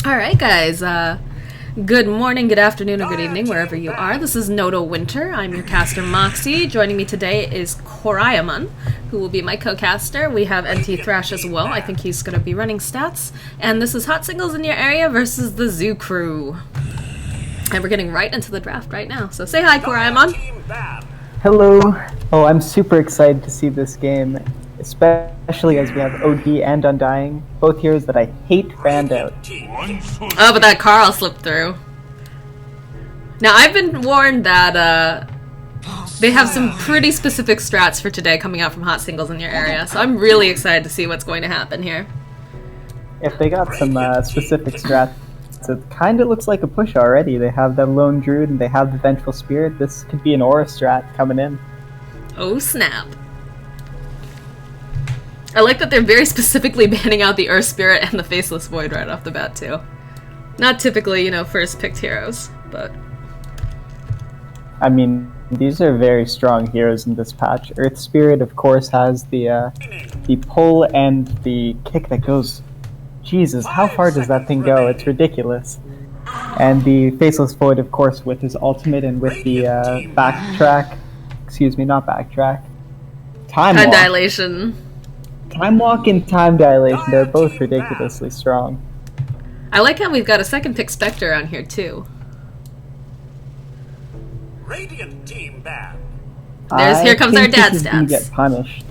Alright guys, good morning, good afternoon, or good evening, wherever you are. This is NotA Winter. I'm your caster Moxie. Joining me today is Koryaman, who will be my co-caster. We have NT Thrash as well. I think he's going to be running stats. And this is Hot Singles in Your Area versus the Zoo Crew. And we're getting right into the draft right now. So say hi, Koryaman. Hello. Oh, I'm super excited to see this game, especially as we have OD and Undying, both heroes that I hate banned out. Oh, but that Carl slipped through. Now, I've been warned that they have some pretty specific strats for today coming out from Hot Singles in Your Area, so I'm really excited to see what's going to happen here. If they got some specific strats, it kind of looks like a push already. They have the Lone Druid and they have the Vengeful Spirit. This could be an Aura strat coming in. Oh, snap. I like that they're very specifically banning out the Earth Spirit and the Faceless Void right off the bat, too. Not typically, you know, first-picked heroes, but... I mean, these are very strong heroes in this patch. Earth Spirit, of course, has the pull and the kick that goes... Jesus, how far does that thing go? It's ridiculous. And the Faceless Void, of course, with his ultimate and with the backtrack... Excuse me, not backtrack. Time walk. Dilation. Time walk and time dilation, they're both ridiculously strong. I like how we've got a second pick Spectre on here too. Radiant team ban. Here comes our dad's stats. Get punished.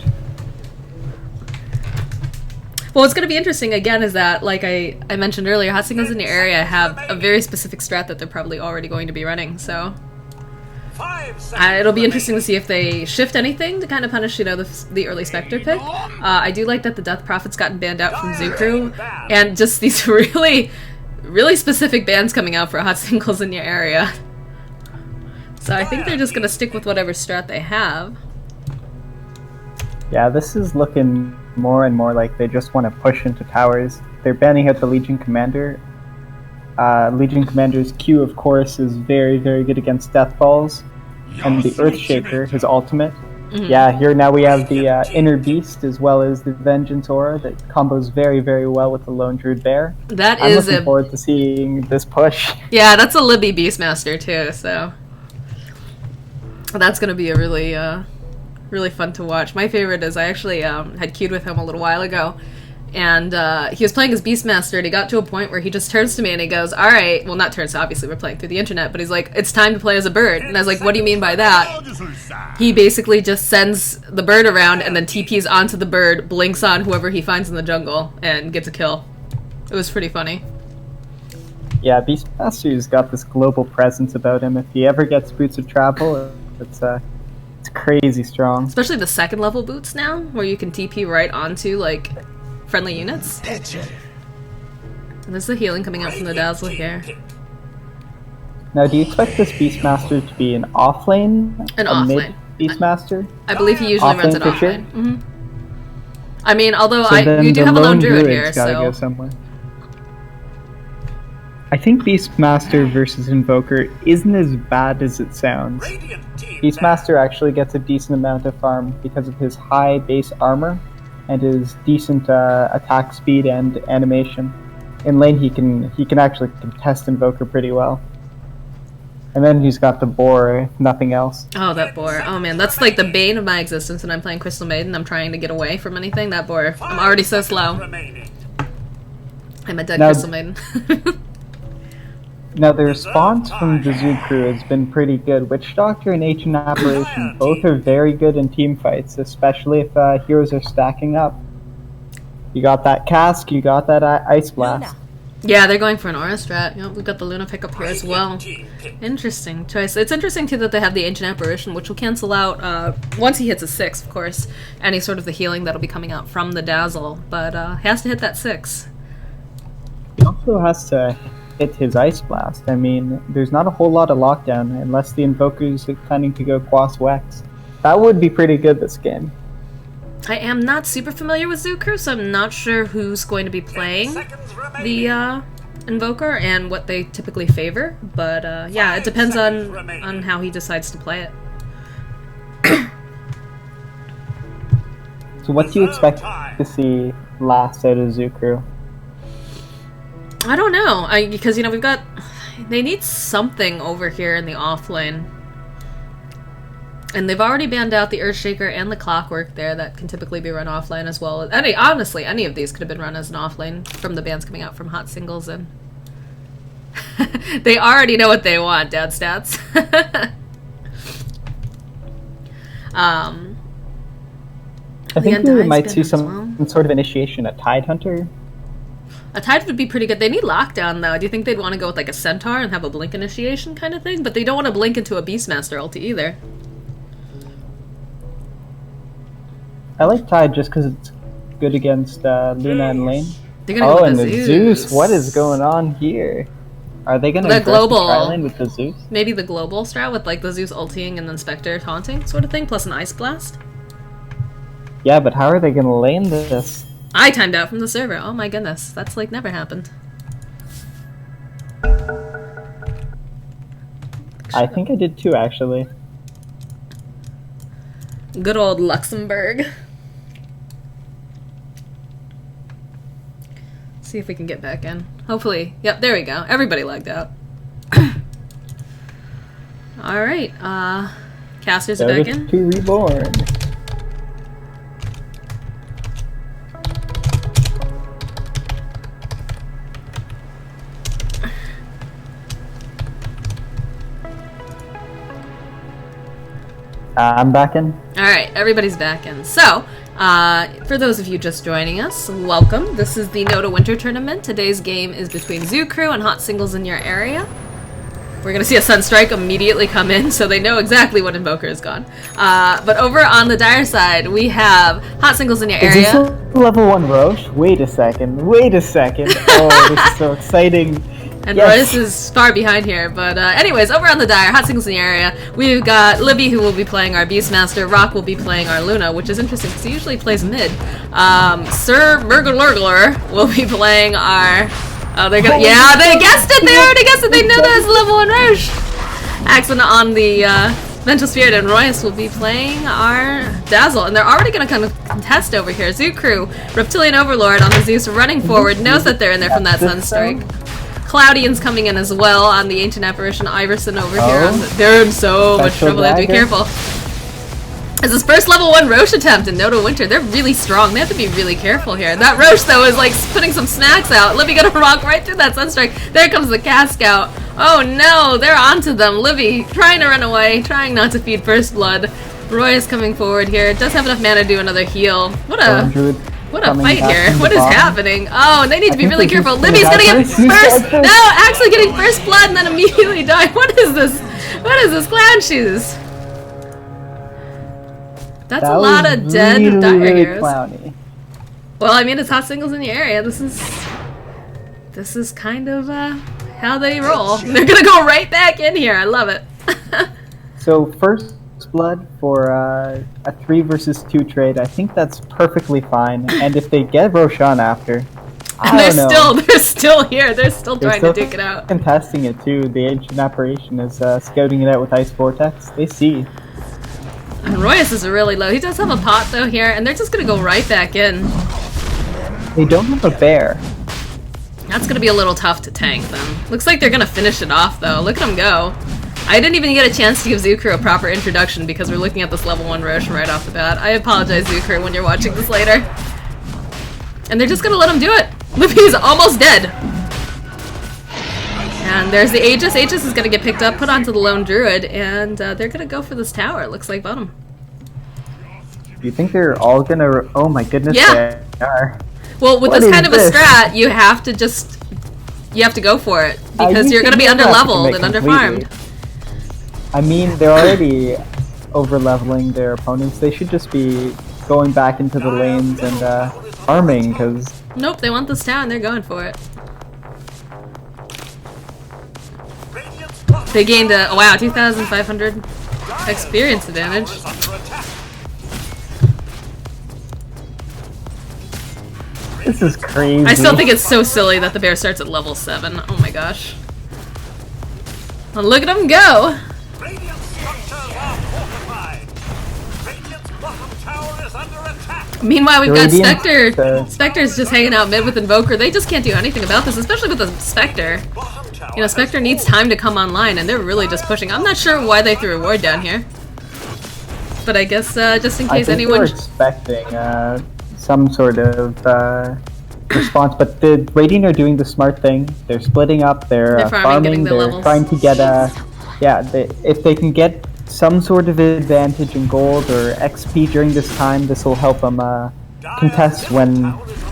Well, what's going to be interesting again is that, like I mentioned earlier, Hot Singles in Your Area have a very specific strat that they're probably already going to be running, so... it'll be interesting to see if they shift anything to kind of punish, you know, the early Spectre pick. I do like that the Death Prophet's gotten banned out from Zoo Crew, and just these really, really specific bans coming out for Hot Singles in Your Area. So I think they're just going to stick with whatever strat they have. Yeah, this is looking more and more like they just want to push into towers. They're banning out the Legion Commander. Legion Commander's Q, of course, is very, very good against Death Balls. And the Earthshaker, his ultimate. Mm-hmm. Yeah, here now we have the Inner Beast as well as the Vengeance Aura that combos very, very well with the Lone Druid Bear. I'm looking forward to seeing this push. Yeah, that's a Libby Beastmaster too, so... that's going to be a really, really fun to watch. My favorite is I actually had queued with him a little while ago. And he was playing as Beastmaster, and he got to a point where he just turns to me and he goes, alright, well not turns, obviously we're playing through the internet, but he's like, it's time to play as a bird. And I was like, what do you mean by that? He basically just sends the bird around and then TPs onto the bird, blinks on whoever he finds in the jungle, and gets a kill. It was pretty funny. Yeah, Beastmaster's got this global presence about him. If he ever gets Boots of Travel, it's crazy strong. Especially the second level boots now, where you can TP right onto, like, friendly units. And there's the healing coming out from the Dazzle here. Now, do you expect this Beastmaster to be an offlane? An offlane. Beastmaster? I believe he usually runs an offlane. Sure? Mm-hmm. I mean, although you do have a Lone Druid here, so... Go somewhere. I think Beastmaster versus Invoker isn't as bad as it sounds. Beastmaster actually gets a decent amount of farm because of his high base armor and his decent attack speed and animation. In lane, he can actually contest Invoker pretty well. And then he's got the Boar, if nothing else. Oh, that Boar. Oh man, that's like the bane of my existence when I'm playing Crystal Maiden. I'm trying to get away from anything. That Boar. I'm already so slow. I'm a dead Crystal Maiden. Now, the response from the Zoo Crew has been pretty good. Witch Doctor and Ancient Apparition both are very good in team fights, especially if heroes are stacking up. You got that Cask, you got that Ice Blast. Yeah, they're going for an Aura strat. Yep, we've got the Luna pickup here as well. Interesting choice. It's interesting, too, that they have the Ancient Apparition, which will cancel out, once he hits a 6, of course, any sort of the healing that'll be coming out from the Dazzle. But he has to hit that 6. He also has to hit his Ice Blast. I mean, there's not a whole lot of lockdown unless the Invoker's planning to go Quas Wex. That would be pretty good this game. I am not super familiar with Zoo Crew, so I'm not sure who's going to be playing the Invoker and what they typically favor, but yeah, it depends on how he decides to play it. So what do you expect to see last out of Zoo Crew? I don't know. Because, you know, we've got... They need something over here in the off lane. And they've already banned out the Earthshaker and the Clockwork there that can typically be run offlane as well. Honestly, any of these could have been run as an offlane from the bans coming out from Hot Singles. And they already know what they want, Dad Stats. I think we might see some sort of initiation, a Tide Hunter. A Tide would be pretty good. They need lockdown, though. Do you think they'd want to go with like a Centaur and have a blink initiation kind of thing? But they don't want to blink into a Beastmaster ulti either. I like Tide just because it's good against Luna and Lane. They're gonna go with and the Zeus. What is going on here? Are they gonna the global the tri-lane with the Zeus? Maybe the global strat with like the Zeus ulting and then Spectre taunting sort of thing, plus an Ice Blast. Yeah, but how are they gonna lane this? I timed out from the server. Oh my goodness, that's like never happened. I think I did too, actually. Good old Luxembourg. See if we can get back in. Hopefully. Yep, there we go. Everybody lagged out. Alright, casters are back in. 2 reborn. I'm back in. Alright, everybody's back in. So, for those of you just joining us, welcome. This is the NotA Winter Tournament. Today's game is between Zoo Crew and Hot Singles in your area. We're gonna see a Sunstrike immediately come in, so they know exactly what Invoker is gone. But over on the Dire side, we have Hot Singles in your area. Is this a level 1 Roche? Wait a second. Wait a second. Oh, this is so exciting. And Royce is far behind here, but anyways, over on the Dire, Hot Singles in the area, we've got Libby who will be playing our Beastmaster, Rock will be playing our Luna, which is interesting because he usually plays mid. Sir Murglurgler will be playing our... Oh, they're gonna... Yeah, they guessed it! They already guessed it! They know that it's level 1 Roche! Accent on the Mental Spirit, and Royce will be playing our Dazzle, and they're already gonna kind of contest over here. Zoo Crew, Reptilian Overlord on the Zeus running forward, knows that they're in there from that Sunstrike. Cloudian's coming in as well on the Ancient Apparition. Iverson over here. They're in so much trouble. They have to be careful. It's his first level 1 Roche attempt in NotA Winter. They're really strong. They have to be really careful here. That Roche, though, is like putting some snacks out. Libby gonna rock right through that Sunstrike. There comes the Cask out. Oh no, they're onto them. Libby trying to run away, trying not to feed First Blood. Roy is coming forward here. Does have enough mana to do another heal. What a fight here. What is happening? Oh, and they need to be really careful. Libby's gonna get first... No, actually getting First Blood and then immediately die. What is this? What is this? Clown shoes. That's a lot of dead Dire heroes. Clowny. Well, I mean, it's Hot Singles in the area. This is kind of how they roll. They're gonna go right back in here. I love it. So First Blood for a 3 versus 2 trade, I think that's perfectly fine. And if they get Roshan after, they're still here. They're still trying to duke it out. Contesting it too. The Ancient Apparition is scouting it out with Ice Vortex. They see. And Royce is really low. He does have a pot though here, and they're just gonna go right back in. They don't have a bear. That's gonna be a little tough to tank them. Looks like they're gonna finish it off though. Look at them go. I didn't even get a chance to give Zukru a proper introduction because we're looking at this level 1 Roche right off the bat. I apologize, Zukru, when you're watching this later. And they're just gonna let him do it. Libby's almost dead. And there's the Aegis. Aegis is gonna get picked up, put onto the Lone Druid, and they're gonna go for this tower. It looks like bottom. Do you think they're all gonna... Oh my goodness, yeah. They are. Well, with this kind of a strat, you have to just... You have to go for it, because you're gonna be under-leveled and under-farmed. I mean, they're already over-leveling their opponents. They should just be going back into the lanes and farming, because... Nope, they want this town. They're going for it. They gained a, wow, 2,500 experience advantage. This is crazy. I still think it's so silly that the bear starts at level 7. Oh my gosh. Well, look at him go! Meanwhile, we've The got Radiant, Spectre. Spectre's just hanging out mid with Invoker. They just can't do anything about this, especially with the Spectre. You know, Spectre needs time to come online, and they're really just pushing. I'm not sure why they threw a ward down here. But I guess just in case anyone... I think they were expecting some sort of response, but the Radiant are doing the smart thing. They're splitting up, they're farming, they're trying to get if they can get some sort of advantage in gold or XP during this time, this will help them contest when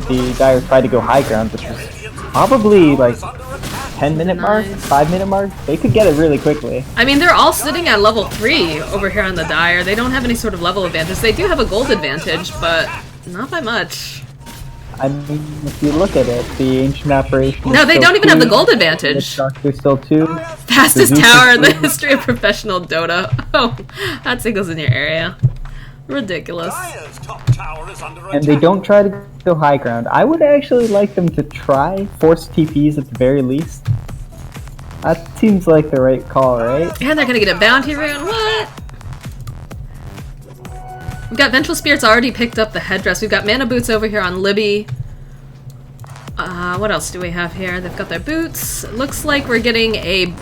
the Dire try to go high ground, which is probably like 10-minute mark, 5-minute mark. They could get it really quickly. I mean, they're all sitting at level 3 over here on the Dire. They don't have any sort of level advantage. They do have a gold advantage, but not by much. I mean, if you look at it, the Ancient Apparition... No, they don't even have the gold advantage. They're still 2. Fastest tower in the history of professional Dota. Oh, that signals in your area. Ridiculous. And they don't try to go high ground. I would actually like them to try force TPs at the very least. That seems like the right call, right? And they're gonna get a bounty rune. What? We've got Vengeful Spirits already picked up the headdress. We've got Mana Boots over here on Libby. What else do we have here? They've got their boots. It looks like we're getting a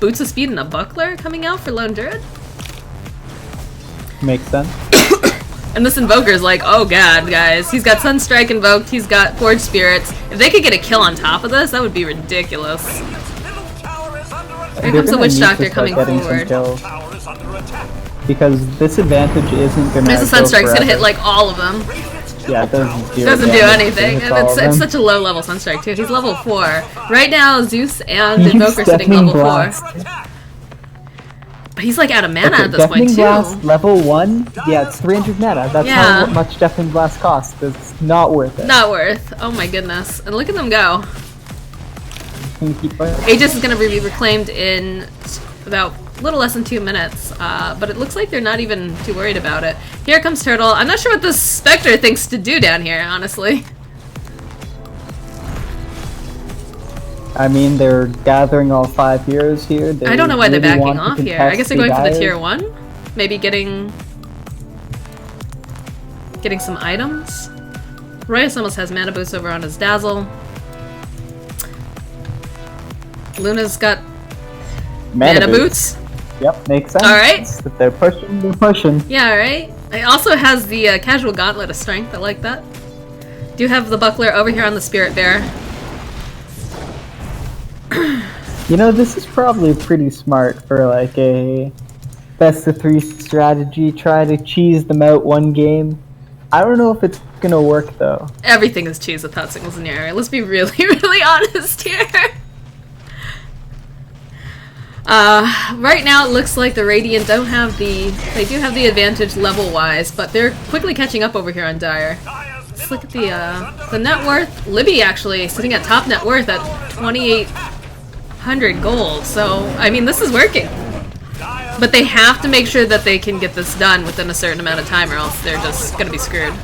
Boots of Speed and a Buckler coming out for Lone Druid. Makes sense. And this Invoker's like, oh god, guys. He's got Sunstrike invoked, he's got Forge Spirits. If they could get a kill on top of this, that would be ridiculous. Here comes the Witch Doctor coming forward. Because this advantage isn't gonna There's a Sunstrike, it's gonna hit like all of them. Yeah, it doesn't do anything. And it's such a low level Sunstrike too. He's level 4. Right now, Zeus and Invoker sitting level 4. But he's like out of mana at this point too. Blast, level 1? Yeah, it's 300 mana. That's how much Deafening Blast costs. It's not worth it. Not worth. Oh my goodness. And look at them go. Keep going. Aegis is going to be reclaimed in about a little less than 2 minutes. But it looks like they're not even too worried about it. Here comes Turtle. I'm not sure what this Spectre thinks to do down here, honestly. I mean, they're gathering all 5 heroes here. I don't know why they're backing off here. I guess they're going for the tier 1? Maybe getting some items? Royus almost has Mana Boost over on his Dazzle. Luna's got Mana Boots. Yep, makes sense. Alright. If they're pushing. Yeah, alright. It also has the Casual Gauntlet of Strength. I like that. Do have the Buckler over here on the Spirit Bear. You know, this is probably pretty smart for like a best of 3 strategy. Try to cheese them out one game. I don't know if it's gonna work though. Everything is cheese with hot signals in your area. Let's be really, really honest here. Right now it looks like the Radiant don't have the... They do have the advantage level-wise, but they're quickly catching up over here on Dire. Let's look at the net worth. Libby actually sitting at top net worth at 2,800 gold. So, I mean, this is working. But they have to make sure that they can get this done within a certain amount of time or else they're just gonna be screwed.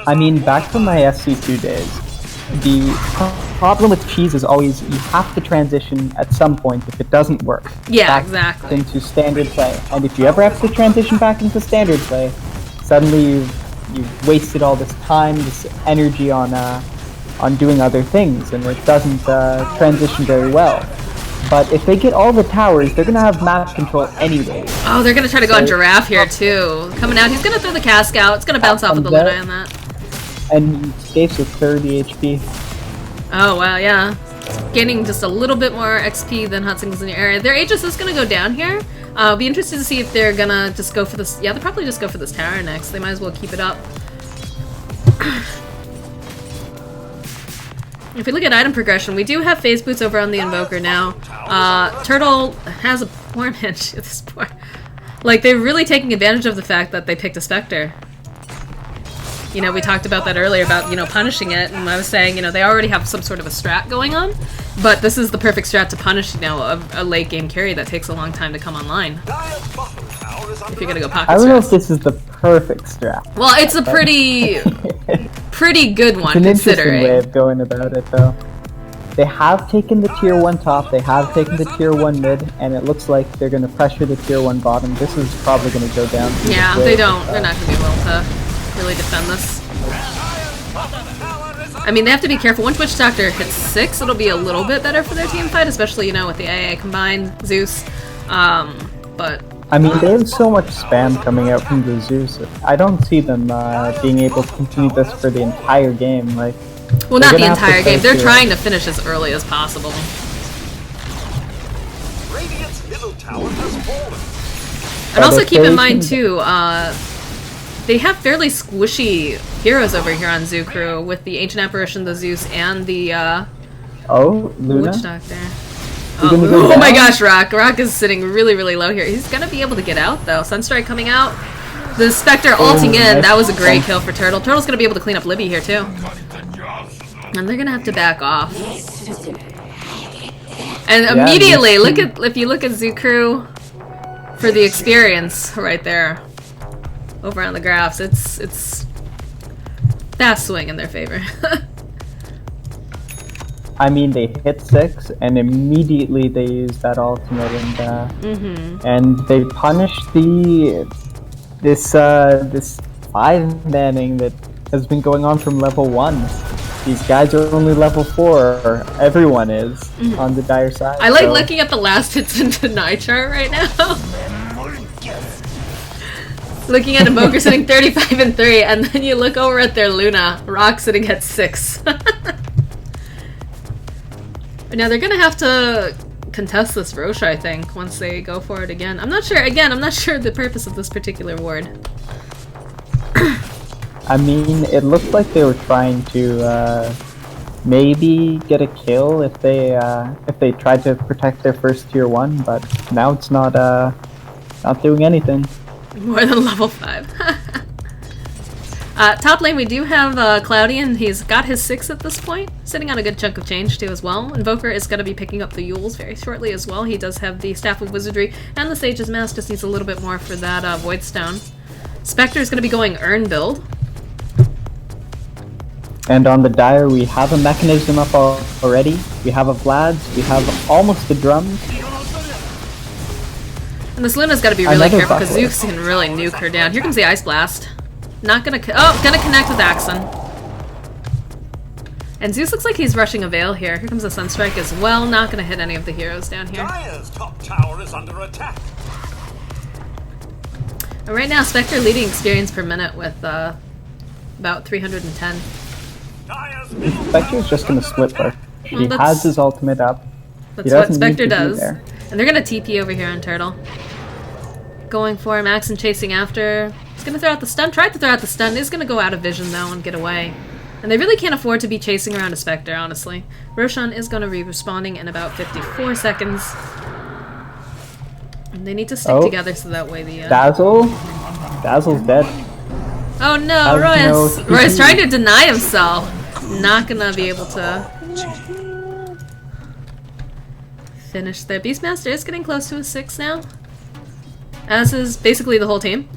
I mean, back from my SC2 days, the problem with cheese is always you have to transition at some point if it doesn't work. Yeah, back exactly. Into standard play. And if you ever have to transition back into standard play, suddenly you've wasted all this time, this energy on doing other things, and it doesn't transition very well. But if they get all the towers, they're gonna have map control anyway. Oh, they're gonna try to go on Giraffe here too. Coming out, he's gonna throw the cask out. It's gonna bounce off of the Luna on that. And he escapes with 30 HP. Oh wow, yeah. Gaining just a little bit more XP than hot signals in your area. Their Aegis is gonna go down here. I'll be interested to see if they're gonna just go for this. Yeah, they'll probably just go for this tower next. They might as well keep it up. If we look at item progression, we do have phase boots over on the Invoker now. Turtle has a poor manch at this point. Like, they're really taking advantage of the fact that they picked a Spectre. You know, we talked about that earlier about, you know, punishing it, and I was saying, you know, they already have some sort of a strat going on, but this is the perfect strat to punish, you know, a late game carry that takes a long time to come online. If you're gonna go pocket I don't know if strats. this is the perfect strat. Well, it's a pretty good one, It's an interesting way considering. of going about it, though. They have taken the tier 1 top, they have taken the tier 1 mid, and it looks like they're going to pressure the tier 1 bottom. This is probably going to go down. Yeah, they don't. They're not going to be able to really defend this. I mean, they have to be careful. Once Witch Doctor hits 6, it'll be a little bit better for their team fight, especially, you know, with the AA combined, Zeus. But... I mean, they have so much spam coming out from the Zeus. I don't see them being able to continue this for the entire game. Like, well, not the entire game. They're trying to finish as early as possible. Radiant's middle tower has fallen. And also keep in mind, too, they have fairly squishy heroes over here on Zoo Crew with the Ancient Apparition, the Zeus, and the oh, Luna? Witch Doctor. Oh my gosh, Rock. Rock is sitting really, really low here. He's gonna be able to get out, though. Sunstrike coming out. The Spectre ulting in. That was a great kill for Turtle. Turtle's gonna be able to clean up Libby here, too. And they're gonna have to back off. And immediately, if you look at Zoo Crew for the experience right there, over on the graphs, it's fast swing in their favor. I mean, they hit 6, and immediately they use that ultimate, and they punish this 5-manning that has been going on from level 1. These guys are only level 4, or everyone is, on the dire side. I like looking at the last hits and deny chart right now. Looking at Invoker sitting 35 and 3, and then you look over at their Luna, Rock sitting at 6. Now they're gonna have to contest this Roche, I think, once they go for it again. I'm not sure, I'm not sure the purpose of this particular ward. I mean, it looked like they were trying to maybe get a kill if they tried to protect their first tier 1, but now it's not doing anything. More than level 5. Top lane, we do have Cloudy, and he's got his 6 at this point, sitting on a good chunk of change too as well. Invoker is going to be picking up the Yules very shortly as well. He does have the Staff of Wizardry, and the Sage's Mask just needs a little bit more for that Void Stone. Spectre is going to be going Urn build. And on the Dire, we have a mechanism up already. We have a Vlad's, we have almost the drums. And this Luna's got to be really careful because Zeus can really nuke her down. Here comes the Ice Blast. Not gonna gonna connect with Axon. And Zeus looks like he's rushing a Veil here. Here comes the Sunstrike as well. Not gonna hit any of the heroes down here. Dire's top tower is under attack. And right now, Spectre leading experience per minute with about 310. Spectre's just gonna split push. He has his ultimate up. That's what Spectre does. And they're gonna TP over here on Turtle. Going for him, Axon chasing after. He's gonna throw out the stun. Tried to throw out the stun. Is gonna go out of vision though and get away. And they really can't afford to be chasing around a Spectre, honestly. Roshan is gonna be respawning in about 54 seconds. And they need to stick together so that way the Dazzle's dead. Oh no, Royce! Royce trying to deny himself. Not gonna be able to finish there. Beastmaster is getting close to his 6 now. As is basically the whole team.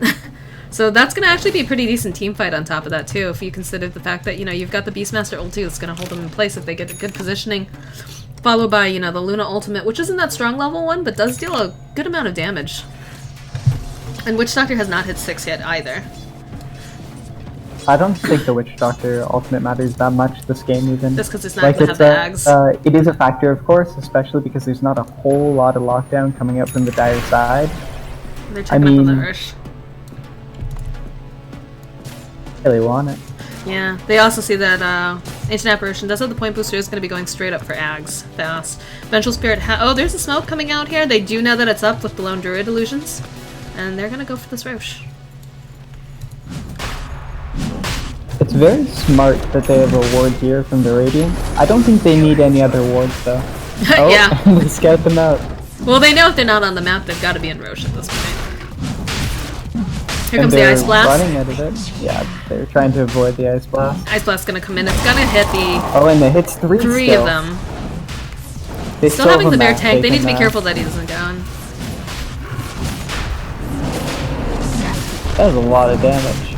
So that's going to actually be a pretty decent team fight on top of that too, if you consider the fact that, you know, you've got the Beastmaster ulti that's going to hold them in place if they get a good positioning, followed by, you know, the Luna ultimate, which isn't that strong level 1, but does deal a good amount of damage. And Witch Doctor has not hit 6 yet either. I don't think the Witch Doctor ultimate matters that much this game even. Just because it's not going to have the Ags. It is a factor, of course, especially because there's not a whole lot of lockdown coming up from the Dire side. They're checking up on the Ursh. Really want it. Yeah, they also see that Ancient Apparition does have the point booster, is going to be going straight up for Ags fast. Vengeful Spirit oh, there's a smoke coming out here. They do know that it's up with the Lone Druid illusions. And they're going to go for this Roche. It's very smart that they have a ward here from the Radiant. I don't think they need any other wards though. Oh, yeah. They scout them out. Well, they know if they're not on the map, they've got to be in Roche at this point. Here comes the Ice Blast. Running out of it. Yeah, they're trying to avoid the Ice Blast. Ice Blast's gonna come in. It's gonna hit the... Oh, and it hits three of them. They still having the bear tank. They need to be careful that he doesn't go on. That was a lot of damage.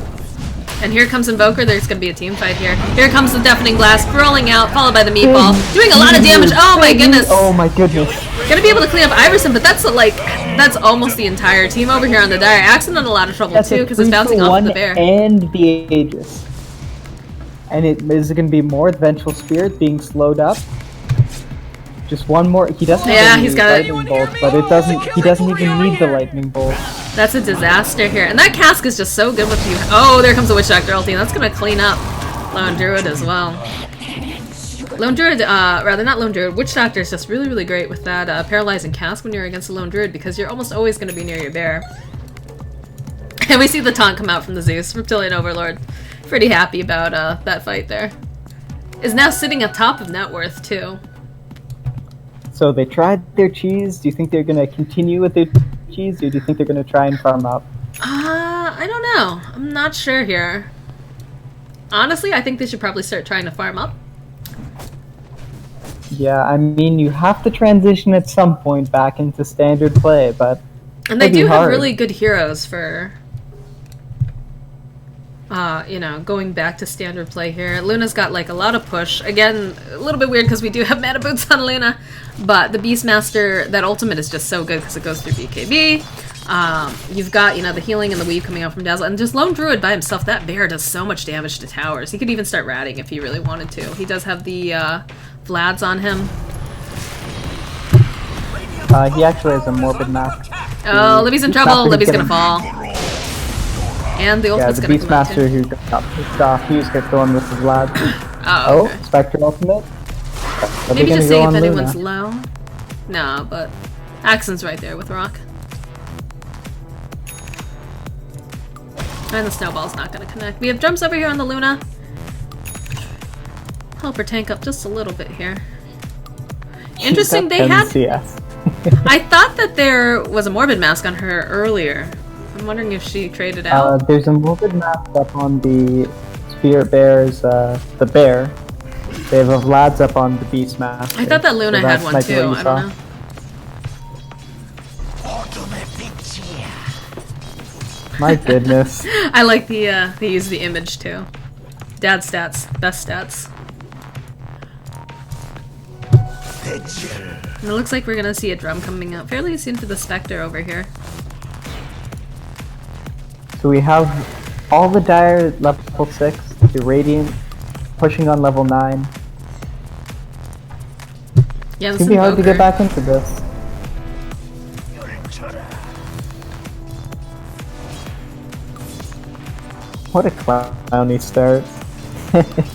And here comes Invoker. There's going to be a team fight here. Here comes the Deafening Blast, rolling out, followed by the Meatball. Doing a lot of damage. Oh my goodness. Oh my goodness. Gonna be able to clean up Iverson, but that's like, that's almost the entire team over here on the Dire. Axon in a lot of trouble too, because it's bouncing off the bear. And the Aegis. And is it going to be more Vengeful Spirit being slowed up? Just one more. He doesn't have any lightning bolt, but it doesn't. He doesn't even need the lightning bolt. That's a disaster here, and that cask is just so good with you. Oh, there comes the Witch Doctor ulti, and that's gonna clean up Lone Druid as well. Lone Druid, rather not Lone Druid. Witch Doctor is just really, really great with that paralyzing cask when you're against a Lone Druid because you're almost always gonna be near your bear. And we see the taunt come out from the Zeus, Reptilian Overlord. Pretty happy about that fight there. Is now sitting atop of net worth too. So they tried their cheese. Do you think they're going to continue with their cheese, or do you think they're going to try and farm up? I don't know. I'm not sure here. Honestly, I think they should probably start trying to farm up. Yeah, I mean, you have to transition at some point back into standard play, but and they do have really good heroes for you know, going back to standard play here. Luna's got like a lot of push. Again, a little bit weird because we do have mana boots on Luna, but the Beastmaster, that ultimate is just so good because it goes through BKB. You've got, you know, the healing and the weave coming out from Dazzle, and just Lone Druid by himself, that bear does so much damage to towers. He could even start ratting if he really wanted to. He does have the Vlads on him. He actually has a Morbid Mask. Oh, Libby's in trouble. Libby's gonna fall. And the ultimate's gonna come out too. Yeah, the Beastmaster who got pissed off, he just kept going with his Vlad. Oh, okay. Spectre ultimate? Maybe just saying if anyone's low. No, but Axon's right there with Rock. And the Snowball's not gonna connect. We have jumps over here on the Luna. Help her tank up just a little bit here. Interesting, they had... I thought that there was a Morbid Mask on her earlier. I'm wondering if she traded out. There's a Morbid Mask up on the Spirit Bear's, the bear. They have a Vlad's up on the Beastmaster. I thought that Luna had one too, I don't know. My goodness. I like the, they use the image too. Dad stats, best stats. And it looks like we're gonna see a drum coming out fairly soon for the Spectre over here. So we have all the Dire at level 6, the Radiant pushing on level 9. Yeah, it's gonna be hard to get back into this. What a clowny start.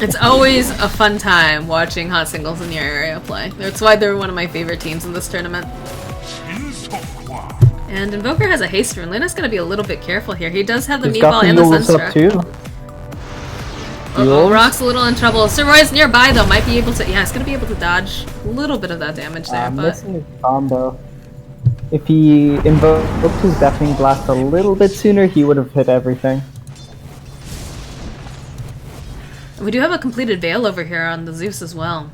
It's always a fun time watching hot singles in your area play. That's why they're one of my favorite teams in this tournament. And Invoker has a haste rune. Luna's gonna be a little bit careful here. He does have the meatball and the Sunstruck. Uh-oh, Rock's a little in trouble. Sir Roy's nearby though, might be able to... Yeah, he's gonna be able to dodge a little bit of that damage there, but... Missing his combo. If he invoked his Deafening Blast a little bit sooner, he would have hit everything. We do have a completed Veil over here on the Zeus as well.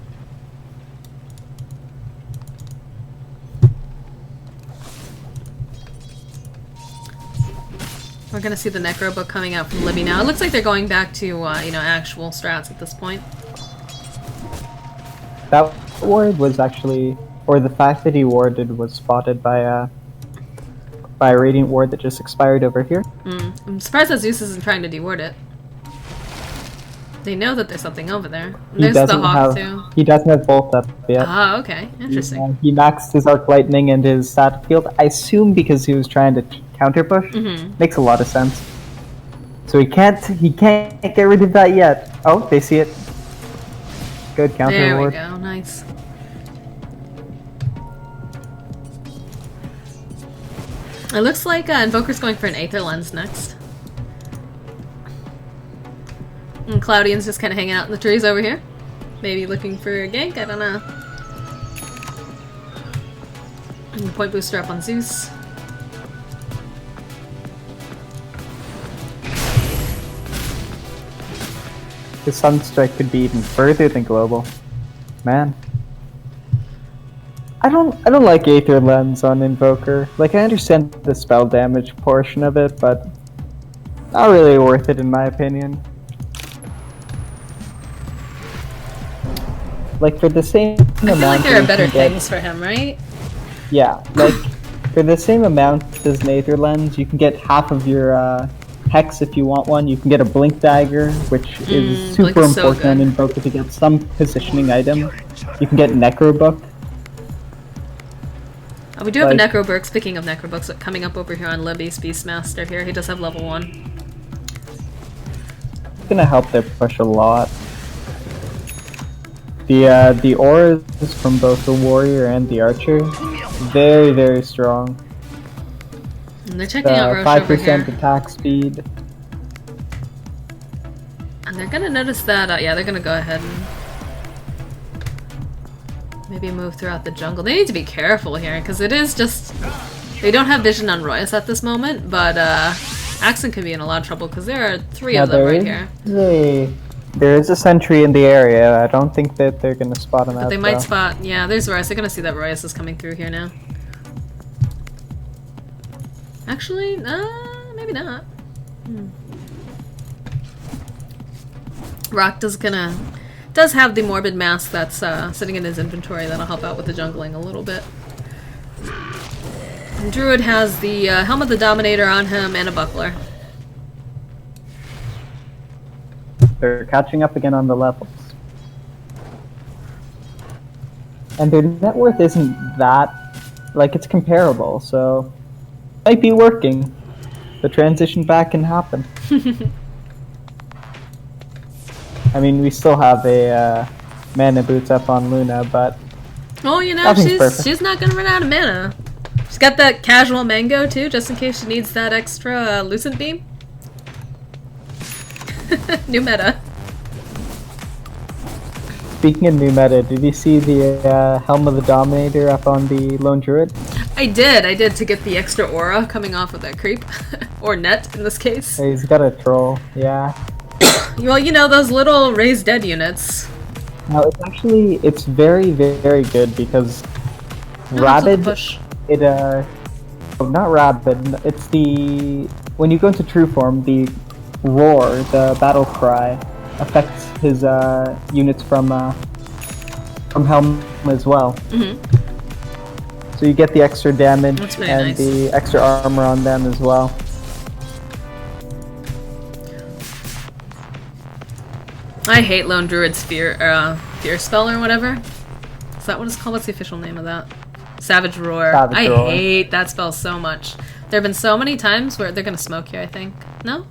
We're gonna see the Necro book coming out from Libby now. It looks like they're going back to, you know, actual strats at this point. That ward was actually, or the fact that he warded was spotted by a Radiant ward that just expired over here. I'm surprised that Zeus isn't trying to deward it. They know that there's something over there. And there's the Hawk too. He doesn't have both up yet. Oh, okay. Interesting. He maxed his Arc Lightning and his Stat Field, I assume because he was trying to counter push. Makes a lot of sense. So he can't get rid of that yet. Oh, they see it. Good counter there ward. There we go, nice. It looks like Invoker's going for an Aether Lens next. And Cloudian's just kind of hanging out in the trees over here. Maybe looking for a gank, I don't know. And the point booster up on Zeus. The Sunstrike could be even further than global. Man. I don't like Aether Lens on Invoker. Like, I understand the spell damage portion of it, but Not really worth it in my opinion. Like for the same I feel like amount there are that better you can get, things for him, right? yeah, like for the same amount as Nether Lens, you can get half of your hex if you want one. You can get a blink dagger, which is Blink super is so important on good. Invoker to get some positioning item. You can get Necro Book. Oh, we do have Like- a Necrobook. Speaking of Necrobooks, coming up over here on Libby's Beastmaster here. He does have level 1. It's gonna help their push a lot. The auras from both the warrior and the archer, very very strong. And they're checking out Roche over 5% here. attack speed. And they're gonna notice that, yeah, they're gonna go ahead and maybe move throughout the jungle. They need to be careful here, because it is just... They don't have vision on Royce at this moment, but Axon could be in a lot of trouble, because there are 3 of them right here. There is a sentry in the area. I don't think that they're gonna spot him But out they might though. spot... Yeah, there's Royce. They're gonna see that Royce is coming through here now. Actually, maybe not. Rock does have the Morbid Mask that's sitting in his inventory that'll help out with the jungling a little bit. And Druid has the Helm of the Dominator on him and a Buckler. They're catching up again on the levels. And their net worth isn't that... Like, it's comparable, so... Might be working. The transition back can happen. I mean, we still have a mana boots up on Luna, but... Oh, you know, Nothing's perfect. she's not gonna run out of mana. She's got that casual mango, too, just in case she needs that extra Lucent Beam. New meta. Speaking of new meta, did you see the Helm of the Dominator up on the Lone Druid? I did to get the extra aura coming off of that creep. Or net, in this case. He's got a troll, yeah. Well, you know, those little raised dead units. No, it's very, very good because No, Rabid, push. not Rabid, it's the, when you go into true form, the roar, the battle cry, affects his units from Helm as well. So you get the extra damage That's really and nice. the extra armor on them as well. I hate Lone Druid's fear spell or whatever. Is that what it's called? What's the official name of that? Savage Roar. Savage I Roar. hate that spell so much. There have been so many times where they're gonna smoke here, I think. No?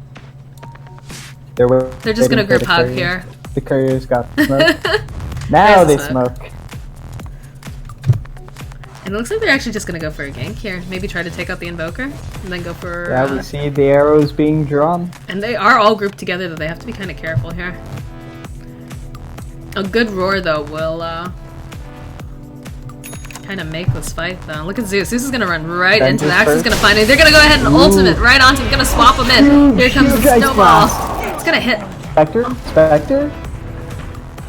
They're just gonna group hug here. The couriers got smoked. Now There's they the smoke. smoke. And it looks like they're actually just gonna go for a gank here. Maybe try to take out the Invoker, and then go for... Yeah, we see the arrows being drawn. And they are all grouped together, though they have to be kind of careful here. A good roar, though, will kind of make this fight, though. Look at Zeus. Zeus is going to run right into the axe. He's going to find it. They're going to go ahead and ultimate right onto him. Going to swap him in. Here comes the Huge ice snowball. blast. It's going to hit. Spectre?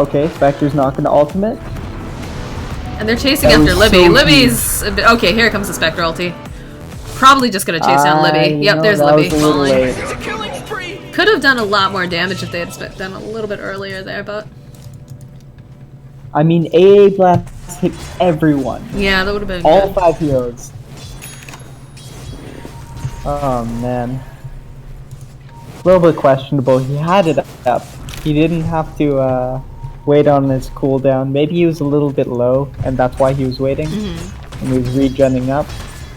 Okay, Spectre's not gonna ultimate. And they're chasing That after was Libby. so Libby's... a bit- okay, here comes the Spectre ulti. Probably just going to chase down Libby. You Yep, know, there's that Libby was a little falling. late. It's a killing spree! Could have done a lot more damage if they had done a little bit earlier there, but... I mean, AA Blast hit everyone. Yeah, that would have been All good. 5 heroes. Oh man. A little bit questionable. He had it up. He didn't have to wait on his cooldown. Maybe he was a little bit low, and that's why he was waiting. And he was regenning up.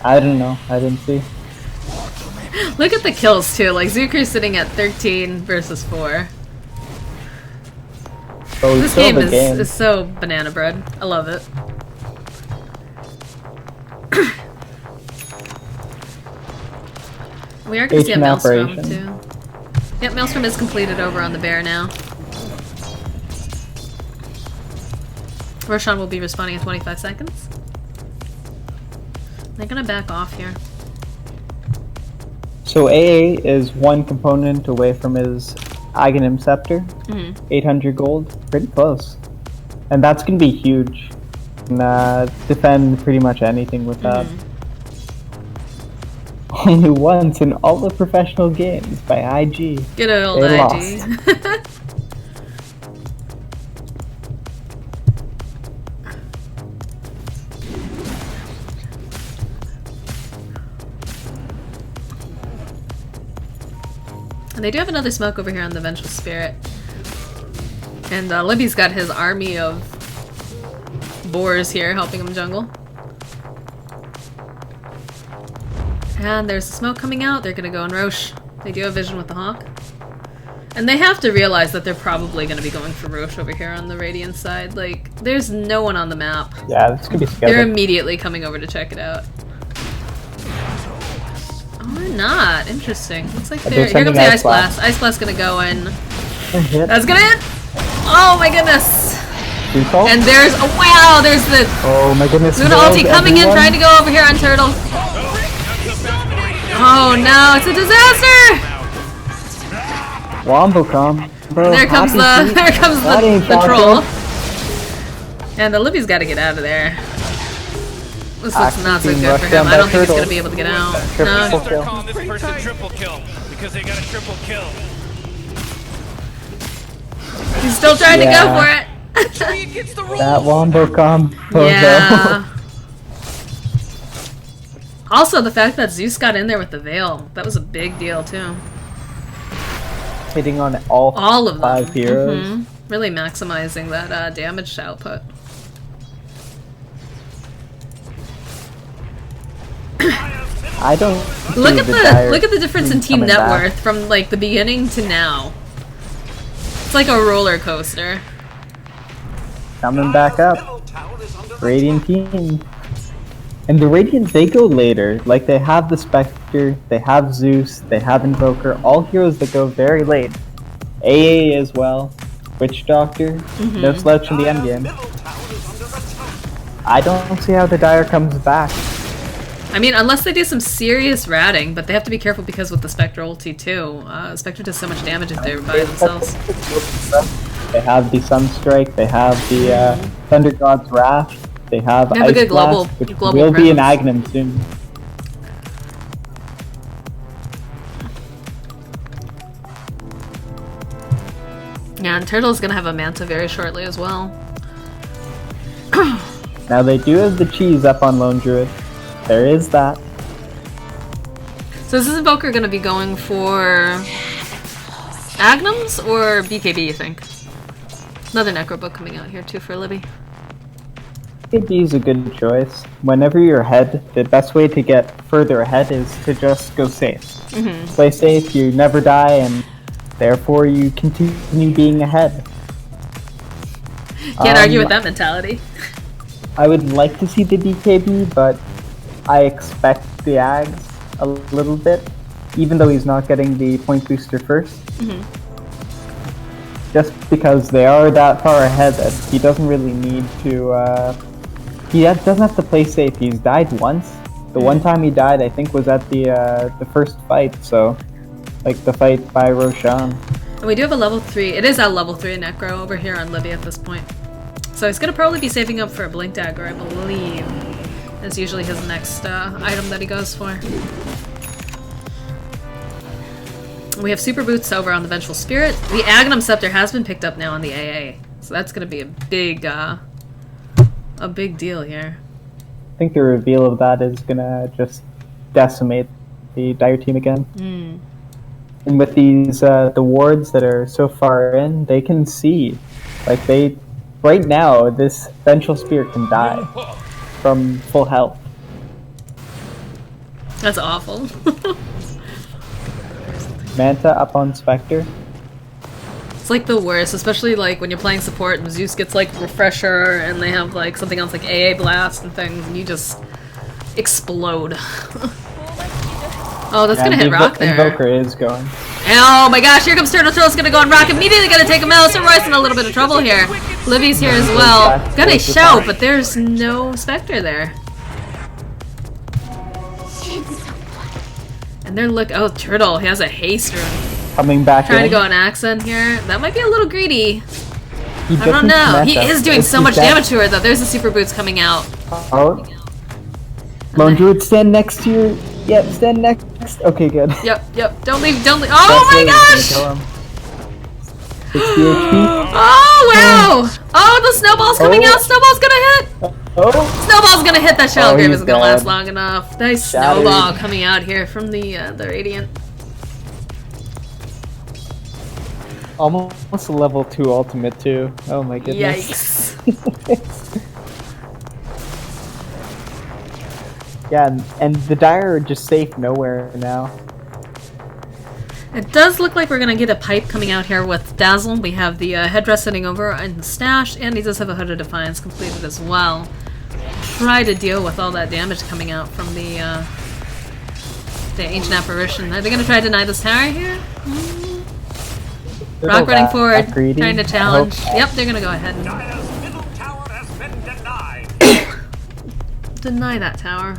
I don't know. I didn't see. Look at the kills, too. Like, Zuker's sitting at 13 versus 4. Oh, This game is so banana bread. I love it. We are going to see a Ancient Maelstrom, operation. too. Yep, Maelstrom is completed over on the bear now. Roshan will be responding in 25 seconds. They're going to back off here. So AA is one component away from his Aghanim Scepter. 800 gold. Pretty close. And that's going to be huge. And defend pretty much anything with that. Only once in all the professional games by IG. Good old They IG. And they do have another smoke over here on the Vengeful Spirit. And Libby's got his army of boars here helping him jungle. And there's the smoke coming out. They're gonna go in Roche. They do have vision with the Hawk. And they have to realize that they're probably gonna be going for Roche over here on the Radiant side. Like, there's no one on the map. Yeah, this could be scary. They're immediately coming over to check it out. Oh, they're not. Interesting. Looks like they're... Here comes the Ice Blast. Ice Blast gonna go in. That's gonna hit! Oh my goodness! And there's... Oh, wow! There's the... Oh my goodness. Luna ulti coming in, trying to go over here on Turtle. Oh no, it's a disaster! Wombocom. Bro, There comes the troll. And Libby's got to get out of there. This looks not so good for him. I don't think he's gonna be able to get out. No. They're calling this person triple kill because they got a triple kill. He's still trying to go for it. That Wombocom. Yeah. Also, the fact that Zeus got in there with the Veil, that was a big deal too. Hitting on all of them. 5 heroes. Really maximizing that damage output. I don't look at the difference in team net worth from like the beginning to now. It's like a roller coaster. Coming back up. Radiant team. And the Radiant, they go later. Like, they have the Spectre, they have Zeus, they have Invoker, all heroes that go very late. AA as well. Witch Doctor, no slouch in the endgame. I don't see how the Dire comes back. I mean, unless they do some serious ratting, but they have to be careful because with the Spectre ulti too. Spectre does so much damage if they're by themselves. They have the Sunstrike, they have the Thunder God's Wrath, they have a Ice good global, Blast, which global will be an presence. Aghanim soon. Yeah, and Turtle's gonna have a Manta very shortly as well. Now they do have the cheese up on Lone Druid. There is that. So is this Invoker gonna be going for Agnums or BKB, you think? Another Necro book coming out here too for Libby. BKB is a good choice. Whenever you're ahead, the best way to get further ahead is to just go safe. Play safe, you never die, and therefore you continue being ahead. Can't argue with that mentality. I would like to see the BKB, but I expect the Ags a little bit, even though he's not getting the point booster first. Just because they are that far ahead that he doesn't really need to, he doesn't have to play safe. He's died once. The one time he died, I think, was at the first fight, so, like the fight by Roshan. And we do have a level 3, it is a level 3 Necro over here on Libby at this point. So he's gonna probably be saving up for a Blink Dagger, I believe. That's usually his next item that he goes for. We have Super Boots over on the Vengeful Spirit. The Aghanim Scepter has been picked up now on the AA, so that's gonna be a big deal here. I think the reveal of that is gonna just decimate the Dire team again. And with these the wards that are so far in, they can see, like right now this Vengeful Spirit can die from full health. That's awful. Manta up on Spectre. It's like the worst, especially like when you're playing support and Zeus gets like Refresher and they have like something else like AA Blast and things and you just explode. Oh, that's gonna hit Rock there. Invoker is going. Oh my gosh, here comes Turtle. Turtle's gonna go on Rock, immediately gonna take him out. So Roy's in a little bit of trouble here. Libby's here as well. Got a shout, but there's no Spectre there. And they're oh, Turtle, he has a haste rune. Coming back Trying to in. go on Accent here. That might be a little greedy. He I don't know. He is doing so much dead. damage to her though. There's the Super Boots coming out. Oh. Lone Druid, stand next to your Yep, stand next. Okay, good. Yep, yep. Don't leave, don't leave. Oh my gosh! 60 HP. Oh wow! Oh, the snowball's coming out. Snowball's gonna hit. Oh! Snowball's gonna hit. That shallow grave he's isn't gonna last dead. long enough. Nice Shattered. snowball coming out here from the radiant. Almost a level 2 ultimate too. Oh my goodness. Yikes! Yeah, and the Dire are just safe nowhere now. It does look like we're gonna get a pipe coming out here with Dazzle. We have the headdress sitting over in the stash, and he does have a Hood of Defiance completed as well. Try to deal with all that damage coming out from the Ancient Apparition. Are they gonna try to deny this tower here? Rock running forward, trying to challenge. Yep, they're gonna go ahead and Dire's middle tower has been denied. deny that tower.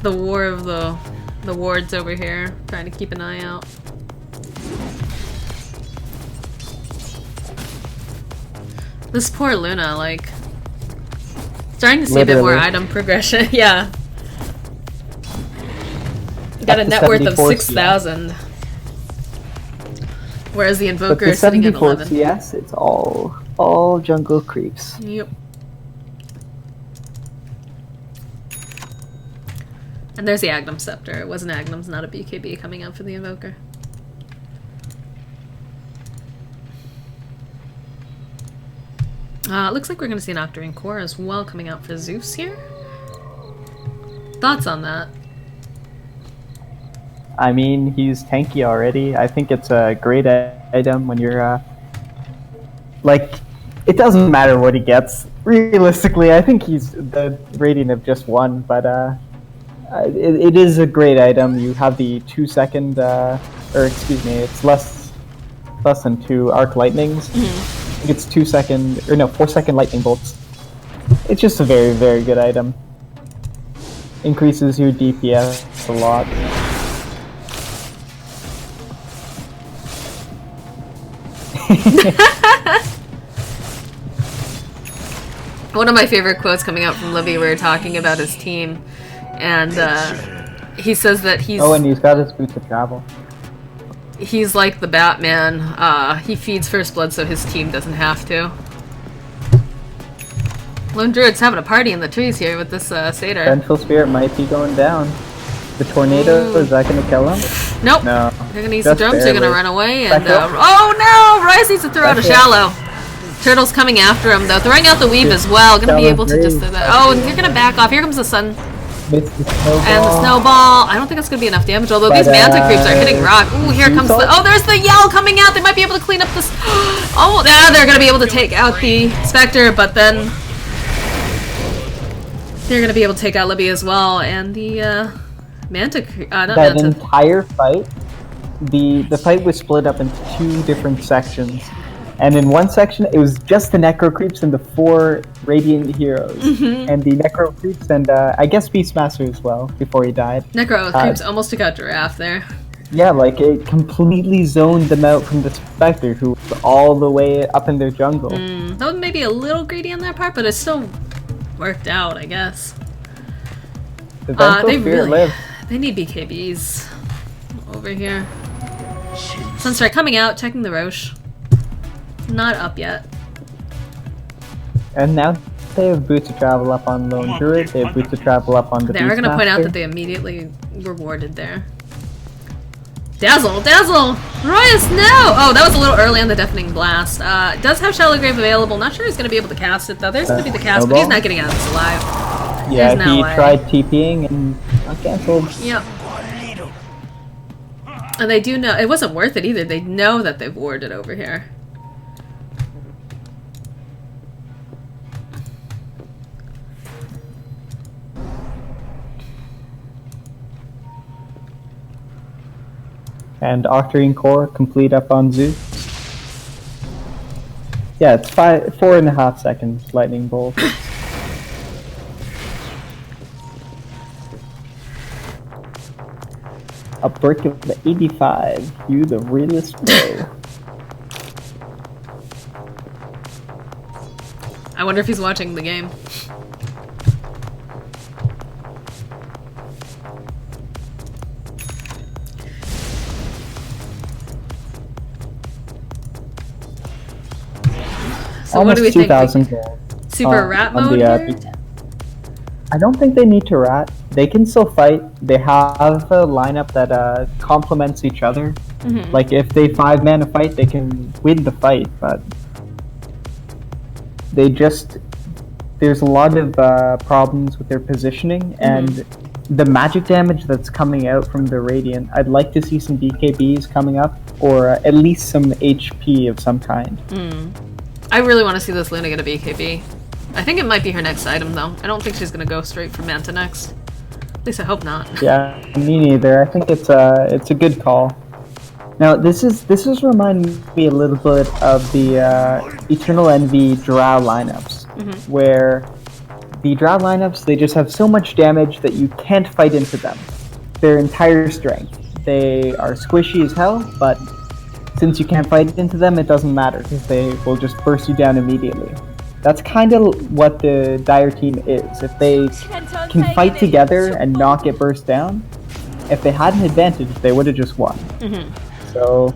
The war of the wards over here, trying to keep an eye out. This poor Luna, like, starting to see a bit more Literally. item progression. Yeah. Got a Up to net worth of 74 6,000. Whereas the But Invoker the is sitting at 74 11. CS, it's all jungle creeps. Yep. And there's the Agnum Scepter. It was an Agnum's, not a BKB coming out for the Invoker. It looks like we're going to see an Octarine Core as well coming out for Zeus here. Thoughts on that? I mean, he's tanky already. I think it's a great item when you're, like, it doesn't matter what he gets. Realistically, I think he's the Radiant of just one, but it is a great item. You have the 2 second, or excuse me, it's less than 2 arc lightnings. I think it's 2 second, or no, 4 second lightning bolts. It's just a very, very good item. Increases your DPS a lot. One of my favorite quotes coming out from Livy, we were talking about his team, and he says that he's Oh, and he's got his boots of travel. he's like the Batman. He feeds First Blood so his team doesn't have to. Lone Druid's having a party in the trees here with this satyr. Vengeful Spirit might be going down. The tornado, is that gonna kill him? Nope. No. They're gonna use the Just drums, they're gonna barely. run away, and Back up. oh no! Rise needs to throw out a Back up. shallow. Turtle's coming after him though, throwing out the weave as well. Gonna be Shallow able to just grave. throw that. Oh, and you're gonna back off. Here comes the sun It's the snowball. and the snowball. I don't think that's gonna be enough damage. Although these But, manta creeps are hitting rock. Ooh, here comes the. Zeus Oh, there's the yell coming out. They might be able to clean up this. Oh, yeah, they're gonna be able to take out the Spectre, but then they're gonna be able to take out Libby as well, and the manta. Not That manta. entire fight, the fight was split up into 2 different sections. And in one section, it was just the Necro Creeps and the 4 Radiant Heroes. And the Necro Creeps and, I guess Beastmaster as well, before he died. Necro creeps almost took out Giraffe there. Yeah, like, it completely zoned them out from the Spectre, who was all the way up in their jungle. That was maybe a little greedy on that part, but it still worked out, I guess. The Vengeful They Spirit really lived. they need BKBs over here. Sunstrike coming out, checking the Roche. Not up yet. And now they have Boots of Travel up on Lone Druid, they have Boots of Travel up on the They are going to point out Beastmaster. that they immediately rewarded there. Dazzle! Dazzle! Royus, no! Oh, that was a little early on the Deafening Blast. Does have Shallow Grave available. Not sure he's going to be able to cast it, though. There's going to be the cast, but he's not getting out of this alive. Yeah, There's no he way. tried TPing and got cancelled. Yep. And they do know... It wasn't worth it either. They know that they've warded over here. And Octarine Core complete up on Zeus. Yeah, it's 4.5 seconds lightning bolt. A break of the 85. You the realest pro. I wonder if he's watching the game. So what do we almost think? 2,000 gold. Super rat mode here? I don't think they need to rat. They can still fight. They have a lineup that complements each other. Mhm. Like if they 5-man a fight, they can win the fight, but they just there's a lot of problems with their positioning and the magic damage that's coming out from the Radiant. I'd like to see some BKBs coming up, or at least some HP of some kind. I really want to see this Luna get a BKB. I think it might be her next item, though. I don't think she's gonna go straight for Manta next. At least I hope not. Yeah, me neither. I think it's a good call. Now this is reminding me a little bit of the Eternal Envy Drow lineups, where the Drow lineups, they just have so much damage that you can't fight into them. Their entire strength. They are squishy as hell, but since you can't fight into them, it doesn't matter because they will just burst you down immediately. That's kind of what the Dire team is. If they can fight together and not get burst down, if they had an advantage, they would have just won. So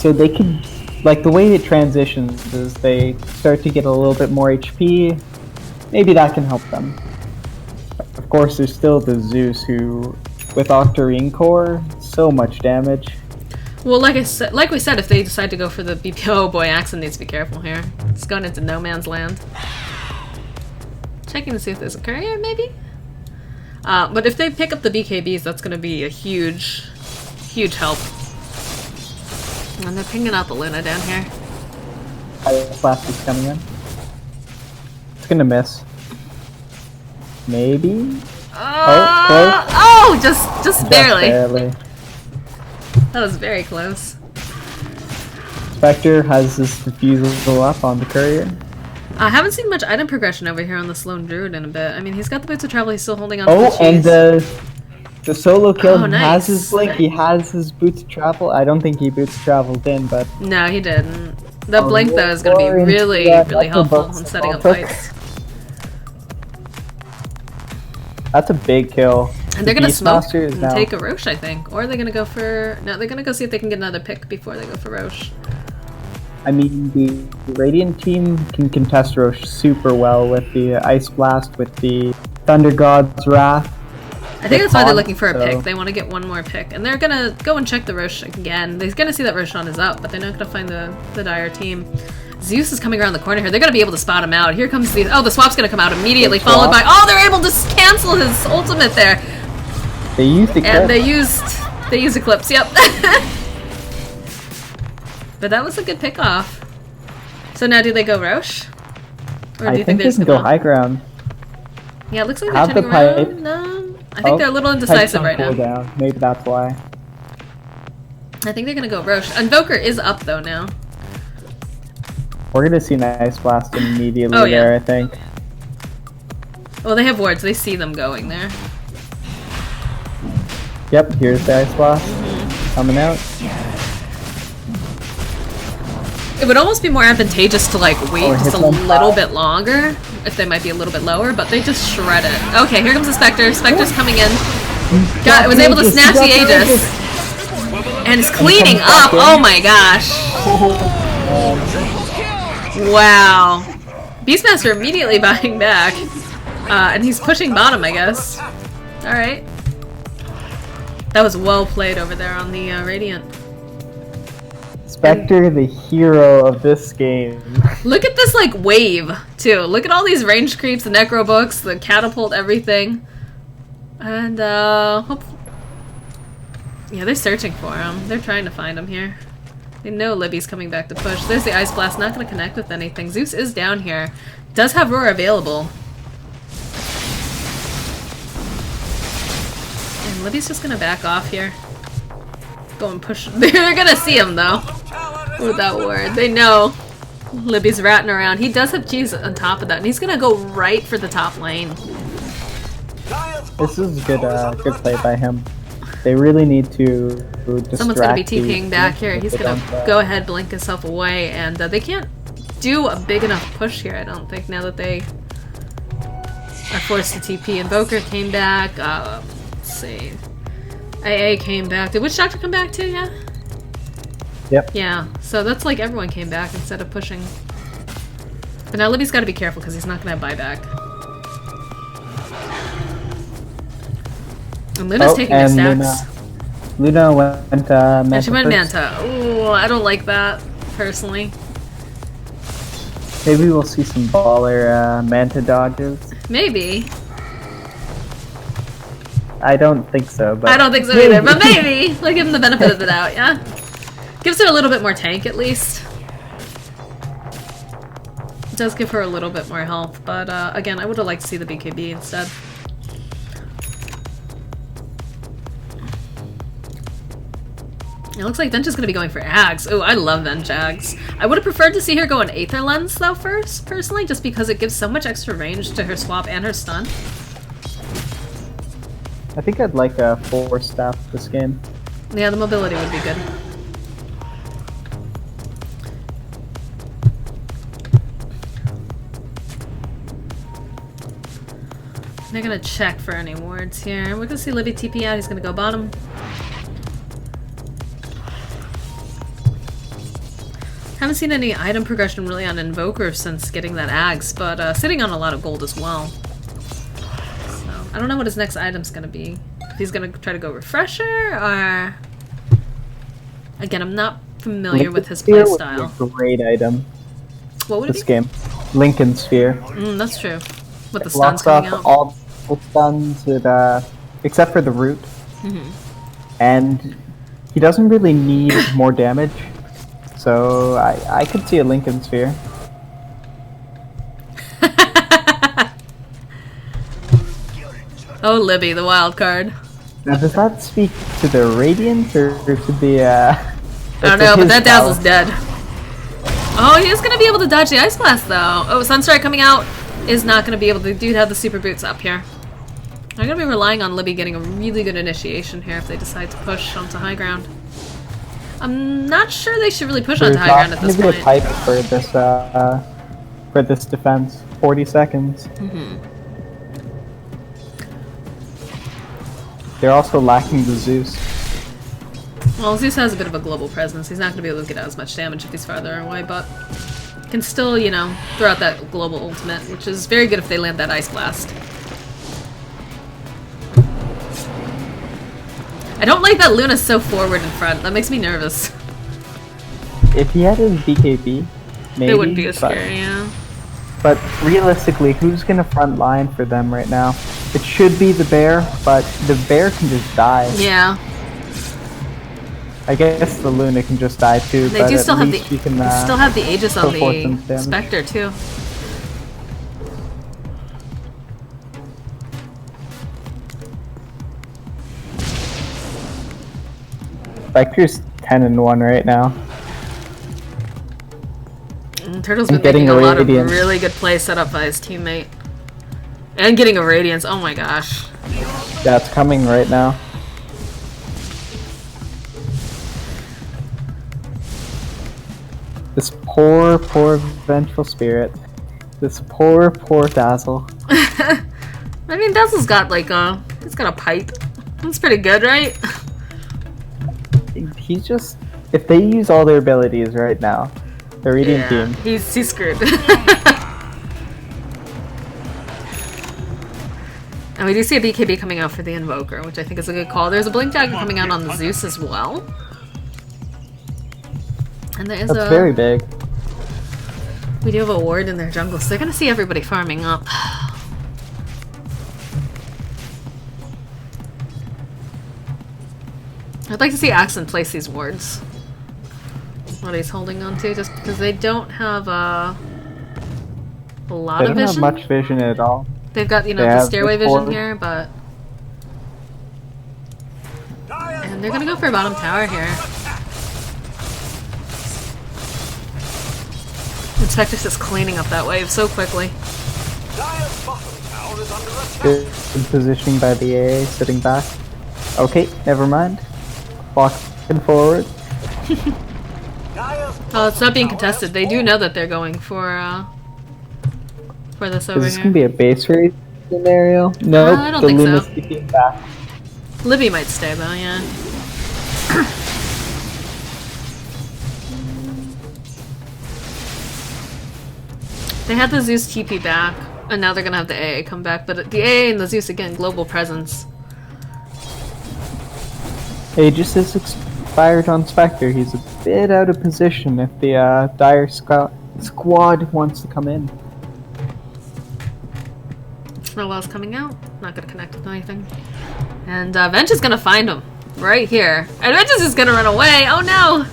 they could, like the way it transitions is they start to get a little bit more HP. Maybe that can help them. Of course, there's still the Zeus who, with Octarine Core, so much damage. Well, like we said, if they decide to go for the BPO, oh boy, Axon needs to be careful here. It's going into no man's land. Checking to see if there's a courier, maybe? But if they pick up the BKBs, that's going to be a huge, huge help. And they're pinging out the Luna down here. Blast is coming in. It's gonna miss. Maybe? Close. Oh, just barely. Barely. That was very close. Spectre has his refusal up on the courier. I haven't seen much item progression over here on the Sloan Druid in a bit. I mean, he's got the Boots of Travel, he's still holding on to the cheese. And the solo kill, Oh, he nice. has his blink, he has his Boots of Travel. I don't think he Boots of Traveled in, but... No, he didn't. The blink, though, is going to be really, really helpful in setting up fights. That's a big kill. And they're going to smoke Beastmaster is and now... take a Roche, I think. Or are they going to go for... No, they're going to go see if they can get another pick before they go for Roche. I mean, the Radiant team can contest Roche super well with the Ice Blast, with the Thunder God's Wrath. I think that's why they're looking for a pick. They want to get one more pick. And they're going to go and check the Roche again. They're going to see that Roshan is up, but they're not going to find the Dire team. Zeus is coming around the corner here. They're going to be able to spot him out. Here comes the... Oh, the swap's going to come out immediately, followed by... Oh, they're able to cancel his ultimate there. They used Eclipse. And they used Eclipse, yep. But that was a good pick off. So now do they go Roche? Or do you think they can go high ground. Yeah, it looks like they're turning around. No, I think they're a little indecisive right now. Down. Maybe that's why. I think they're gonna go Roche. Invoker is up though now. We're gonna see an Ice Blast immediately there, I think. Well, they have wards. They see them going there. Yep, here's the Ice Blast. Coming out. It would almost be more advantageous to like wait just a little bit longer if they might be a little bit lower, but they just shred it. Okay, here comes the Spectre. Spectre's coming in. Was able to snatch the Aegis. And it's cleaning up. Oh my gosh. Wow. Beastmaster immediately buying back. And he's pushing bottom, I guess. Alright. That was well played over there on the Radiant. Spectre, the hero of this game. Look at this, like, wave, too. Look at all these range creeps, the Necro books, the catapult, everything. And, yeah, they're searching for him. They're trying to find him here. They know Libby's coming back to push. There's the Ice Blast, not going to connect with anything. Zeus is down here. Does have Roar available. And Libby's just going to back off here. Go and push. They're going to see him, though. With that word. They know Libby's ratting around. He does have cheese on top of that, and he's going to go right for the top lane. This is good play by him. They really need to distract. Someone's going to be TPing back here. He's going to go ahead, blink himself away, and they can't do a big enough push here, I don't think, now that they are forced to TP. Invoker came back. Let's see. AA came back. Did Witch Doctor come back too? Yeah? Yep. Yeah, so that's like everyone came back instead of pushing. But now Libby's got to be careful because he's not going to have buyback. And Luna's taking his stacks. Luna went Manta. And she went first. Manta. Ooh, I don't like that, personally. Maybe we'll see some baller Manta dodges. Maybe. I don't think so, but I don't think so either, but maybe! We'll give him the benefit of the doubt, yeah? Gives her a little bit more tank, at least. It does give her a little bit more health, but again, I would have liked to see the BKB instead. It looks like Venge's gonna be going for Ags. Oh, I love Venge Ags. I would have preferred to see her go on Aether Lens, though, first, personally, just because it gives so much extra range to her swap and her stun. I think I'd like a 4-staff this game. Yeah, the mobility would be good. They're gonna check for any wards here. We're gonna see Libby TP out. He's gonna go bottom. Haven't seen any item progression really on Invoker since getting that Ags, but sitting on a lot of gold as well. So, I don't know what his next item's gonna be. If he's gonna try to go Refresher, or... Again, I'm not familiar with his playstyle. A great item What would it this be? game. Lincoln Sphere. That's true. With the It stuns blocks coming off out. all the stuns with, except for the root. And he doesn't really need more damage. So I could see a Lincoln Sphere. Oh, Libby, the wild card. Now, does that speak to the Radiant or to the, I don't know, but that Dazzle's dead. Oh, he is going to be able to dodge the Ice Blast, though. Oh, Sunstrike coming out is not going to be able to... Dude have the super boots up here. I'm going to be relying on Libby getting a really good initiation here if they decide to push onto high ground. I'm not sure they should really push onto high ground at this point. point. Pipe for this defense. 40 seconds. They're also lacking the Zeus. Well, Zeus has a bit of a global presence. He's not going to be able to get as much damage if he's farther away, but can still, you know, throw out that global ultimate, which is very good if they land that Ice Blast. I don't like that Luna's so forward in front. That makes me nervous. If he had his BKB, maybe. It wouldn't be as scary, yeah. But realistically, who's gonna front line for them right now? It should be the bear, but the bear can just die. Yeah. I guess the Luna can just die too. They but do at still have least the you can, still have the Aegis on still force them to the damage. Spectre too. Spectre's 10-1 right now. Turtle's been getting making a a lot of Radiance. really good plays set up by his teammate. And getting a Radiance, oh my gosh. That's coming right now. This poor Vengeful Spirit. This poor Dazzle. I mean, Dazzle's got like he's got a pipe. That's pretty good, right? He's just... If they use all their abilities right now, the Radiant team... He's screwed. And we do see a BKB coming out for the Invoker, which I think is a good call. There's a Blink Dagger coming out on the Zeus as well. And there is That's very big. We do have a ward in their jungle, so they're gonna see everybody farming up. I'd like to see Axon place these wards. What he's holding on to, just because they don't have a lot of vision. They don't have much vision at all. They've got, you know, They the have stairway the vision forward. here, but... And they're gonna go for bottom tower here. Inspector's just cleaning up that wave so quickly. Dire's bottom tower is under attack. Good positioning by the AA, sitting back. Okay, never mind. Walking forward. Dire's Oh, it's not being contested. They do know that they're going for this over Is this here. gonna be a base raid scenario? No, I don't the think so. Luna's keeping back. Libby might stay though, yeah. They had the Zeus TP back, and now they're gonna have the AA come back, but the AA and the Zeus, again, global presence. Aegis is expired on Spectre. He's a bit out of position if the Dire squad wants to come in. Snowwell's coming out. Not gonna connect with anything. And Vench is gonna find him right here. And Vench is just gonna run away. Oh no!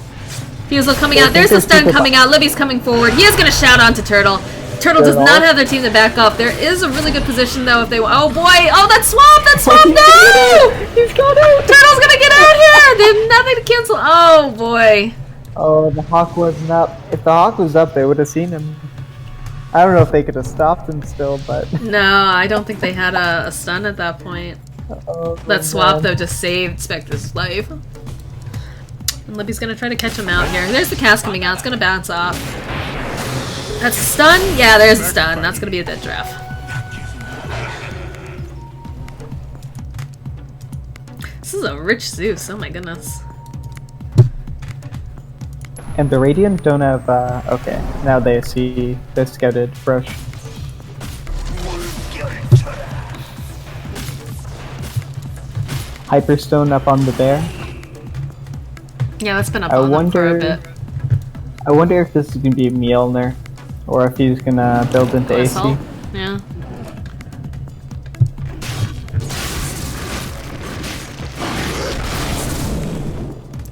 Fusel coming out. There's the stun coming out. Libby's coming forward. He is gonna shout onto Turtle. Turtle does not have their team to back up. There is a really good position though if they want. Oh boy! Oh, that swap! That swap! No! He's got out! Turtle's gonna get out here! They have nothing to cancel. Oh boy! Oh, the Hawk wasn't up. If the Hawk was up, they would have seen him. I don't know if they could have stopped him still, but... No, I don't think they had a stun at that point. That swap, though, just saved Spectre's life. And Libby's gonna try to catch him out here. There's the cast coming out. It's gonna bounce off. That's a stun? Yeah, there's a stun. That's gonna be a dead draft. This is a rich Zeus. Oh my goodness. And the Radiant don't have, okay. Now they see the scouted brush. Hyperstone up on the bear. Yeah, that's been up on them for a bit. I wonder if this is gonna be Mjolnir, or if he's gonna build into AC. Assault? Yeah.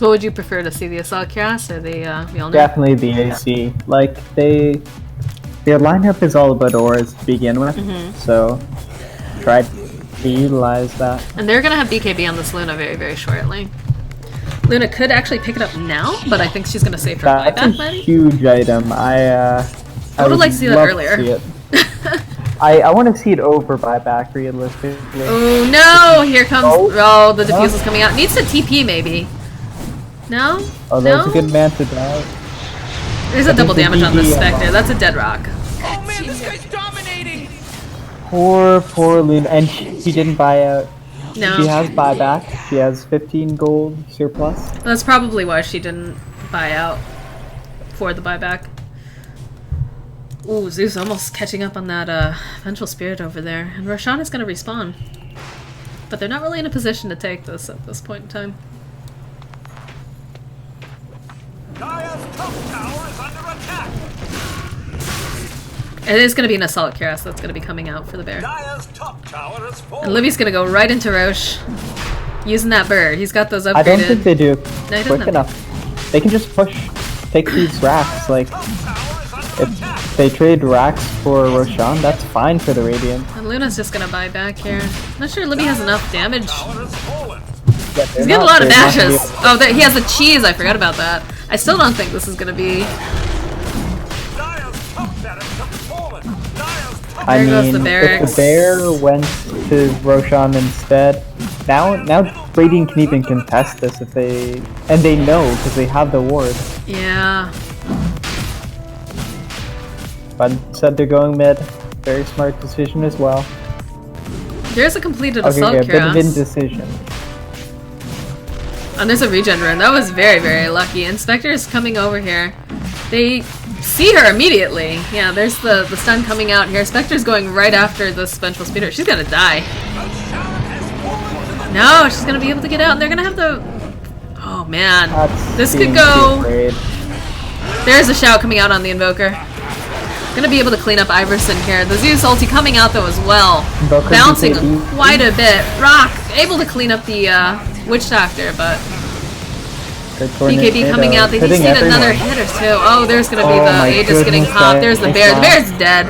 What would you prefer to see, the Assault Cast or the Mjolnir? Definitely the AC. Like, their lineup is all about auras to begin with, so try to utilize that. And they're gonna have BKB on this Luna very, very shortly. Luna could actually pick it up now, but I think she's gonna save her That's buyback a money. huge item. I would have liked to see that love earlier. see it. I want to see it over buyback, realistically. Oh no! Here comes... Oh, the Diffusel's coming out. Needs to TP, maybe. No? Oh, there's no? a good man to die. There's a double damage on the Spectre. That's a dead rock. Oh man, this guy's dominating! Poor Luna. And she didn't buy out. No. She has buyback. She has 15 gold surplus. That's probably why she didn't buy out for the buyback. Ooh, Zeus almost catching up on that Vengeful Spirit over there. And Roshan is going to respawn. But they're not really in a position to take this at this point in time. Dire's top tower is under attack. It is going to be an Assault Cuirass that's going to be coming out for the bear. Dire's top tower has fallen. And Livy's going to go right into Roche. Using that burr. He's got those upgraded. I don't think they do No, he quick doesn't. enough. They can just push, take these racks. Like, if they trade racks for Roshan, that's fine for the Radiant. And Luna's just going to buy back here. Not sure Livy has enough damage. Tower has fallen. Yeah, He's getting a lot of dashes. Oh, he has the cheese. I forgot about that. I still don't think this is going to be... Dire's top barracks have fallen. Dire's top I There goes mean, the if barracks. the bear went to Roshan instead, now Radiant can even contest this if they, and they know because they have the ward. Yeah. But instead they're going mid. Very smart decision as well. There's a completed Okay, Assault yeah, bit of Cuirass. indecision. And there's a regen rune. That was very, very lucky. Inspector is coming over here. They see her immediately. Yeah, there's the stun coming out here. Spectre's going right after this Vengeful Speeder. She's gonna die. No, she's gonna be able to get out, and they're gonna have the... Oh man. That's This being could go... too afraid. There's a shout coming out on the Invoker. Gonna be able to clean up Iverson here. The Zeus ulti coming out though as well. Invoker Bouncing BKB. quite a bit. Rock able to clean up the Witch Doctor, but Good BKB coming out. They just need another hit or two. Oh, there's gonna be Oh the my Aegis getting goodness, popped. There's the nice bear. The shot. bear's dead.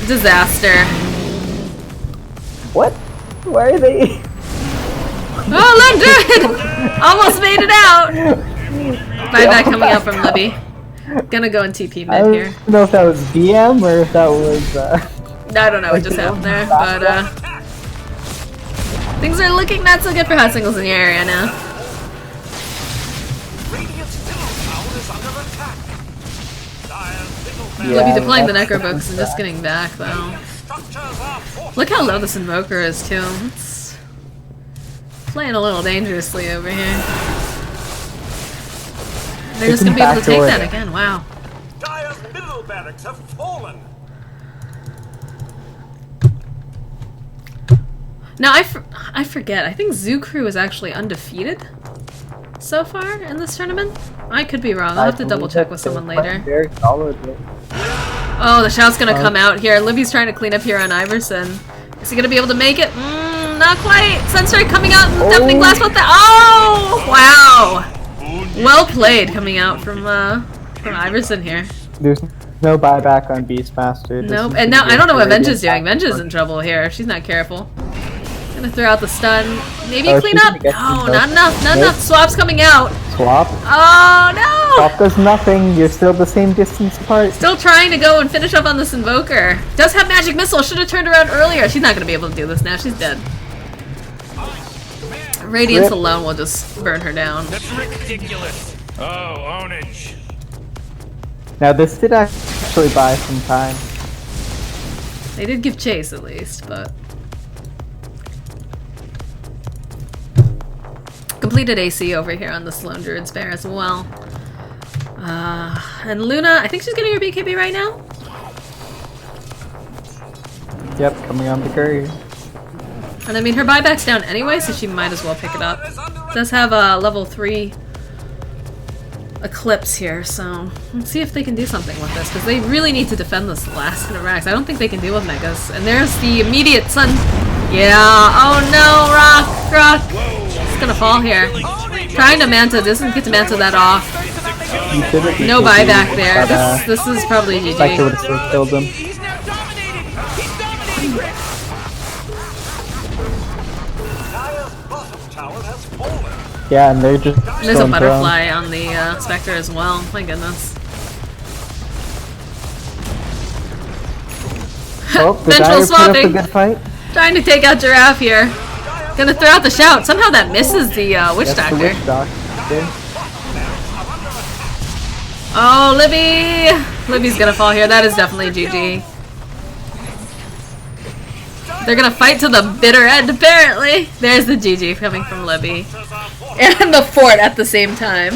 Disaster. What? Why are they? Oh, look good! Almost made it out. Buyback coming out from Libby. Gonna go in TP I mid here. don't know if that was DM or if that was. I don't know what just happened there, but things are looking not so good for hot singles in the area now. Radiant's middle tower is under attack. Dire's middle Yeah, Libby deploying the that's Necrobooks and just bad. getting back though. structures are fortified. Look how low this Invoker is too. It's playing a little dangerously over here. They're just gonna be able to take that again. Wow. Dire's middle barracks have fallen. Now, I forget. I think Zoo Crew is actually undefeated so far in this tournament. I could be wrong. I'll have to double check with someone later. Very solidly. Oh, the shout's gonna come out here. Libby's trying to clean up here on Iverson. Is he gonna be able to make it? Not quite. Sunstrike coming out and deafening blast with the. Oh, wow. Well played coming out from Iverson here. There's no buyback on Beastmaster. This Nope. is And now gonna I don't know be what a Venge's doing. Radiant Venge's in trouble here if she's not careful. Gonna throw out the stun. Maybe Oh, clean she's up. gonna get No, some not enough. Not Nope. enough. Swap's coming out. Swap. Oh no! Swap does nothing. You're still the same distance apart. Still trying to go and finish up on this Invoker. Does have Magic Missile. Should have turned around earlier. She's not gonna be able to do this now. She's dead. Radiance Rip. alone will just burn her down. That's ridiculous. Oh, ownage. Now this did actually buy some time. They did give chase at least, but completed AC over here on the Sloan Druid's Bear as well. And Luna, I think she's getting her BKB right now. Yep, coming on the curry. And I mean, her buyback's down anyway, so she might as well pick it up. Does have a level 3 Eclipse here, so let's see if they can do something with this, because they really need to defend this last hit of Rax. I don't think they can deal with Megas. And there's the immediate sun. Yeah, oh no, Rock! It's gonna fall here. Trying to Manta, doesn't get to Manta that off. No buyback there. This is probably GG. Like they would have still killed him. He's now dominating. He's dominating Rick. Dire's bottom tower has fallen. Yeah, and they're just. There's a going for him. butterfly on the Spectre as well. My goodness. Oh, the Vengeful Dire put up a swapping. good fight. Trying to take out Giraffe here. Gonna throw out the shout. Somehow that misses the Witch That's the Doctor. Witch Doctor. Oh, Libby! Libby's gonna fall here. That is definitely GG. They're gonna fight to the bitter end, apparently. There's the GG coming from Libby. And the fort at the same time.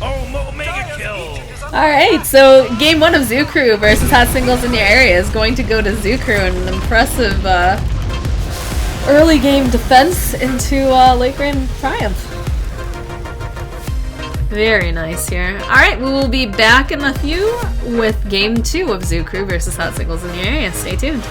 Oh, mega kill. Alright, so game 1 of Zoo Crew versus Hot Singles in your area is going to go to Zoo Crew in an impressive early game defense into late game triumph. Very nice here. Alright, we will be back in a few with game 2 of Zoo Crew versus Hot Singles in your area. Stay tuned.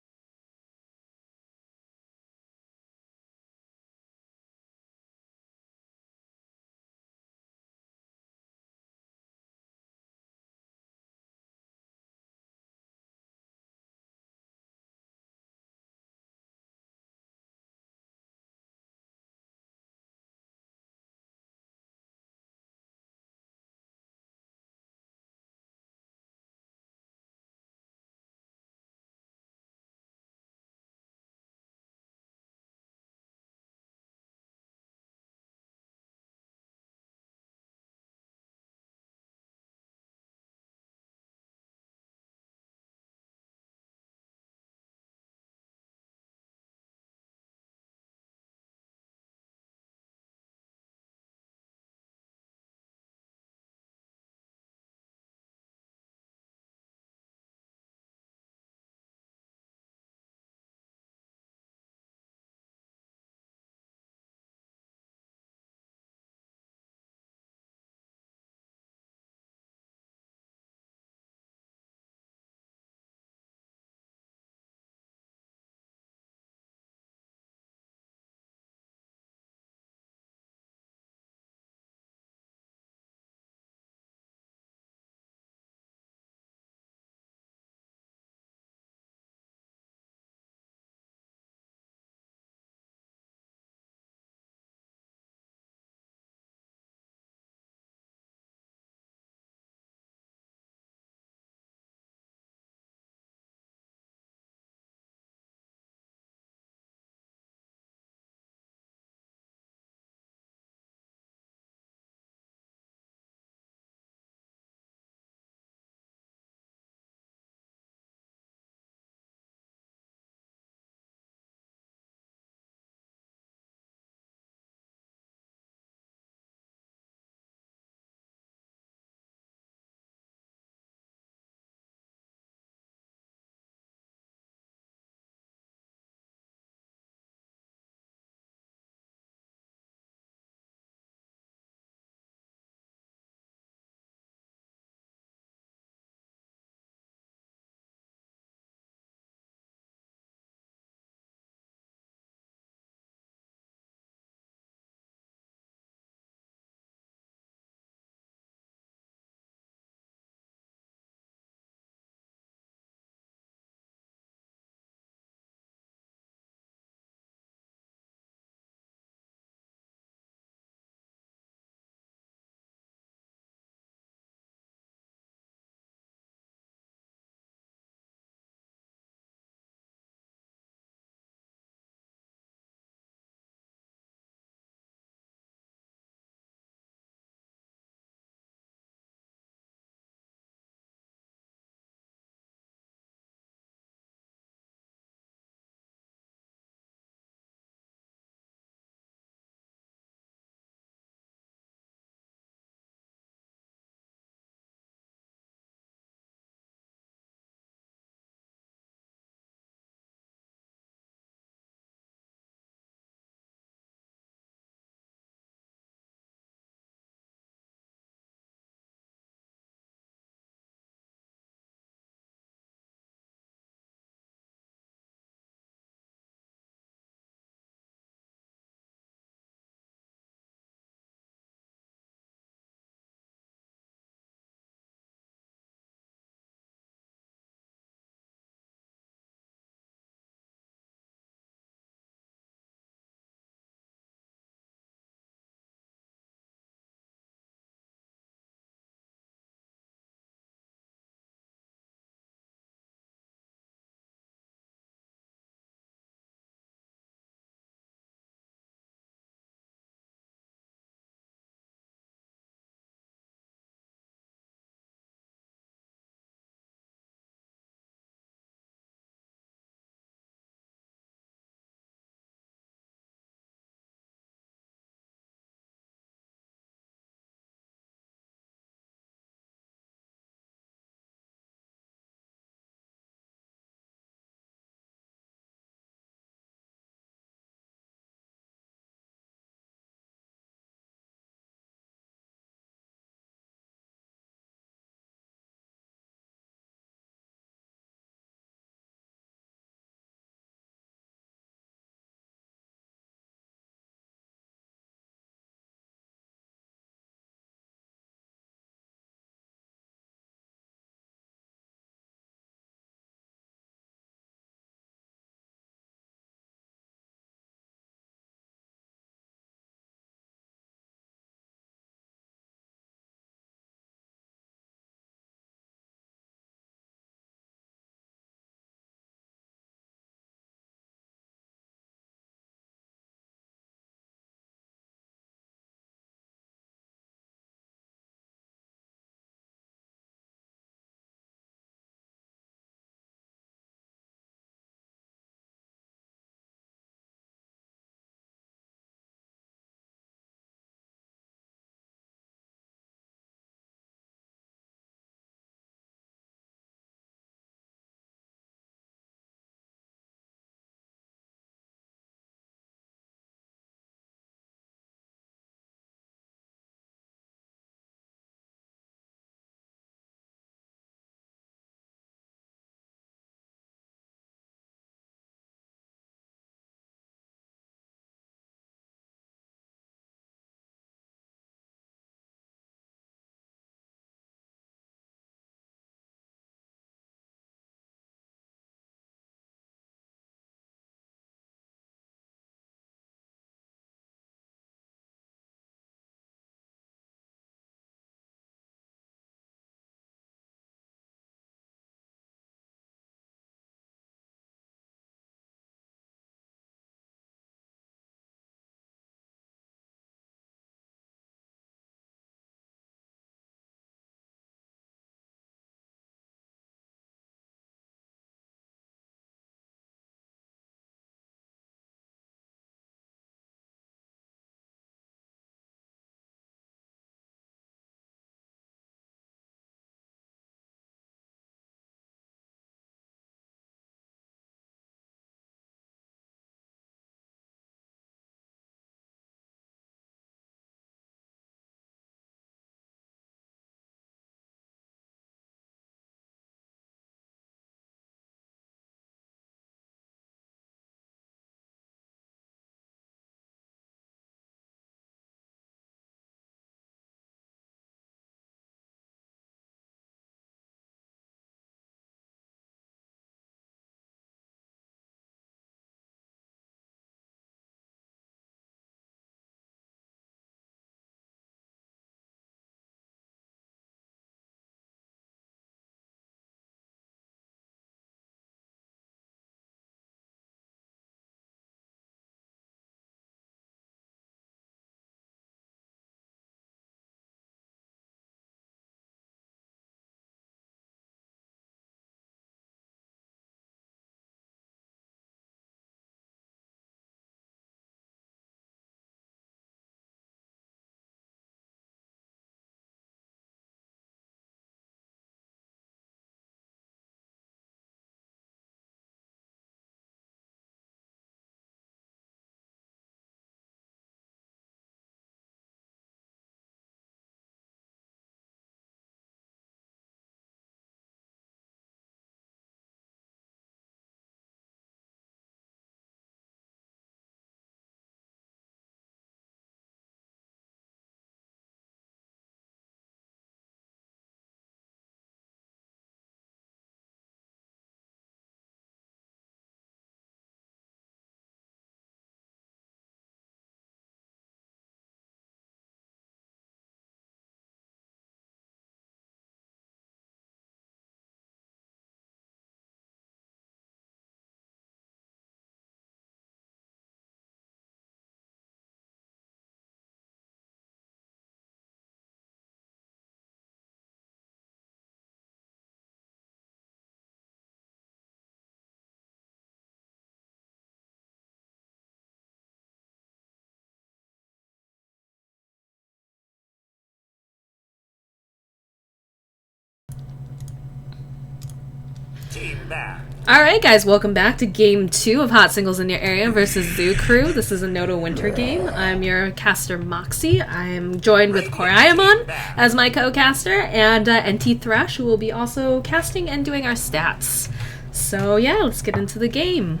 team banned. Alright guys, welcome back to Game 2 of Hot Singles in Your Area versus Zoo Crew. This is a NotA winter game. I'm your caster Moxie. I'm joined with Korayamon as my co-caster, and NT Thrash, who will be also casting and doing our stats. So yeah, let's get into the game.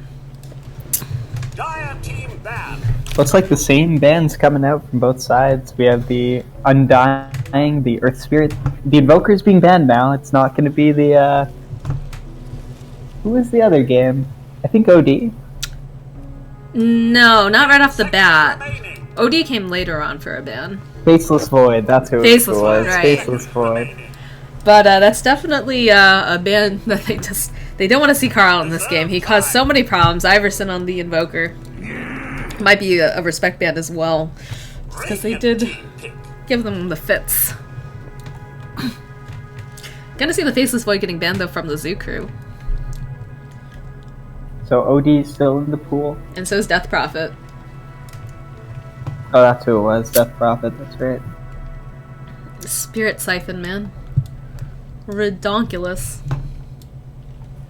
Dire team banned. Looks like the same bands coming out from both sides. We have the Undying, the Earth Spirit. The Invoker's being banned now. It's not going to be the, who was the other game? I think OD. No, not right off the bat. Remaining. OD came later on for a ban. Faceless Void, that's who Faceless it was. Void, right. Faceless Void. But that's definitely a ban that they don't want to see Carl in this game. He caused so many problems. Iverson on the Invoker. Might be a respect ban as well. Because they did give them the fits. Gonna see the Faceless Void getting banned though from the Zoo Crew. So OD's still in the pool. And so is Death Prophet. Oh, that's who it was. Death Prophet, that's right. Spirit Siphon, man. Redonkulous.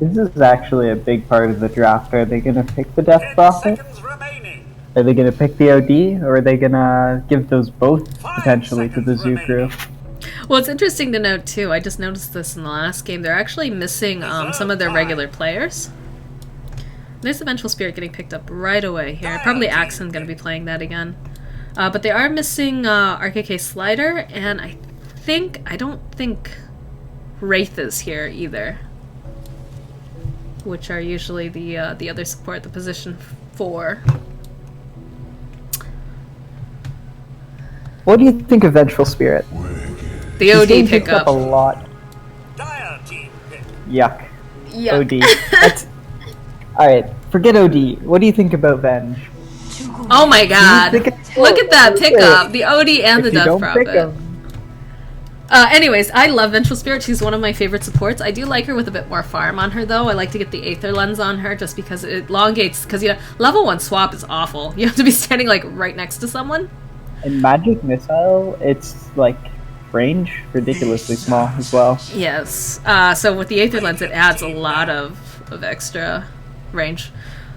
This is actually a big part of the draft. Are they going to pick the Death 10 Prophet? seconds remaining. Are they going to pick the OD? Or are they going to give those both 5 potentially to the Zoo seconds Crew? remaining. Well, it's interesting to note too, I just noticed this in the last game, they're actually missing some of their regular players. There's the Vengeful Spirit getting picked up right away here. Probably Axon going to be playing that again. But they are missing RKK Slider, and I don't think Wraith is here either. Which are usually the other support, the position 4. What do you think of Vengeful Spirit? The He's OD getting picked up pickup. a lot. Dire team pick. Yuck. Yeah. OD. That's... Alright, forget OD. What do you think about Venge? Oh my god. think it's- Look at that Look at pickup. it. The OD and the If you Death don't pick Prophet. 'em. Anyways, I love Vengeful Spirit. She's one of my favorite supports. I do like her with a bit more farm on her, though. I like to get the Aether Lens on her just because it elongates. Because, you know, level 1 swap is awful. You have to be standing, like, right next to someone. In Magic Missile, it's like range ridiculously small as well. Yes. So with the Aether Lens, it adds a lot of extra range.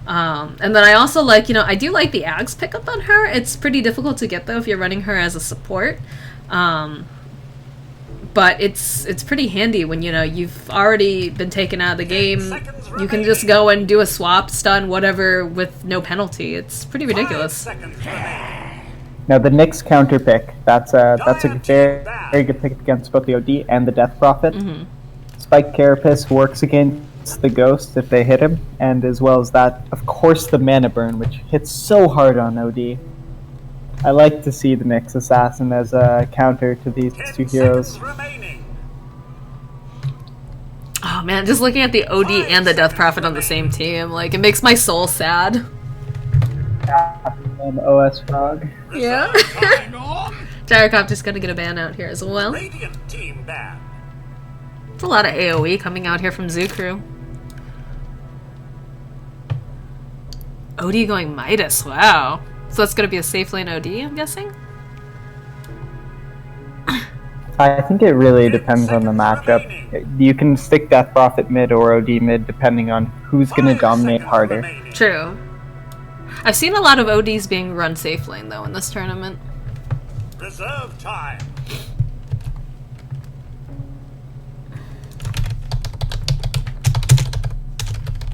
And then I also like, you know, I do like the Ags pickup on her. It's pretty difficult to get, though, if you're running her as a support. But it's pretty handy when, you know, you've already been taken out of the game. You can just go and do a swap, stun, whatever, with no penalty. It's pretty 5 ridiculous. seconds remaining. Now the Nyx counter pick, that's a very good pick against both the OD and the Death Prophet. Spike Carapace works against the Ghost if they hit him, and as well as that, of course, the Mana Burn, which hits so hard on OD. I like to see the Nyx Assassin as a counter to these 10 two heroes. seconds remaining. Oh man, just looking at the OD and the Death Prophet on the same team, like, it makes my soul sad. OS Frog. Yeah. Time on. Gyrocopter's gonna get a ban out here as well. Radiant team banned. It's a lot of AoE coming out here from Zoo Crew. OD going Midas, wow. So that's gonna be a safe lane OD, I'm guessing? I think it really depends on the matchup. You can stick Death Prophet mid or OD mid depending on who's going to 5 dominate seconds harder. remaining. True. I've seen a lot of ODs being run safe lane, though, in this tournament. Reserve time.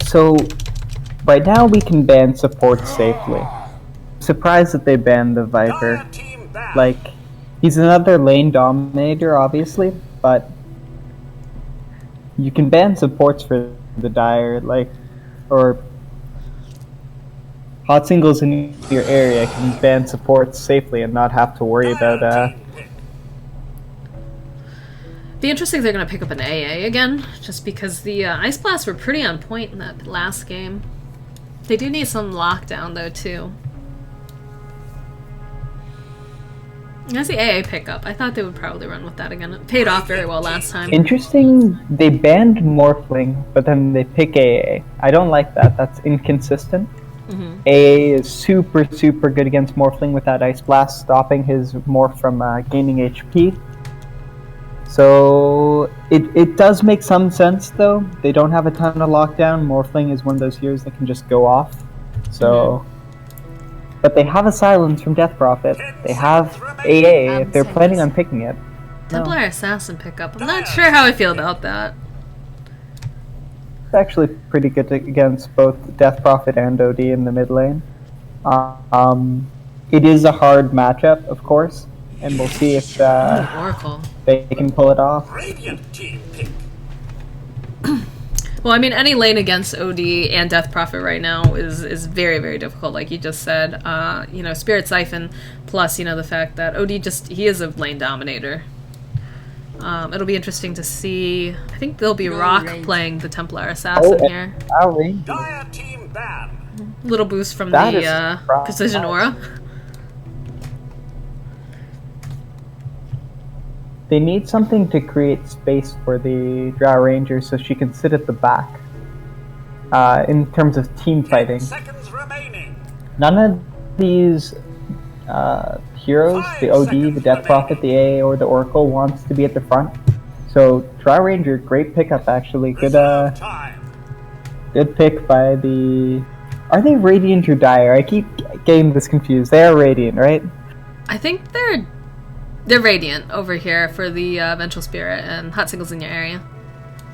So, right now we can ban support safely. Surprised that they banned the Viper. Dire team banned. Like, he's another lane dominator, obviously, but you can ban supports for the Dire, like, or Hot Singles in your area can ban supports safely and not have to worry about, Dire team pick. Be interesting if they're gonna pick up an AA again, just because the Ice Blasts were pretty on point in that last game. They do need some lockdown, though, too. That's the AA pickup. I thought they would probably run with that again. It paid off very well last time. Interesting, they banned Morphling, but then they pick AA. I don't like that, that's inconsistent. AA is super good against Morphling with that Ice Blast, stopping his Morph from gaining HP. So it does make some sense though. They don't have a ton of lockdown. Morphling is one of those heroes that can just go off. So, but they have a silence from Death Prophet. They have AA if they're planning on picking it. Templar Assassin pickup. I'm not sure how I feel about that. It's actually pretty good against both Death Prophet and OD in the mid lane. It is a hard matchup, of course, and we'll see if Oracle. they can pull it off. Radiant team pick. Well, I mean, any lane against OD and Death Prophet right now is very, very difficult, like you just said. You know, Spirit Siphon, plus, you know, the fact that OD he is a lane dominator. It'll be interesting to see. I think there'll be Rock playing the Templar Assassin here. Dire team ban. Little boost from That is the Precision Aura. They need something to create space for the Drow Ranger so she can sit at the back. In terms of team fighting. Seconds remaining. None of these heroes, the OD, the Death Prophet, the AA, or the Oracle, wants to be at the front. So Drow Ranger, great pickup actually. Good good pick by the... Are they Radiant or Dire? I keep getting this confused. They are Radiant, right? I think they're Radiant over here for the Vengeful Spirit and Hot Singles in your area.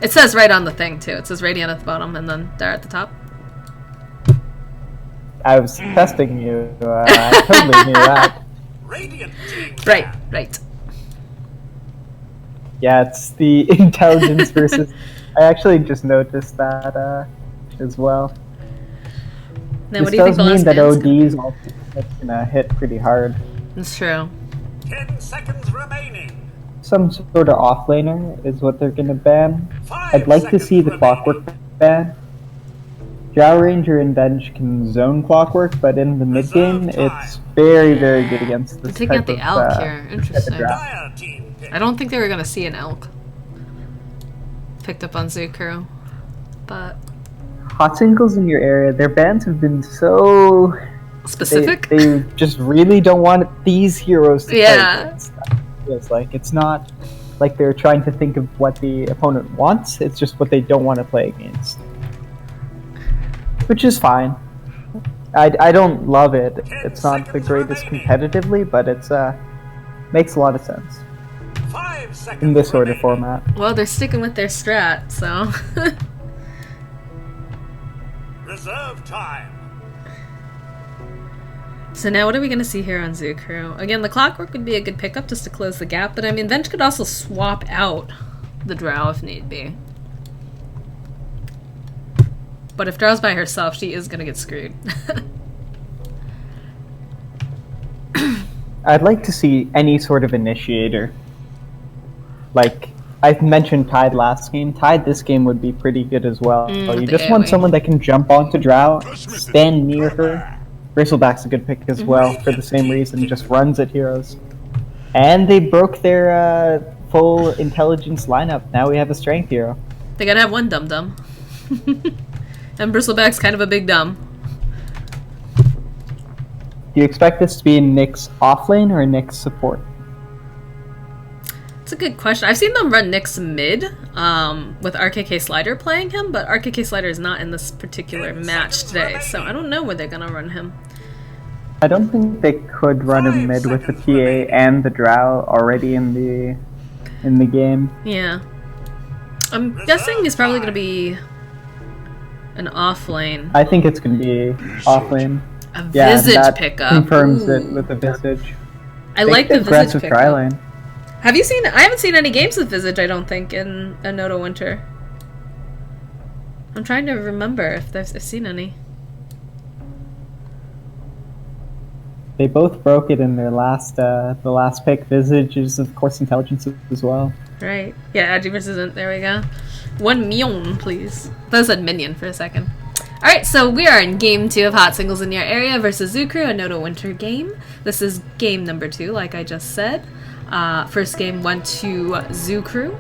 It says right on the thing too. It says Radiant at the bottom and then Dire at the top. I was testing you. I totally knew that. Radiant team Right, right. Yeah, it's the intelligence versus... I actually just noticed that as well. Now, what This do you think does the mean last that band's OD's also gonna hit pretty hard. It's true. 10 seconds remaining. Some sort of offlaner is what they're gonna ban. 5 I'd like to seconds see the remaining. clockwork ban. Drow Ranger and Venge can zone clockwork, but in the mid game, it's very, very good against They're this taking type out the of, elk here. type of Interesting. drow. Dire team pick. I don't think they were gonna see an elk picked up on Zukru, but Hot singles in your area, their bans have been so... specific. They just really don't want these heroes to Yeah. play against. It's like, it's not like they're trying to think of what the opponent wants, it's just what they don't want to play against. Which is fine. I don't love it. It's not the greatest competitively, but it's makes a lot of sense 5 seconds in this sort of remaining. format. Well, they're sticking with their strat, so. Reserve time. So now what are we going to see here on Zukru? Again, the clockwork would be a good pickup just to close the gap, but I mean, Venge could also swap out the Drow if need be. But if Drow's by herself, she is going to get screwed. I'd like to see any sort of initiator. Like, I've mentioned Tide last game. Tide this game would be pretty good as well. with You the just want AoE. someone that can jump onto Drow, stand near her. Bristleback's a good pick as well for the same reason, just runs at heroes. And they broke their full intelligence lineup. Now we have a strength hero. They gotta have one dum-dum. And Bristleback's kind of a big dumb. Do you expect this to be Nyx offlane or Nyx support? It's a good question. I've seen them run Nyx mid with RKK Slider playing him, but RKK Slider is not in this particular match today, so I don't know where they're gonna run him. I don't think they could run him mid with the TA and the Drow already in the game. Yeah. I'm guessing he's probably gonna be an offlane. I think it's going to be offlane. A Yeah, Visage that pickup. confirms Ooh. it with the Visage. I like the Visage aggressive pickup. tri-lane. Have you seen? I haven't seen any games with Visage. I don't think in a NotA Winter. I'm trying to remember if I've seen any. They both broke it in their last, the last pick. Visage is of course intelligence as well. Right. Yeah, Agi versus Int. There we go. 1 million, please. I said minion for a second. Alright, so we are in game 2 of Hot Singles in Your Area versus Zukru, a NotA Winter game. This is game number 2, like I just said. First game went to Zukru.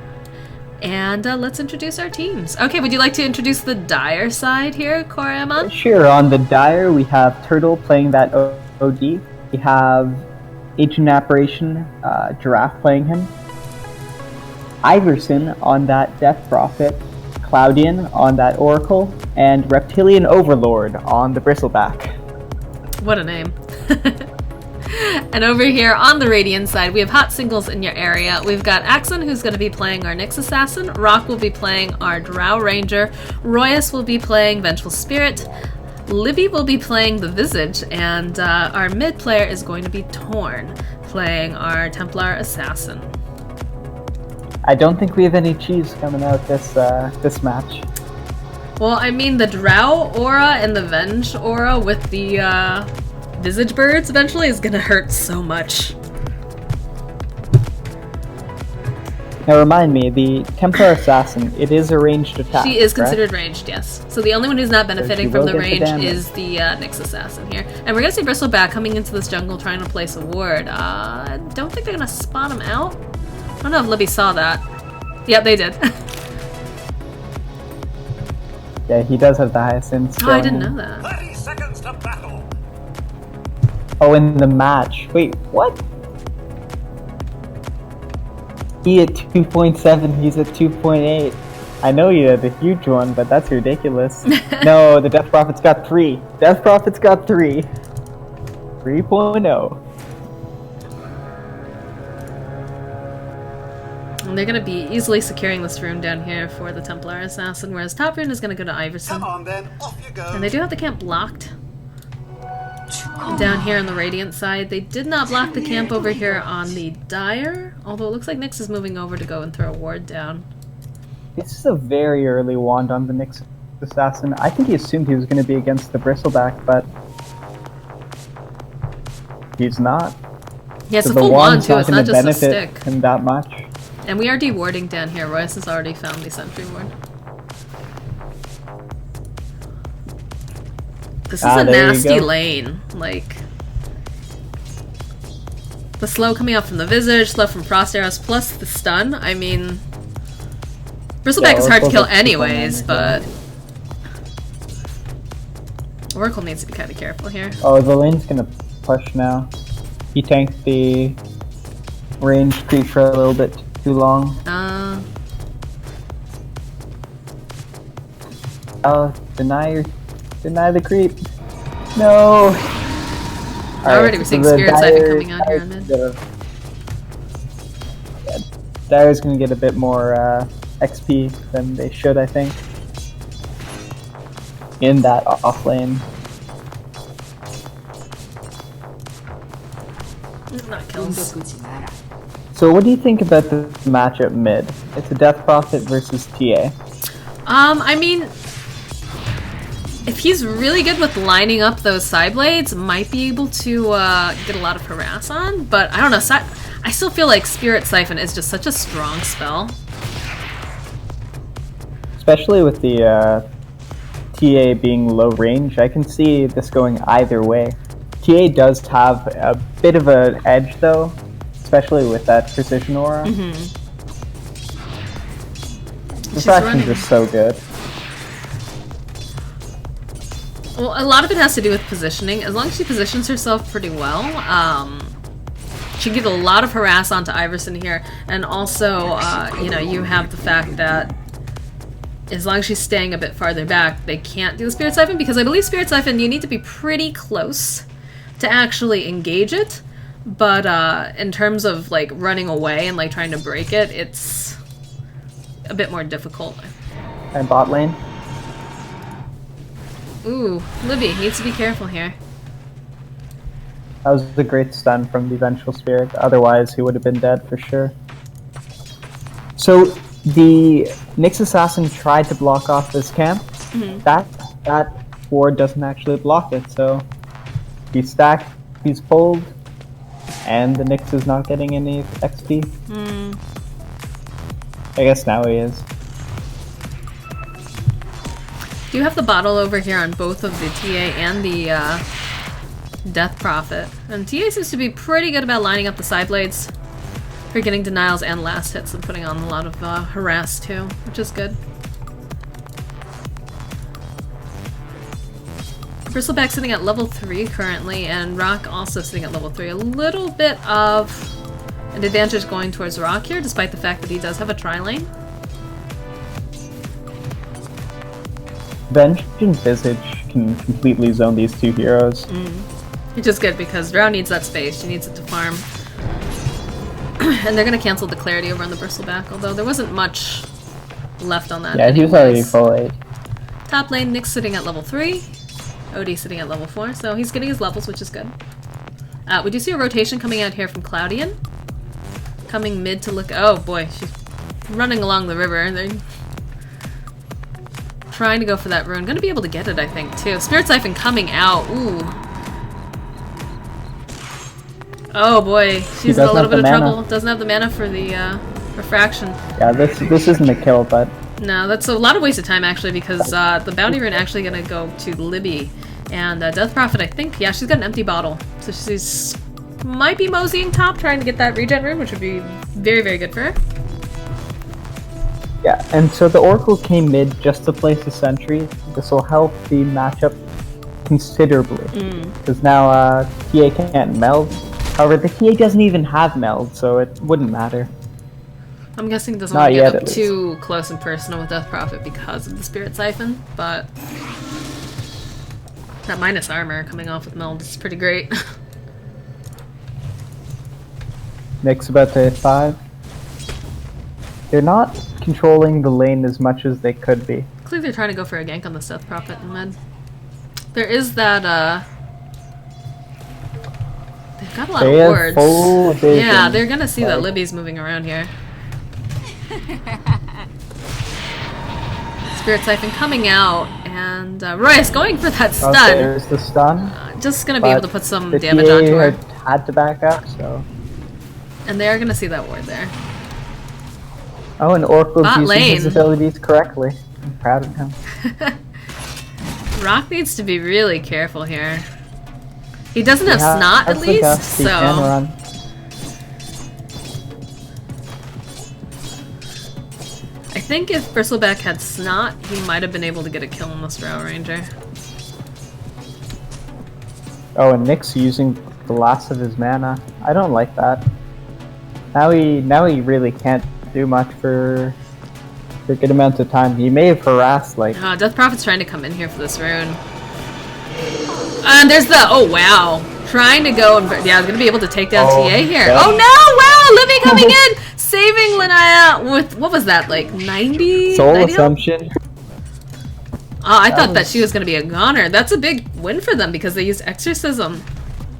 And let's introduce our teams. Okay, would you like to introduce the Dire side here, Koraemon? Sure, on the Dire we have Turtle playing that OD. We have Ancient Apparition, Giraffe playing him. Iverson on that Death Prophet, Cloudian on that Oracle, and Reptilian Overlord on the Bristleback. What a name. And over here on the Radiant side, we have hot singles in your area. We've got Axon, who's going to be playing our Nyx Assassin. Rock will be playing our Drow Ranger. Royus will be playing Vengeful Spirit. Libby will be playing the Visage. And our mid player is going to be Torn, playing our Templar Assassin. I don't think we have any cheese coming out this match. Well, I mean, the Drow aura and the Venge aura with the Visage birds eventually is gonna hurt so much. Now remind me, the Templar Assassin, it is a ranged attack. She is correct? considered ranged, yes. So the only one who's not benefiting she from will the get the range damage. is the Nyx Assassin here. And we're gonna see Bristleback coming into this jungle trying to place a ward. I don't think they're gonna spot him out. I don't know if Libby saw that. Yep, they did. Yeah, he does have the Hyacinth. Oh, I didn't know that. 30 seconds to battle. Oh, in the match. Wait, what? He at 2.7, he's at 2.8. I know you had a huge one, but that's ridiculous. No, the Death Prophet's got 3. Death Prophet's got 3. 3.0. And they're gonna be easily securing this rune down here for the Templar Assassin, whereas top rune is gonna go to Iverson. Come on then, off you go. And they do have the camp blocked. Down here on the Radiant side, they did not block the camp over here on the Dire, although it looks like Nyx is moving over to go and throw a ward down. This is a very early wand on the Nyx Assassin. I think he assumed he was going to be against the Bristleback, but he's not. Yeah, it's So a the full wand wand's too, not it's going not to just a benefit stick. him that much. And we are dewarding down here. Royce has already found the sentry ward. This is a there you nasty go. lane. Like, the slow coming up from the Visage, slow from Frost Arrows, plus the stun. I mean, Bristleback is hard to Oracle's kill at 2.9 anyways, as but Oracle needs to be kind of careful here. Oh, the lane's going to push now. He tanked the range creep for a little bit too long. Oh, deny the creep. No! Already we're seeing Spirit Siphon coming out here on mid. Dire's gonna get a bit more XP than they should, I think. In that off lane. Not kills. So what do you think about the matchup mid? It's a Death Prophet versus TA. I mean, if he's really good with lining up those side blades, might be able to get a lot of harass on, but I don't know, I still feel like Spirit Siphon is just such a strong spell. Especially with the TA being low range, I can see this going either way. TA does have a bit of an edge though, especially with that precision aura. Refraction's just so good. Well, a lot of it has to do with positioning. As long as she positions herself pretty well, she can get a lot of harass onto Iverson here, and also, you know, you have the fact that as long as she's staying a bit farther back, they can't do the Spirit Siphon, because I believe Spirit Siphon, you need to be pretty close to actually engage it, but in terms of like running away and like trying to break it, it's a bit more difficult. And bot lane. Ooh, Libby needs to be careful here. That was a great stun from the Vengeful Spirit, otherwise he would have been dead for sure. So the Nyx Assassin tried to block off this camp. That ward doesn't actually block it, so he's stacked, he's pulled, and the Nyx is not getting any XP. I guess now he is. You have the bottle over here on both of the TA and the Death Prophet. And TA seems to be pretty good about lining up the side blades for getting denials and last hits and putting on a lot of harass too, which is good. Bristleback sitting at level 3 currently, and Rock also sitting at level 3. A little bit of An advantage going towards Rock here, despite the fact that he does have a tri-lane. Venge and Visage can completely zone these two heroes. Which is good because Drow needs that space. She needs it to farm. And they're gonna cancel the clarity over on the bristleback, although there wasn't much left on that. Yeah, he was already full 8. Top lane, Nick's sitting at level 3. Odie sitting at level 4, so he's getting his levels, which is good. We do see a rotation coming out here from Cloudian. Coming mid to look. Oh boy, she's running along the river. They're trying to go for that rune. Gonna be able to get it, I think, too. Spirit Siphon coming out. Ooh. Oh boy, she's in a little bit of trouble. Doesn't have the mana for the refraction. Yeah, this isn't a kill, but no, that's a lot of waste of time actually because the bounty rune actually gonna go to Libby, and Death Prophet. I think she's got an empty bottle, so she's might be moseying top, trying to get that regen rune, which would be very very good for her. Yeah, and so the Oracle came mid just to place a sentry. This will help the matchup considerably because now TA can't meld. However, the TA doesn't even have meld, so it wouldn't matter. I'm guessing it doesn't want to get up too close and personal with Death Prophet because of the Spirit Siphon, but that minus armor coming off with meld is pretty great. Nick's about to hit 5. They're not controlling the lane as much as they could be. Clearly they're trying to go for a gank on the Death Prophet in mid. There is that, they've got a lot of wards. Full vision. Yeah, they're gonna see that Libby's moving around here. Spirit Siphon coming out, and Royce going for that stun. Okay, there's the stun. Just gonna be able to put some damage onto her. Had to back up, so. And they are gonna see that ward there. Oh, and Oracle's using his abilities correctly. I'm proud of him. Rock needs to be really careful here. He doesn't have Snot at least, so. I think if Bristleback had Snot, he might have been able to get a kill on this Drow Ranger. Oh, and Nick's using the last of his mana. I don't like that. Now he really can't do much for a good amount of time. He may have harassed like. Death Prophet's trying to come in here for this rune. And there's the wow, trying to go and I was gonna be able to take down TA here. Yeah. Oh no! Wow, Livy coming in, saving Linnea with what was that like 90? Soul Assumption. Oh, I thought that she was gonna be a goner. That's a big win for them because they used Exorcism,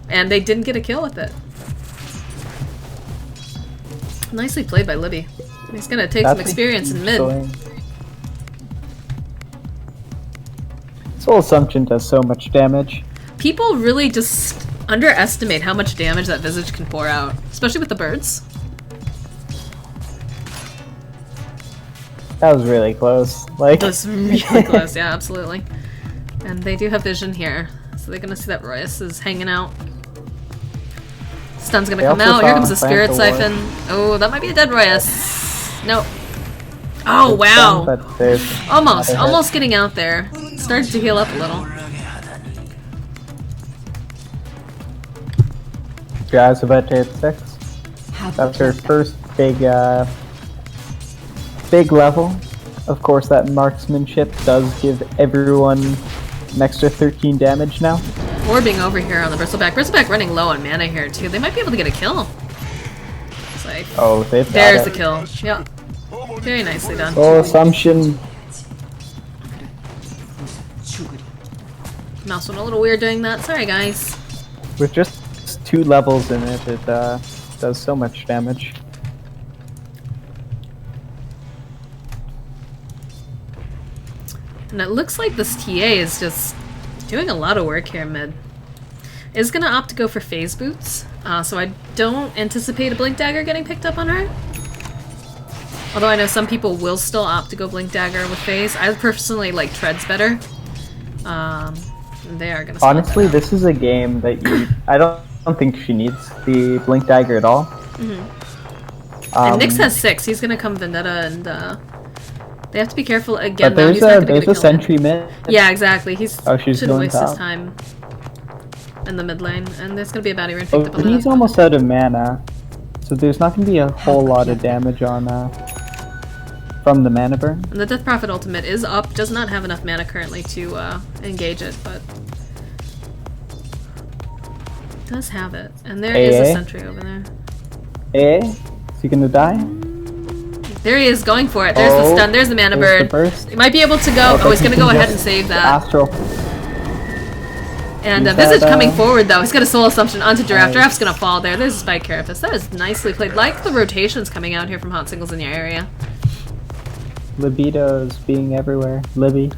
and they didn't get a kill with it. Nicely played by Libby. He's gonna take some experience in mid. Soul Assumption does so much damage. People really just underestimate how much damage that Visage can pour out, especially with the birds. That was really close. Like it was really close, yeah, absolutely. And they do have vision here, so they're gonna see that Royce is hanging out. Stun's gonna come out. Here comes the Spirit Siphon. Oh, that might be a dead Royce. Nope. Oh wow! Almost getting out there. Started to heal up a little. Jazz about to hit 6. That's her first big level. Of course, that marksmanship does give everyone an extra 13 damage now. Orbing over here on the Bristleback. Bristleback running low on mana here too. They might be able to get a kill. It's like, oh, there's the kill. Yep. Very nicely done. Soul Assumption. Mouse went a little weird doing that. Sorry, guys. With just 2 levels in it, it does so much damage. And it looks like this TA is just doing a lot of work here mid. Is gonna opt to go for phase boots, so I don't anticipate a Blink Dagger getting picked up on her. Although I know some people will still opt to go Blink Dagger with phase. I personally like treads better. They are gonna. Honestly, this is a game that I don't think she needs the Blink Dagger at all. And Nyx has 6. He's gonna come Vendetta and they have to be careful again. But there's a sentry mid. Yeah, exactly. Shouldn't waste top. his time in the mid lane, and there's gonna be a bounty rune picked up on he's almost out of mana, So there's not going to be a whole lot of damage on from the mana burn. And the Death Prophet ultimate is up, does not have enough mana currently to engage it, but does have it. And there is a sentry over there. Is he gonna die? There he is, going for it. There's the stun, there's the mana burn. He might be able to go. Oh, he's gonna go ahead and save that. Astral. And Visage coming forward though. He's got a Soul Assumption onto Giraffe. Giraffe's gonna fall there. There's a Spike Carapace. That is nicely played. Like the rotations coming out here from hot singles in your area. Libido's being everywhere. Libby.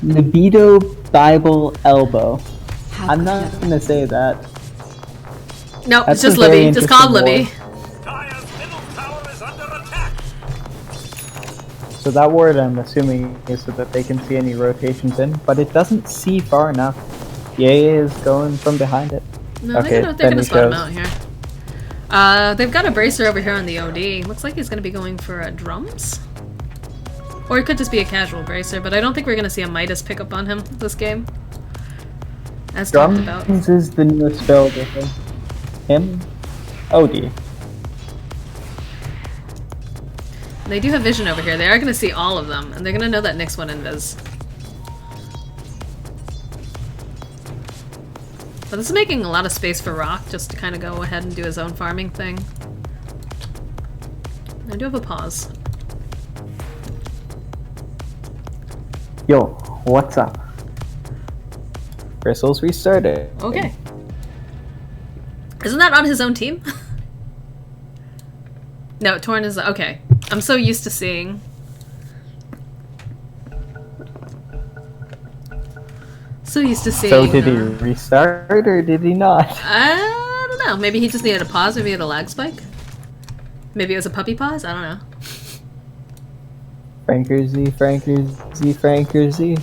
Libido Bible Elbow. I'm not gonna say that. No, it's just Libby. Just call him Libby. Dire's middle tower is under attack. So that word, I'm assuming, is so that they can see any rotations in, but it doesn't see far enough. Yay is going from behind it. No, okay, they're gonna spot him out here. They've got a Bracer over here on the OD. Looks like he's gonna be going for drums? Or it could just be a casual Bracer, but I don't think we're gonna see a Midas pick up on him this game. As talked about. Drums is the newest build, I think. Him? OD. They do have vision over here. They are gonna see all of them, and they're gonna know that Nyx went invis. But this is making a lot of space for Rock just to kind of go ahead and do his own farming thing. I do have a pause. Yo, what's up? Bristles restarted. Okay. Isn't that on his own team? No, Torn is... Okay. I'm so used to seeing... So did he restart or did he not? I don't know. Maybe he just needed a pause. Maybe he had a lag spike. Maybe it was a puppy pause. I don't know. Franker Z, Franker Z, Franker Z.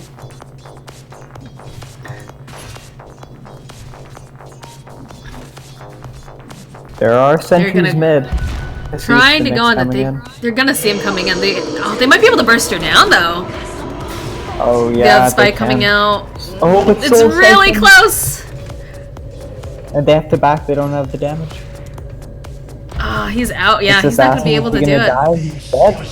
There are sentries mid. Trying to go on that they're gonna see him coming in. They might be able to burst her down though. Oh yeah. They have the spike coming out. Oh, it's so really close. And they have to back. They don't have the damage. Ah, he's out. Yeah, he's not gonna be able to do it. He's dead.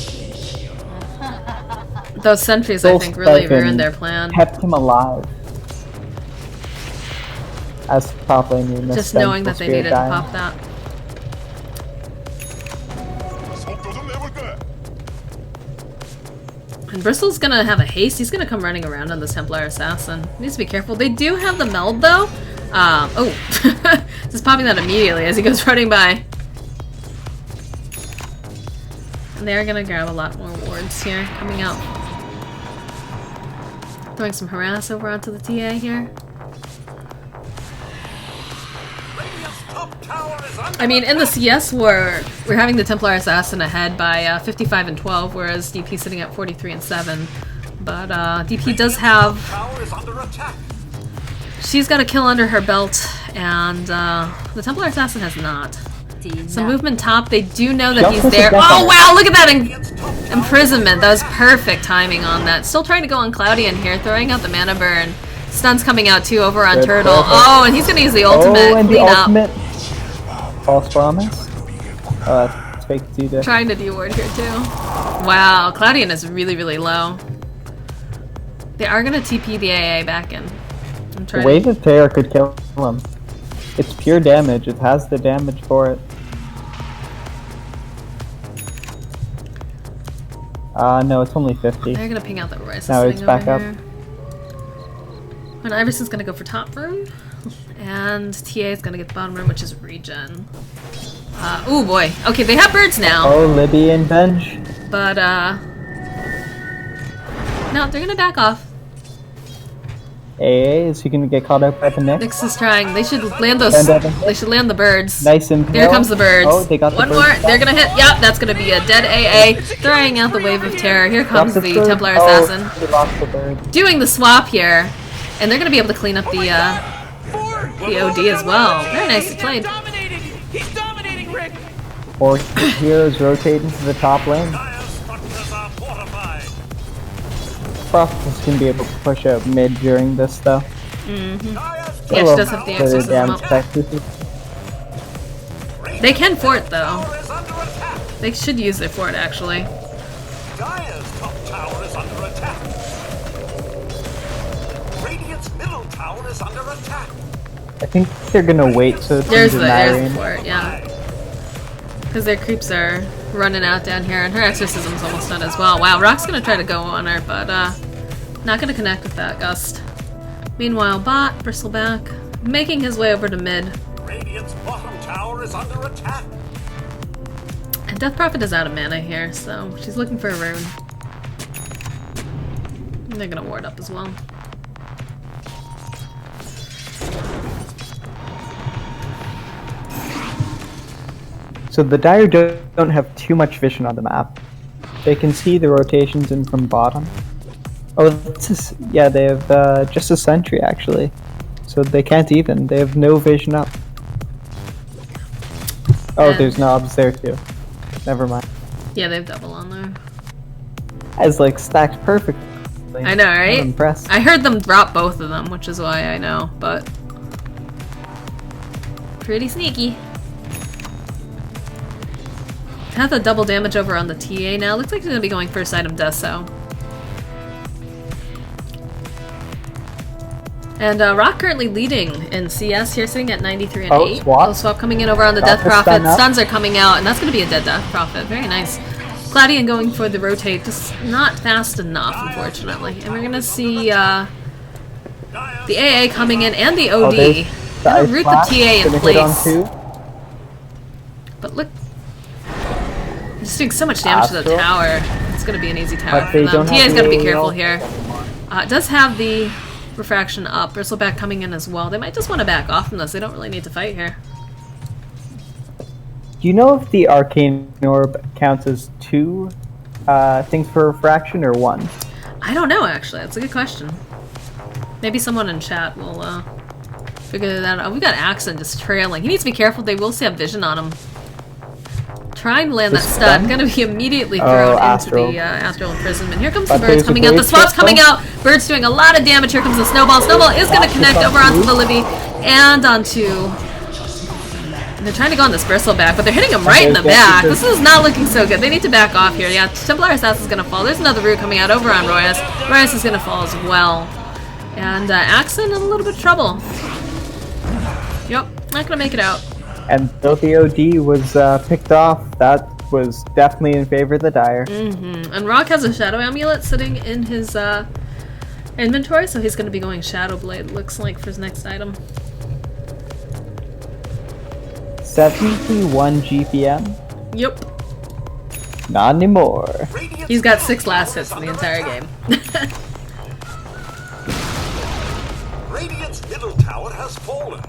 Those sentries, I think, really ruined their plan. Kept him alive. As top lane, you just knowing that they needed to pop that. And Bristle's gonna have a haste. He's gonna come running around on this Templar Assassin. Needs to be careful. They do have the meld though. Oh, just popping that immediately as he goes running by. And they're gonna grab a lot more wards here coming out. Throwing some harass over onto the TA here. I mean, in the CS war, we're having the Templar Assassin ahead by 55 and 12, whereas DP sitting at 43 and 7. But DP does have... She's got a kill under her belt, and the Templar Assassin has not. Some movement top. They do know that he's there. Oh wow, look at that imprisonment. That was perfect timing on that. Still trying to go on Cloudian here, throwing out the mana burn. Stun's coming out too over on Turtle. Oh, and he's gonna use the ultimate. Oh, and the ultimate. Up. False promise. It's fake Zuda. Trying to D-ward here too. Wow, Cloudian is really, really low. They are gonna TP the AA back in. The Wave of Terror could kill him. It's pure damage. It has the damage for it. No, it's only 50. They're gonna ping out that Royce. Now it's back up. And Iverson's gonna go for top room. And TA is gonna get the bottom room, which is regen. Oh boy. Okay, they have birds now. Oh, Libby and bench. But, no, they're gonna back off. AA, is he gonna get caught up by the Nyx? Nyx is trying. They should land those. They should land the birds. Nice and there comes the birds. Oh, they got one more. They're gonna hit. Yep, that's gonna be a dead AA. Throwing out the Wave of Terror. Here comes the Templar Assassin. Oh, they lost the bird. Doing the swap here, and they're gonna be able to clean up the OD as well. Very nicely played. He's dominating, Rick. Or heroes rotating to the top lane. Prophet's gonna be able to push out mid during this though. Yeah, she does have the access as well. They can fort though. Tower is under attack. They should use their fort actually. Dire's top tower is under attack. Radiant's middle tower is under attack. I think they're gonna wait so it's There's in the range. fort, yeah. Because their creeps are running out down here, and her exorcism's almost done as well. Wow, Rock's gonna try to go on her, but not gonna connect with that gust. Meanwhile, bot, Bristleback, making his way over to mid. Radiant's bottom tower is under attack. And Death Prophet is out of mana here, so she's looking for a rune. And they're gonna ward up as well. So the Dire don't have too much vision on the map. They can see the rotations in from bottom. Oh, this is, yeah, they have just a sentry actually. So they can't even. They have no vision up. Oh, there's knobs there too. Never mind. Yeah, they have double on there. It's like stacked perfectly. I know, right? I'm impressed. I heard them drop both of them, which is why I know, but... pretty sneaky. Have the double damage over on the TA now. Looks like he's gonna be going first item Deso. And Rock currently leading in CS here, sitting at 93 and 8. Swap. Swap coming in over on the Got Death the Prophet. stun up. Stuns are coming out, and that's gonna be a dead Death Prophet. Very nice. Gladian going for the rotate, just not fast enough, unfortunately. And we're gonna see the AA coming in and the OD. there's Gonna ice root the blast. TA in Gonna hit on place. two. But look, they're just doing so much damage to the Astral. tower. It's gonna be an easy tower But for they them. don't have TA's the gotta be AAL. careful here. It does have the refraction up. Bristleback coming in as well. They might just want to back off from this. They don't really need to fight here. Do you know if the Arcane Orb counts as two things for refraction or one? I don't know, actually. That's a good question. Maybe someone in chat will figure that out. We got Axon just trailing. He needs to be careful. They will still have vision on him. Trying to land that stun. Gonna be immediately thrown into Astral. the Astral Imprisonment. Here comes But the birds there's a coming out. The great swap's crystal. coming out. Birds doing a lot of damage. Here comes the Snowball. Snowball is gonna connect over onto the Livy and onto... And they're trying to go on this Bristleback, but they're hitting him right in the back. This is not looking so good. They need to back off here. Yeah, Templar Assassin's gonna fall. There's another root coming out over on Royas. Royas is gonna fall as well. And Axon in a little bit of trouble. Yep, not gonna make it out. And though the OD was picked off, that was definitely in favor of the Dire. And Rock has a Shadow Amulet sitting in his inventory, so he's gonna be going Shadow Blade, looks like, for his next item. 71 GPM? Yep. Not anymore. He's got 6 last hits in the entire game. Radiant's middle tower has fallen.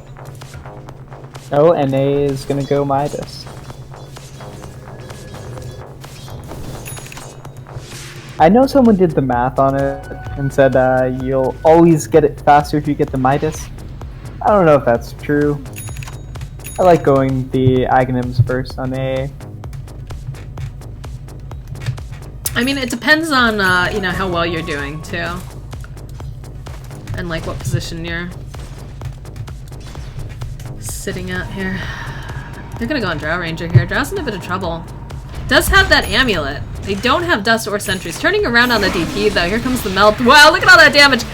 Oh, NA is gonna go Midas. I know someone did the math on it and said you'll always get it faster if you get the Midas. I don't know if that's true. I like going the Aghanims first on AA. I mean, it depends on, you know, how well you're doing, too. And, like, what position you're sitting at here. They're gonna go on Drow Ranger here. Drow's in a bit of trouble. Does have that amulet. They don't have Dust or Sentries. Turning around on the DP, though. Here comes the Melt. Wow, look at all that damage!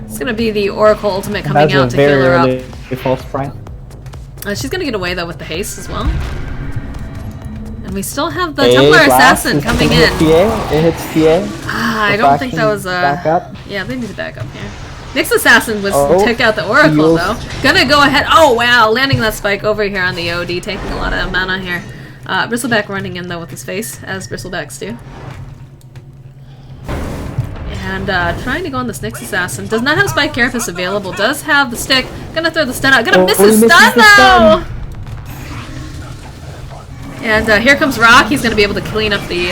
It's gonna be the Oracle Ultimate coming out to heal her up. False Prime. She's gonna get away, though, with the haste as well. And we still have the Templar Assassin coming in. It hits TA. I don't think that was Back up. Yeah, they need to back up here. Next Assassin was took out the Oracle heals. though. Gonna go ahead. Oh wow, landing that spike over here on the OD, taking a lot of mana here. Bristleback running in though with his face, as Bristlebacks do. And trying to go on this next Assassin. Does not have Spike Carapace available. Does have the stick. Gonna throw the stun out. Gonna miss his stun though. And here comes Rock. He's gonna be able to clean up the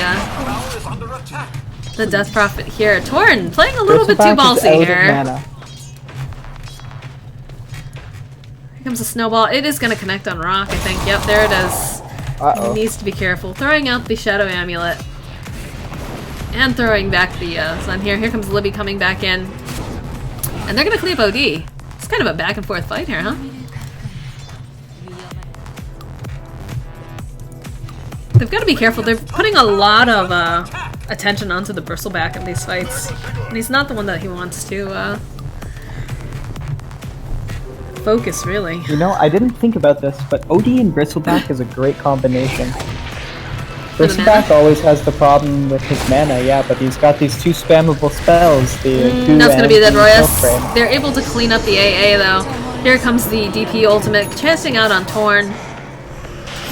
Death Prophet here. Torn playing a little bit too ballsy here. Here comes a snowball. It is gonna connect on Rock, I think. Yep, there it is. Uh-oh. Needs to be careful. Throwing out the Shadow Amulet. And throwing back the Sun here. Here comes Libby coming back in. And they're gonna clean up OD. It's kind of a back and forth fight here, huh? They've got to be careful. They're putting a lot of attention onto the bristleback in these fights. And he's not the one that he wants to focus, really. You know, I didn't think about this, but OD and bristleback is a great combination. Bristleback always has the problem with his mana, yeah, but he's got these 2 spammable spells. That's gonna be that Royas. They're able to clean up the AA though. Here comes the DP ultimate, chancing out on Torn.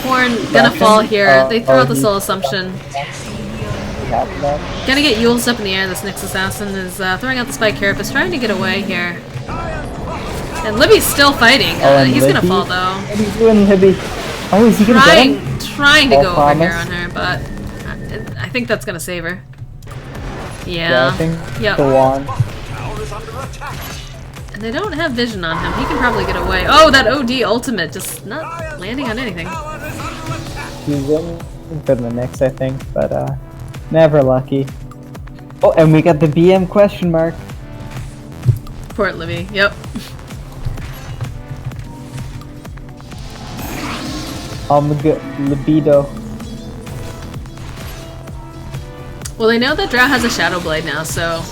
Torn gonna fall here. They throw out the soul assumption. Gonna get Yule's up in the air. This Nyx assassin is throwing out the spike carapace, trying to get away here. And Libby's still fighting. He's Libby? gonna fall though. What are you doing, Libby? Oh, is he gonna get him? Trying to go over promise. here on her, but I think that's gonna save her. Yeah, I Yeah. think Yep. the wand. Tower is under attack. And they don't have vision on him. He can probably get away. Oh, that OD ultimate just not landing on anything. Tower is under attack. He's in for the Nyx, I think, but never lucky. Oh, and we got the BM question mark. Poor Libby. Yep. Libido. Well, they know that Drow has a Shadow Blade now, so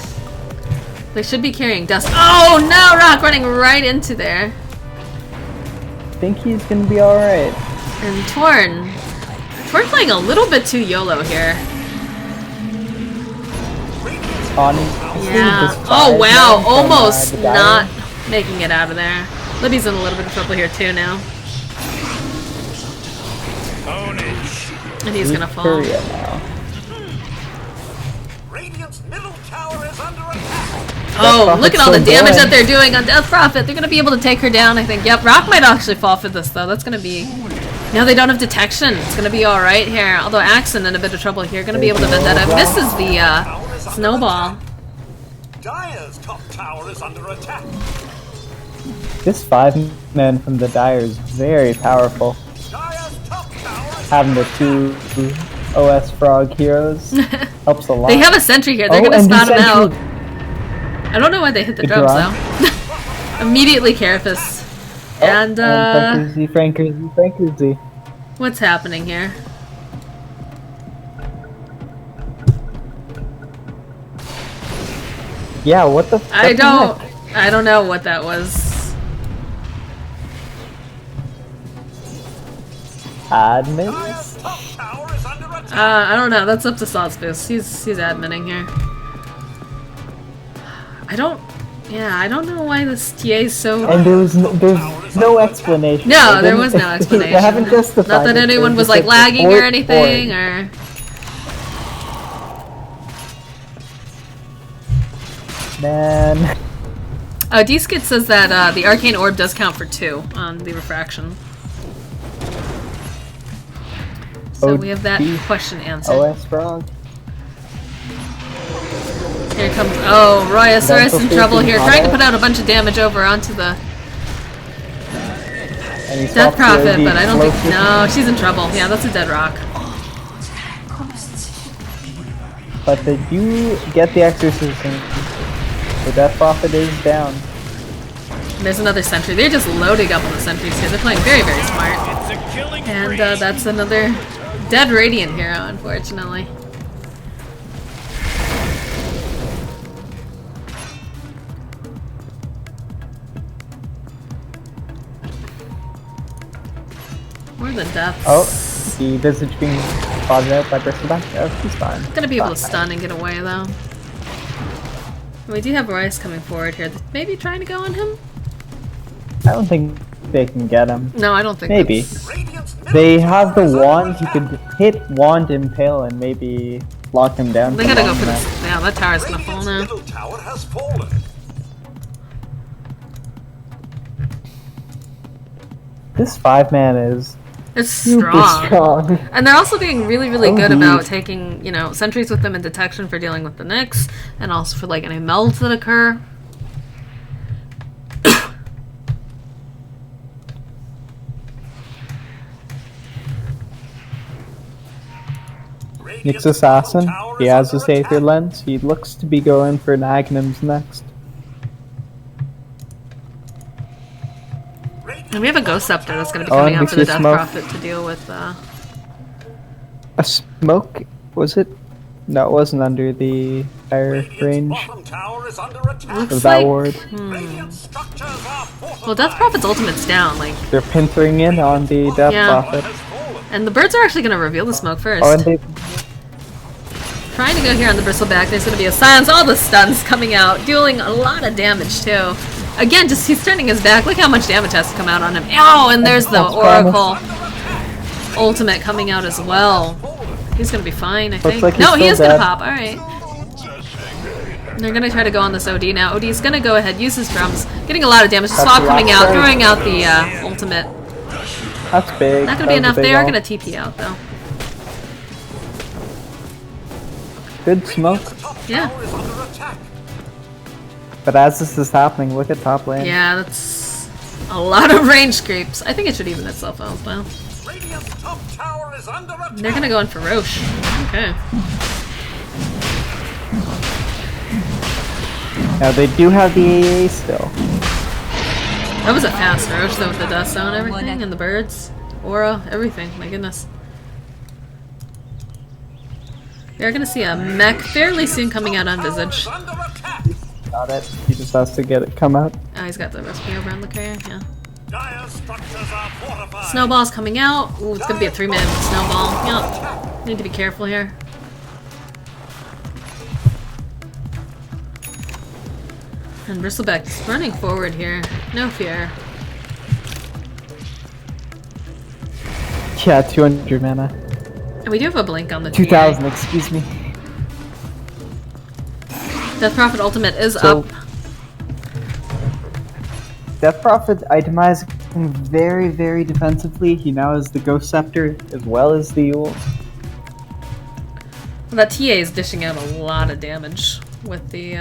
they should be carrying dust. Oh no! Rock running right into there. Think he's gonna be alright. And Torn playing a little bit too YOLO here. Yeah. Oh wow! Almost not making it out of there. Libby's in a little bit of trouble here too now. And he's gonna fall. Radiant's middle tower is under attack. Oh, look at all the damage that they're doing on Death Prophet. They're gonna be able to take her down, I think. Yep, Rock might actually fall for this though. That's gonna be... No, they don't have detection. It's gonna be alright here. Although Axon in a bit of trouble here. Gonna be able to bend that up. This is the snowball. Dire's top tower is under attack. This 5-man from the Dire is very powerful. Dire's top tower is Having the 2 OS Frog heroes helps a lot. They have a sentry here. They're Oh, gonna and spot him the out. sentry- I don't know why they hit the The drums drum? though. Immediately Carapace. And Frankersy. what's happening here? Yeah, what the I don't heck? know what that was. Admin? Dire's top tower is under attack. I don't know. That's up to Saltzboost. He's adminning here. I don't know why this TA is so... And there's no explanation. No, They there didn't- was no explanation. They haven't justified Not that it. anyone They're was just like lagging or support anything, for it. or... Man. D-Skid says that the Arcane Orb does count for 2 on the refraction. So we have that question answered. OS Frog. Here comes... Oh, Royas in trouble here, Auto. trying to put out a bunch of damage over onto the And he Death stopped the Prophet, OD but I don't think... closest. No, she's in trouble. Yeah, that's a dead rock. But they do get the exorcism. The Death Prophet is down. And there's another sentry. They're just loading up on the sentries here. They're playing very, very smart. It's a killing And spree. that's another dead Radiant hero, unfortunately. Where are the deaths? Oh, the Visage being spotted out by Bristleback. Oh, he's fine. Gonna be able to Fine. stun and get away, though. We do have Royce coming forward here. Maybe trying to go on him? I don't think they can get him. No, I don't think Maybe. that's- Radiant's middle They have the tower is wand. under You could hit wand impale and maybe lock him down. They for gotta go long for enough. this. Yeah, that tower's gonna fall Radiant's now. middle tower has fallen. This 5-man is It's super strong. strong. And they're also being really, really Oh, good geez. about taking, you know, sentries with them in detection for dealing with the Nyx, and also for, like, any melds that occur. Nyx Assassin, he has a safer lens. He looks to be going for Nagnums next. And we have a Ghost Scepter that's going to be Oh, coming and out we for the see Death smoke. Prophet to deal with A smoke? Was it? No, it wasn't under the fire range Bottom tower is under attack. Looks of that like ward. Radiant structures are fortified. well, Death Prophet's ultimate's down, like, They're pinthering in on the Death Yeah. Prophet. Has fallen. and the birds are actually gonna reveal the smoke first. Oh, and they Trying to go here on the bristleback. There's gonna be a silence. All the stuns coming out, dealing a lot of damage too. Again, just he's turning his back. Look how much damage has to come out on him. Oh, and there's the Oracle ultimate coming out as well. He's gonna be fine, I think. like he's No, he still is gonna dead. pop. All right. They're gonna try to go on this OD now. OD's gonna go ahead, use his drums, getting a lot of damage. That's Swap the coming last out, turn. throwing out the ultimate. That's big. Not gonna That be was a enough. big They are ult. gonna TP out though. Good smoke. Yeah. Tower is under attack. But as this is happening, look at top lane. Yeah, that's a lot of range creeps. I think it should even itself out as well. Radiant's top tower is under attack. They're gonna go in for Roche. Okay. Now they do have the AA still. That was a fast Roche though with the dust zone and everything, and the birds, aura, everything. My goodness. We are gonna see a mech fairly soon coming out on Visage. Under attack. Got it. He just has to get it come out. Oh, he's got the recipe over on the carrier, yeah. Dire structures are fortified. Snowball's coming out. Ooh, it's gonna be a 3-man snowball. Yep. Need to be careful here. And Bristleback is running forward here. No fear. Yeah, 200 mana. And we do have a blink on the 2000, excuse me. Death Prophet ultimate is So- up. Death Prophet itemizing very, very defensively. He now has the Ghost Scepter as well as the ult. That TA is dishing out a lot of damage with the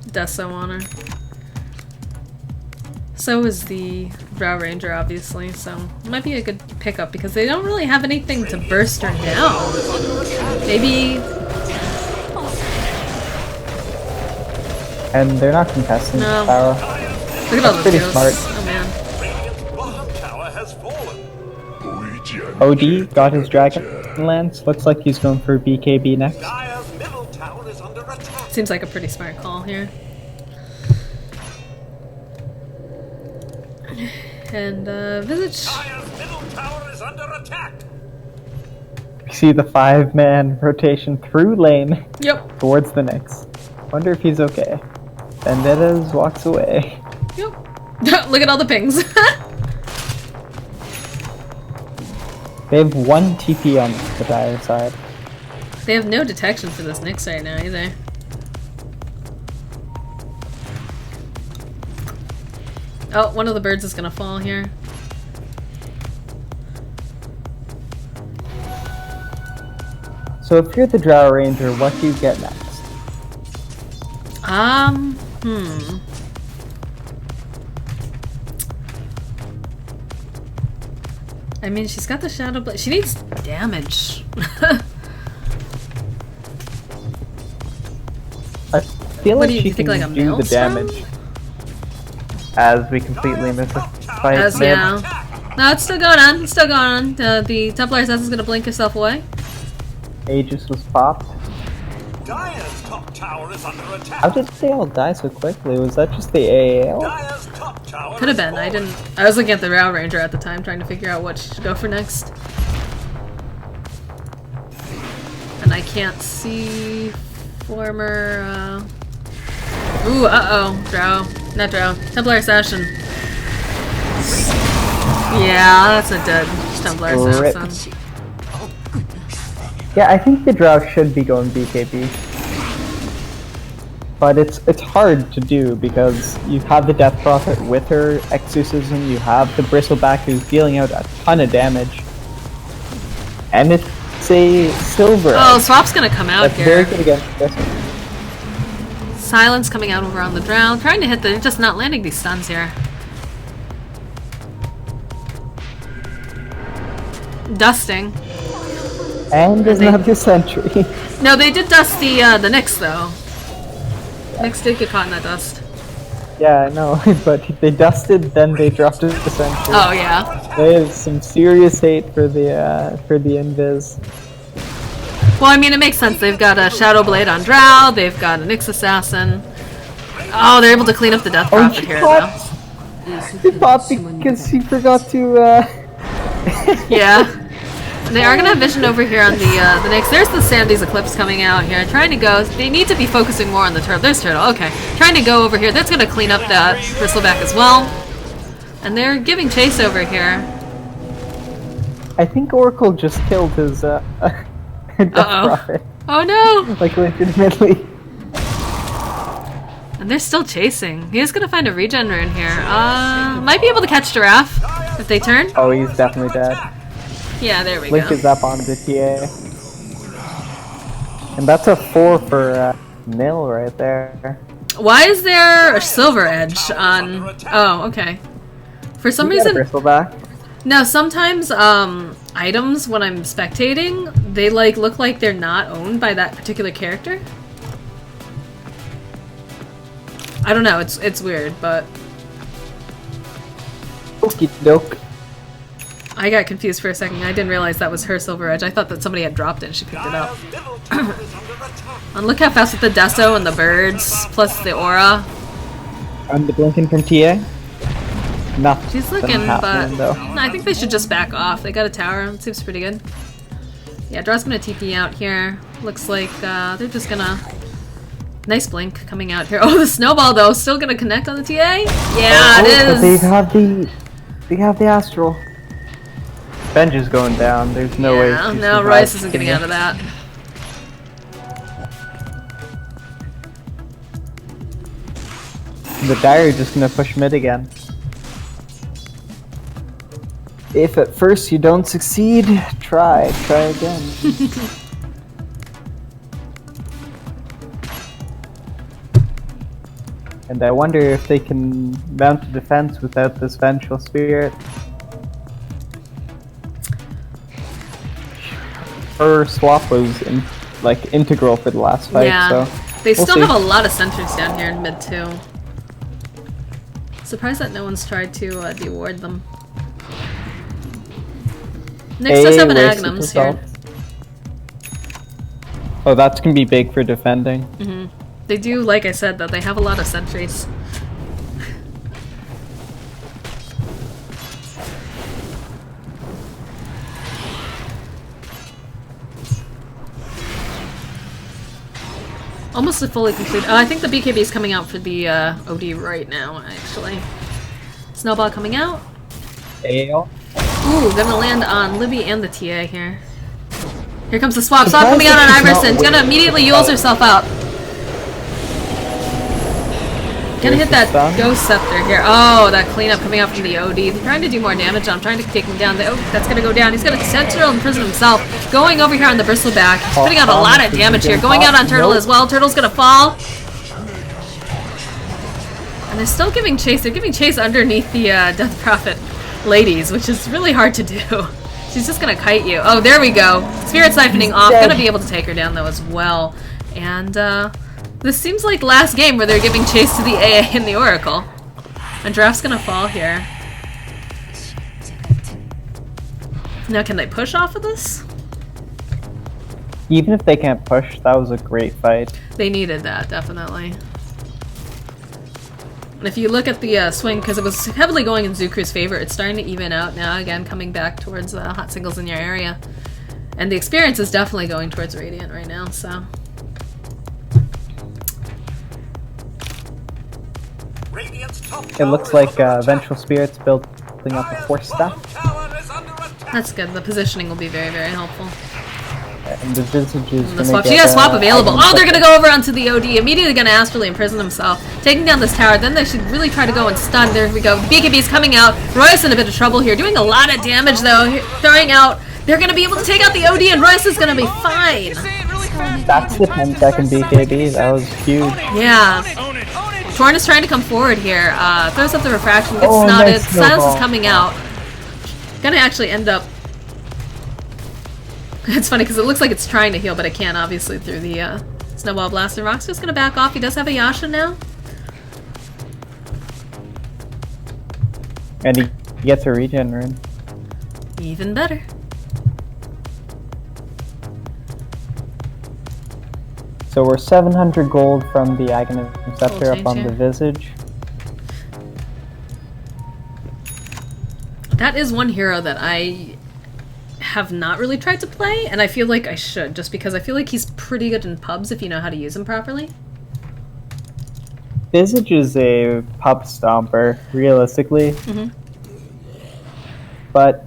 Deso on her. So is the Drow Ranger, obviously, so it might be a good pickup because they don't really have anything to burst her down. Maybe. And they're not contesting No. the tower. Look at all those pretty ghosts. smart. Oh man. Radiant's bottom tower has fallen. OD got his Dragon Lance. Looks like he's going for BKB next. Dire's middle tower is under attack. Seems like a pretty smart call here. And Visage. Dire's middle tower is under attack. We see the 5-man rotation through lane Yep. towards the Nyx. Wonder if he's okay. Vendettas walks away. Yep. Look at all the pings. They have 1 TP on the Dire side. They have no detection for this Nyx right now either. Oh, one of the birds is gonna fall here. So if you're the Drow Ranger, what do you get next? I mean, she's got the Shadow Blade. She needs damage. I feel What like do you she think, can like a do the Maelstrom? damage. As we completely miss a fight. As, They have- yeah. No, it's still going on. It's still going on. The Templar Assassin's gonna blink herself away. Aegis was popped. Dire's top tower is under How attack. did they all die so quickly? Was that just the AAL? Dire's top tower Could have has been. I fallen. didn't. I was looking at the Rail Ranger at the time, trying to figure out what she should go for next. And I can't see former. Ooh, Drow. Not Drow. Templar Assassin. Yeah, that's a dead Templar Rip. Assassin. Yeah, I think the Drow should be going BKB. But it's hard to do because you have the Death Prophet with her exorcism, you have the Bristleback who's dealing out a ton of damage. And it's a silver. Oh, Swap's gonna come out That's very here. good against this one. Silence coming out over on the Drow. Trying to hit the. Just not landing these stuns here. Dusting. And there's they- another sentry. No, they did dust the Nyx though. Nyx did get caught in that dust. Yeah, I know, but they dusted, then they dropped the sentry. Oh yeah. They have some serious hate for the invis. Well, I mean, it makes sense. They've got a Shadow Blade on Drow. They've got an Nyx Assassin. Oh, they're able to clean up the Death Prophet here, though. He popped because he forgot to. Yeah. They are gonna have vision over here on the Nyx. There's the Sandy's Eclipse coming out here. Trying to go. They need to be focusing more on the turtle. There's turtle. Okay. Trying to go over here. That's gonna clean up that Bristleback as well. And they're giving chase over here. I think Oracle just killed his Death Prophet. Oh no! Like legitimately. And they're still chasing. He is gonna find a regen rune here. Might be able to catch Giraffe if they turn. Oh, he's definitely dead. Yeah, there we Link go. is up on the TA. And that's a 4 for Nil right there. Why is there a silver edge on... Oh, okay. For some You got a reason... Bristleback. No, sometimes items, when I'm spectating, they like look like they're not owned by that particular character. I don't know, it's weird, but... Okie doke. I got confused for a second. I didn't realize that was her silver edge. I thought that somebody had dropped it and she picked it up. And look how fast with the Deso and the birds, plus the aura. I'm the blinking from TA. Nothing. She's looking, happening, but though. no, I think they should just back off. They got a tower. It seems pretty good. Yeah, Draw's gonna TP out here. Looks like they're just gonna... Nice blink coming out here. Oh, the snowball though, still gonna connect on the TA? Yeah, it is! But they have the Astral. Benj is going down. There's no way. Yeah, she no, survives Royce isn't getting here. out of that. The Dire just gonna push mid again. If at first you don't succeed, try again. And I wonder if they can mount a defense without this Vengeful Spirit. Her swap was integral for the last fight, Yeah, so they we'll still see. have a lot of sentries down here in mid too. Surprised that no one's tried to deward them. Next does have an wasted Agnums herself. here. Oh, that's gonna be big for defending. They do, like I said, though, they have a lot of sentries. Almost a fully complete. I think the BKB is coming out for the OD right now, actually. Snowball coming out. AL. Ooh, gonna land on Libby and the TA here. Here comes the swap. Swap coming out on Iverson. Gonna immediately Yules herself out. Gonna hit that Ghost Scepter here. Oh, that cleanup coming out from the OD. They're trying to do more damage on him, trying to take him down. Oh, that's gonna go down. He's gonna Sentinel imprison himself. Going over here on the Bristleback. He's putting out a lot of damage here. Going out on Turtle as well. Turtle's gonna fall. And they're still giving chase. They're giving chase underneath the Death Prophet ladies, which is really hard to do. She's just gonna kite you. Oh, there we go. Spirit siphoning off. Gonna be able to take her down though as well. And this seems like last game where they're giving chase to the AA and the Oracle. And Draft's gonna fall here. Now can they push off of this? Even if they can't push, that was a great fight. They needed that, definitely. And if you look at the swing, because it was heavily going in Zukru's favor, it's starting to even out now, again, coming back towards hot singles in your area. And the experience is definitely going towards Radiant right now, so... It looks like Vengeful Spirit's building up a force stack. That's good. The positioning will be very, very helpful. And the Visage is The gonna swap. get, She has swap available. items Oh, they're like gonna go over onto the OD. Immediately gonna astrally imprison himself. Taking down this tower. Then they should really try to go and stun. There we go. The BKB's coming out. Royce in a bit of trouble here. Doing a lot of damage though. Throwing out. They're gonna be able to take out the OD and Royce is gonna be fine. That's the 10-second BKB. That was huge. Yeah. Torn is trying to come forward here. Throws up the refraction. Gets Oh, snotted. nice Silence snowball. is coming out. Gonna actually end up... It's funny because it looks like it's trying to heal, but it can't, obviously, through the Snowball Blast. And Rock's just gonna back off. He does have a Yasha now. And he gets a regen rune. Even better. So we're 700 gold from the Aghanim Scepter up on yeah. the Visage. That is one hero that I have not really tried to play, and I feel like I should, just because I feel like he's pretty good in pubs if you know how to use him properly. Visage is a pub stomper, realistically. But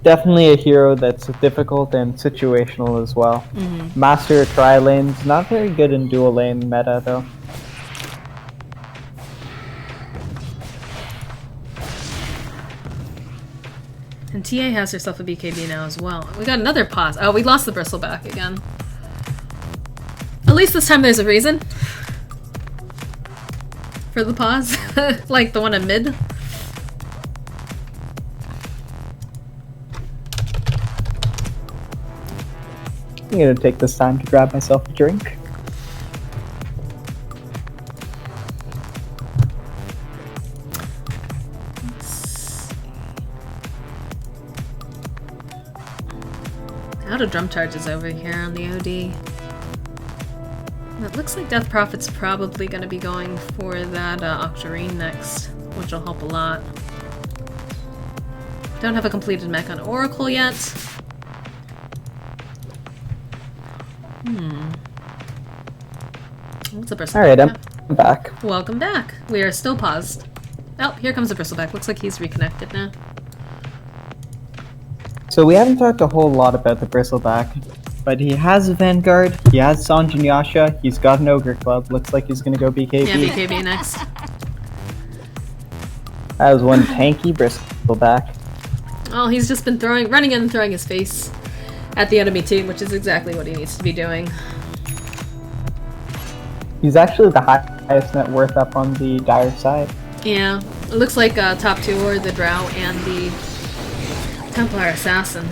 definitely a hero that's difficult and situational as well. Master of tri-lanes, not very good in dual lane meta though. And TA has herself a BKB now as well. We got another pause. Oh, we lost the bristleback again. At least this time there's a reason for the pause. Like the one in mid. I'm gonna take this time to grab myself a drink. Out of drum charges over here on the OD. It looks like Death Prophet's probably going to be going for that Octarine next, which will help a lot. Don't have a completed mech on Oracle yet. What's a bristleback? Alright, I'm back. Welcome back. We are still paused. Oh, here comes the bristleback. Looks like he's reconnected now. So we haven't talked a whole lot about the bristleback, but he has a Vanguard, he has Sanjin Yasha, he's got an Ogre Club, looks like he's gonna go BKB. Yeah, BKB next. That was one tanky bristleback. Oh, he's just been running in and throwing his face at the enemy team, which is exactly what he needs to be doing. He's actually the highest net worth up on the Dire side. Yeah, it looks like top two are the Drow and the Templar Assassin.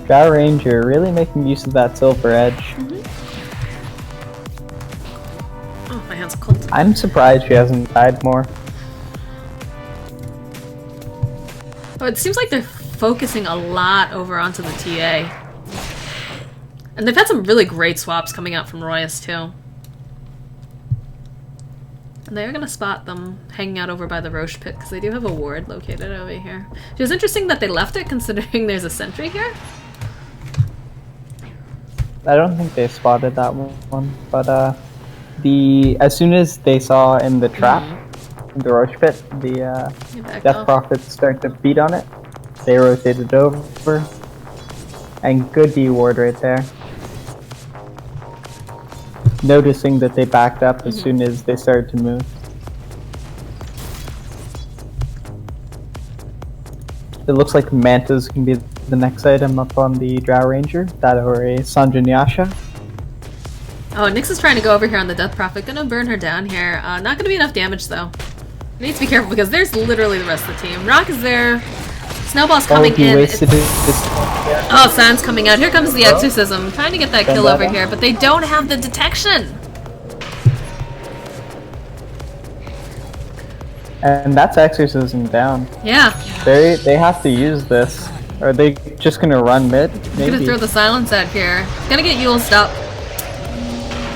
Drow Ranger really making use of that silver edge. Oh, my hand's cold. I'm surprised she hasn't died more. Oh, it seems like they're focusing a lot over onto the TA. And they've had some really great swaps coming out from Royas too. And they're gonna spot them hanging out over by the Roche pit because they do have a ward located over here. It was interesting that they left it considering there's a sentry here. I don't think they spotted that one, but as soon as they saw in the trap, in the Roche pit, the Death Prophets start to beat on it, they rotated over, and good D ward right there. Noticing that they backed up as soon as they started to move. It looks like Mantas can be the next item up on the Drow Ranger, that or a Sanjin Yasha. Oh, Nyx is trying to go over here on the Death Prophet. Gonna burn her down here. Not gonna be enough damage though. Needs to be careful because there's literally the rest of the team. Rock is there. Snowball's coming in. Oh, Sand's coming out. Here comes the Exorcism. Trying to get that kill over here, but they don't have the detection. And that's Exorcism down. Yeah. They have to use this. Are they just gonna run mid? Maybe. Gonna throw the silence out here. Gonna get Yule'd up.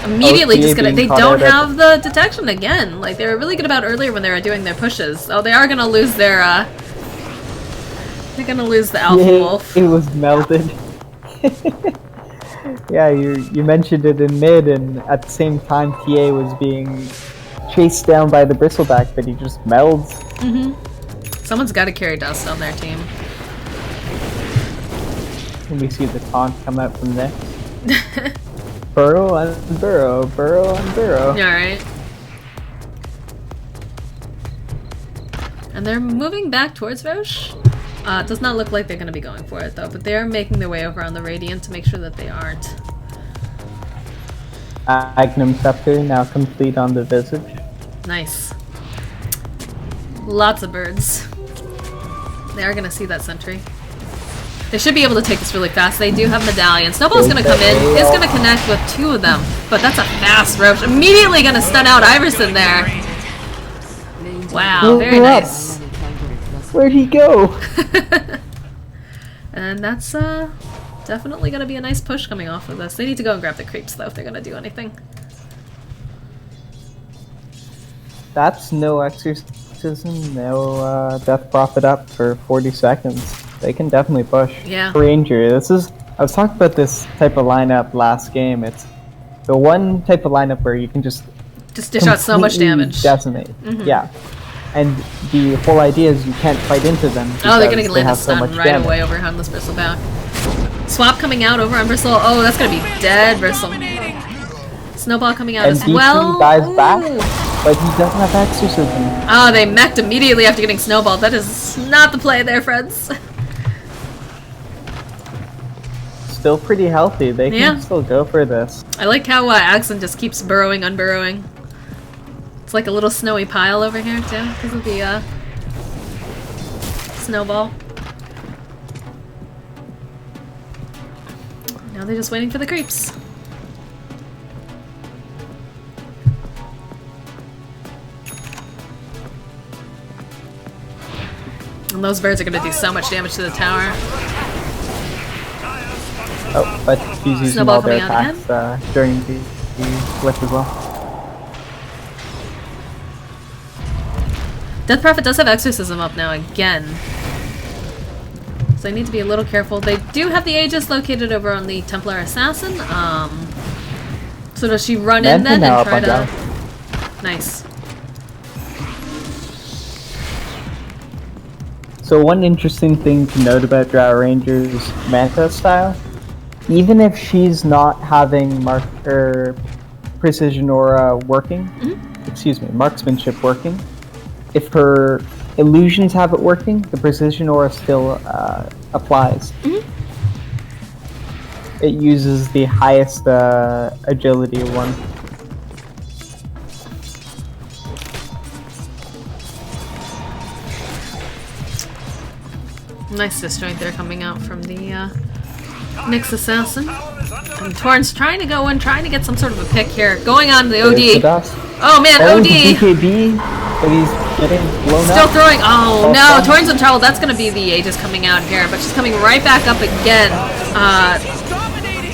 Immediately just gonna. They don't have the detection again. Like they were really good about earlier when they were doing their pushes. Oh, they are gonna lose their. They're gonna lose the Alpha Wolf. It was melted. Yeah, you mentioned it in mid, and at the same time, TA was being chased down by the bristleback, but he just melds. Someone's got to carry dust on their team. And we see the taunt come out from there. Burrow and burrow, burrow and burrow. Yeah, right. And they're moving back towards Roche. It does not look like they're going to be going for it though, but they are making their way over on the Radiant to make sure that they aren't. Aghanim Scepter now complete on the Visage. Nice. Lots of birds. They are going to see that sentry. They should be able to take this really fast. They do have Medallion. Snowball's going to come in. Is going to connect with two of them, but that's a fast Roche. Immediately going to stun out Iverson there. Wow, very We're up. nice. Where'd he go? And that's definitely gonna be a nice push coming off of this. They need to go and grab the creeps though if they're gonna do anything. That's no exorcism, no death prophet up for 40 seconds. They can definitely push. Yeah. Ranger, I was talking about this type of lineup last game. It's the one type of lineup where you can just dish out so much completely damage. Decimate. Yeah. And the whole idea is you can't fight into them. Oh, they're gonna land a have so stun much right damage. away over Harmless Bristleback. Swap coming out over on Bristle. Oh, that's gonna be dead, Bristle. Snowball coming out And as DC well. dies Ooh. back, but he doesn't have exorcism. Oh, they mech'd immediately after getting snowballed. That is not the play there, friends. Still pretty healthy. They can still go for this. I like how Axon just keeps burrowing, unburrowing. It's like a little snowy pile over here, too, because of the snowball. Now they're just waiting for the creeps. And those birds are going to do so much damage to the tower. Oh, but he's using Snowball all their coming out attacks during the flip as well. Death Prophet does have Exorcism up now again. So I need to be a little careful. They do have the Aegis located over on the Templar Assassin. So does she run in then and try to... Nice. So one interesting thing to note about Drow Ranger's Manta style, even if she's not having Precision Aura working, excuse me, Marksmanship working, if her illusions have it working, the Precision Aura still applies. It uses the highest agility one. Nice disjoint there coming out from the Nyx Assassin. And Torn's trying to go in, trying to get some sort of a pick here. Going on the OD. Oh man, Oh, OD! BKB, but he's getting blown Still up. throwing. Oh no, fun. Torn's in trouble. That's gonna be the Aegis coming out here, but she's coming right back up again.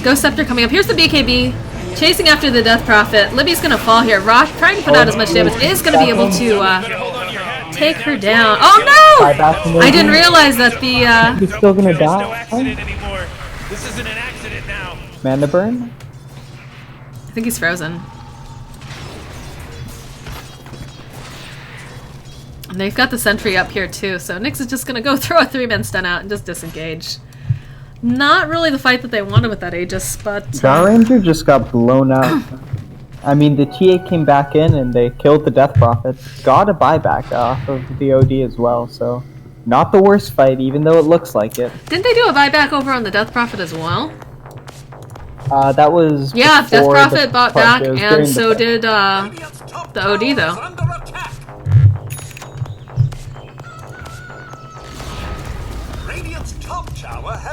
Ghost Scepter coming up. Here's the BKB. Chasing after the Death Prophet. Libby's gonna fall here. Rock trying to put out as much damage. Is gonna be able to take her down. Oh no! I didn't realize that the He's still gonna There's no die. accident anymore. This isn't an accident now. Mana burn? I think he's frozen. And they've got the sentry up here too, so Nyx is just gonna go throw a 3-man stun out and just disengage. Not really the fight that they wanted with that Aegis, but... Drow Ranger just got blown up. I mean, the TA came back in and they killed the Death Prophet. Got a buyback off of the OD as well, so... Not the worst fight, even though it looks like it. Didn't they do a buyback over on the Death Prophet as well? That was Yeah, Death before Prophet the bought part- back, it was and during so the- did the OD though.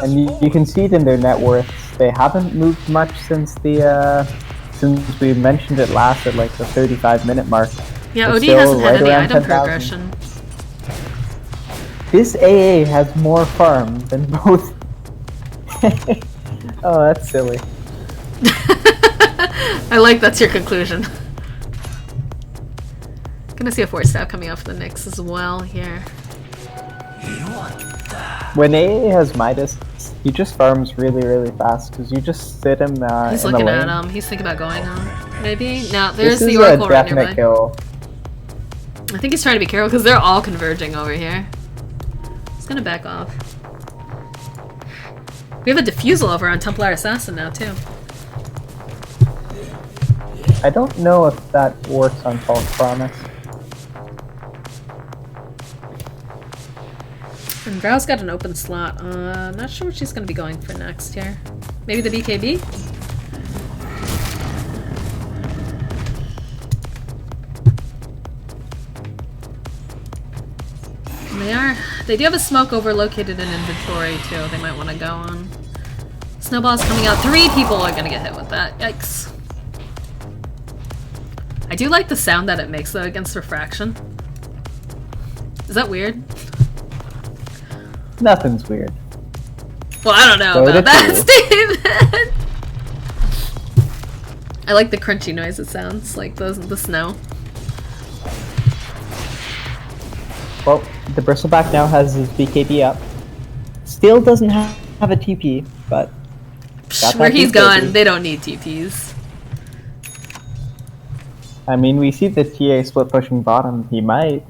And you can see it in their net worths. They haven't moved much since the since we mentioned it last at like the 35-minute mark. Yeah, It's OD still hasn't had right any around item 10,000. progression. This AA has more farm than both. Oh, that's silly. I like that's your conclusion. Gonna see a 4-stab coming off the Nyx as well here. When AA has Midas, he just farms really, really fast because you just sit him He's in the looking lane. at him. He's thinking about going on. Maybe? No, there's This the is Oracle a right definite nearby. kill. I think he's trying to be careful because they're all converging over here. He's gonna back off. We have a defusal over on Templar Assassin now too. I don't know if that works on False Promise. And Drow's got an open slot. Not sure what she's gonna be going for next here. Maybe the BKB? They do have a smoke over located in inventory too. They might want to go on. Snowball's coming out. 3 people are gonna get hit with that. Yikes. I do like the sound that it makes though against refraction. Is that weird? Nothing's weird. Well, I don't know So about that did statement. I like the crunchy noise it sounds, like the snow. Well, the Bristleback now has his BKB up. Still doesn't have a TP, but got Where that he's BKB. gone, they don't need TPs. I mean, we see the TA split pushing bottom. He might,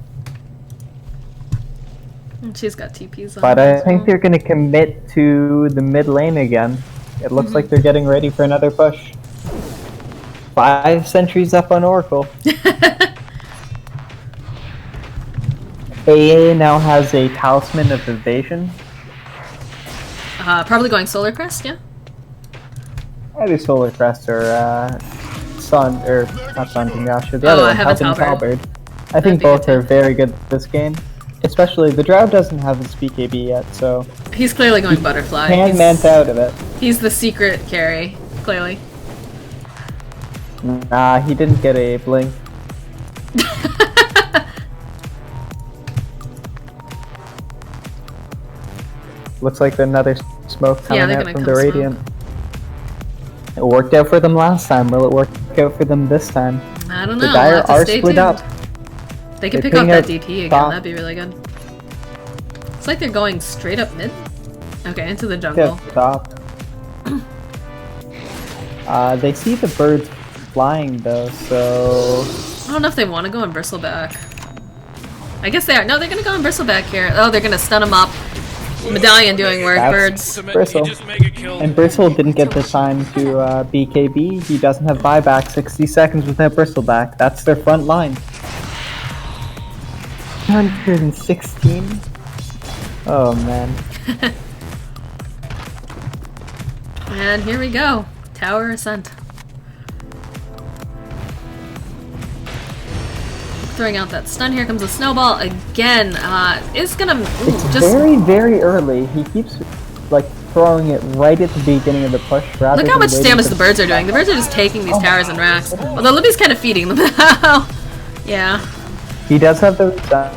And she's got TPs on. but her I as think well. they're going to commit to the mid lane again. It looks like they're getting ready for another push. 5 sentries up on Oracle. AA now has a Talisman of Evasion. Probably going Solar Crest, yeah? Either Solar Crest or Sun, or not Sun Yasha, the other one, Heaven's Heaven's Halberd. Halberd. I That'd think be good both too. are very good this game. Especially the Drow doesn't have his BKB yet, so He's clearly going Butterfly. can mant out of it. He's the secret carry, clearly. Nah, he didn't get a blink. Looks like another smoke Yeah, coming they're out gonna from come the smoke. Radiant. It worked out for them last time. Will it work out for them this time? I don't The know. Dire We'll have to are stay split tuned. up. They can They pick off ping that out DP again. top. That'd be really good. It's like they're going straight up mid. Okay, into the jungle. Yeah, top. They see the birds flying though, so I don't know if they want to go on Bristleback. I guess they are. No, they're gonna go on Bristleback here. Oh, they're gonna stun him up. Medallion doing work. That's- Birds. Bristle. He just mega killed. and Bristle didn't get the time to BKB. He doesn't have buyback. 60 seconds without Bristleback. That's their front line. 116. Oh man. And here we go. Tower Ascent. Throwing out that stun. Here comes a snowball again. It's gonna It's just very, very early. He keeps like throwing it right at the beginning of the push. Rather look how than much waiting damage for- the birds are doing. The birds are just taking these towers and racks. Although Libby's kind of feeding them now. Yeah. He does have the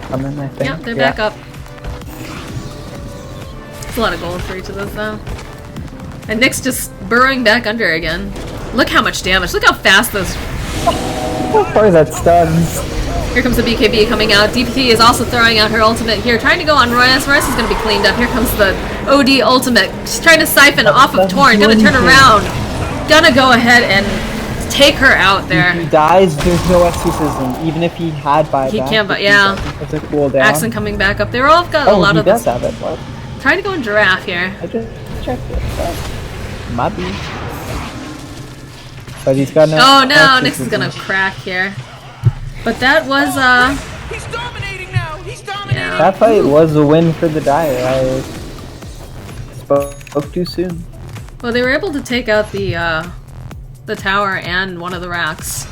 summon, I think. Yep, they're back up. It's a lot of gold for each of those though. And Nick's just burrowing back under again. Look how much damage. Look how fast those. How far that stuns. Here comes the BKB coming out. DPT is also throwing out her ultimate here, trying to go on Royce. Royce is going to be cleaned up. Here comes the OD ultimate. She's trying to siphon off of Torn. Gonna turn around. Gonna go ahead and take her out If there. he dies, there's no exorcism. Even if he had buyback. He can't, but if yeah. It's a cooldown. Accent coming back up. They're all got a Oh, lot he of does this. have it. What? Trying to go on Giraffe here. I just checked it. Might be. But he's got no. Oh no, exorcism. Nyx is gonna crack here. But that was, He's dominating now. He's dominating. yeah. That fight was a win for the Dire. I spoke too soon. Well, they were able to take out the tower and one of the racks.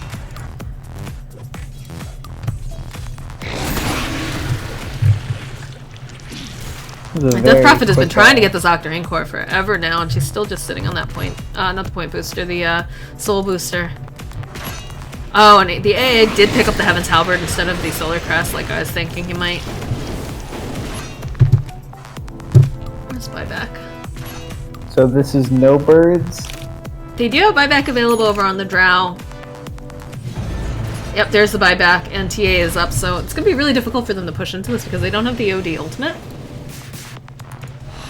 Death Prophet has been trying to get this Octarine Core forever now, and she's still just sitting on that point. Not the point booster, the soul booster. Oh, and the AA did pick up the Heaven's Halberd instead of the Solar Crest, like I was thinking he might. Where's buyback? So this is no birds. They do have buyback available over on the Drow. Yep, there's the buyback, and TA is up, so it's going to be really difficult for them to push into this because they don't have the OD ultimate.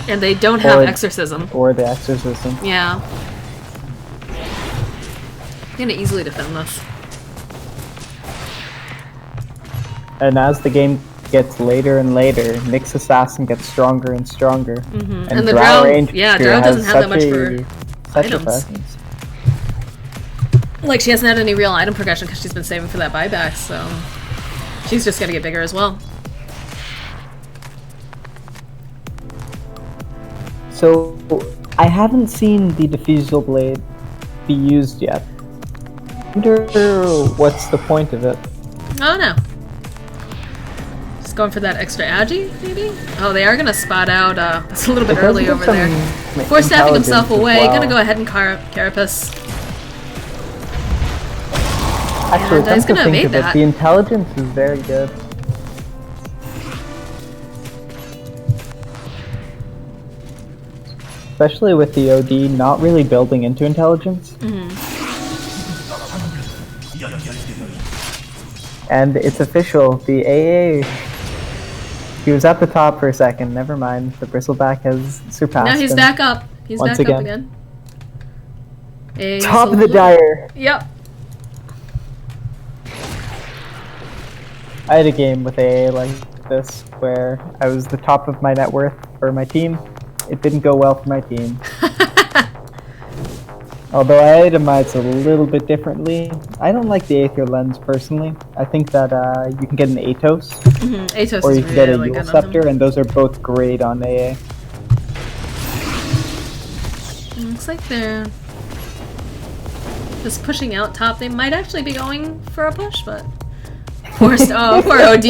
And they don't have Or- Exorcism. Or the exorcism. Yeah. I'm going to easily defend this. And as the game gets later and later, Nyx Assassin gets stronger and stronger. And the Drow- yeah, Drow doesn't have that much for such a items. presence. Like, she hasn't had any real item progression because she's been saving for that buyback, so she's just going to get bigger as well. So, I haven't seen the Diffusal Blade be used yet. I wonder what's the point of it. Oh no. Just going for that extra agi, maybe? Oh, they are going to spot out. It's a little bit It does early give over some there. Force staffing himself intelligence as away. well. Gonna go ahead and Carapace. Actually, And, come he's to gonna think evade of it, that. the intelligence is very good. especially with the OD not really building into intelligence. And it's official, the AA, he was at the top for a second, never mind, the Bristleback has surpassed Now he's him. back up. He's Once back up again. again. Top of the Dire! Yep. I had a game with AA like this, where I was the top of my net worth for my team. It didn't go well for my team. Although I itemize a little bit differently. I don't like the Aether Lens personally. I think that you can get an Atos, Atos or is you can get a really Yule good on Scepter, him. and those are both great on AA. Looks like they're just pushing out top. They might actually be going for a push, but poor OD.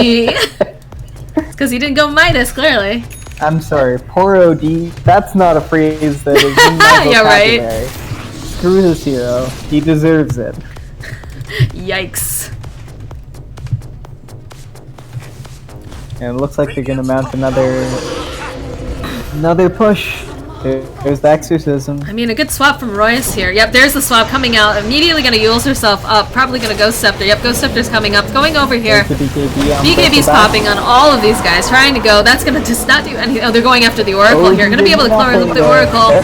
Because he didn't go Midas, clearly. I'm sorry, poor OD. That's not a phrase that is in my Yeah, right. vocabulary. Screw this hero. He deserves it. Yikes. And it looks like they're gonna mount another push. There's the exorcism. I mean, a good swap from Royce here. Yep, there's the swap coming out. Immediately gonna Yules herself up. Probably gonna Ghost Scepter. Yep, Ghost Scepter's coming up. Going over here. There's the BKB on BKB's Bristleback. popping on all of these guys, trying to go. That's gonna just not do anything. Oh, they're going after the Oracle here. Gonna be able to clear loop the Oracle.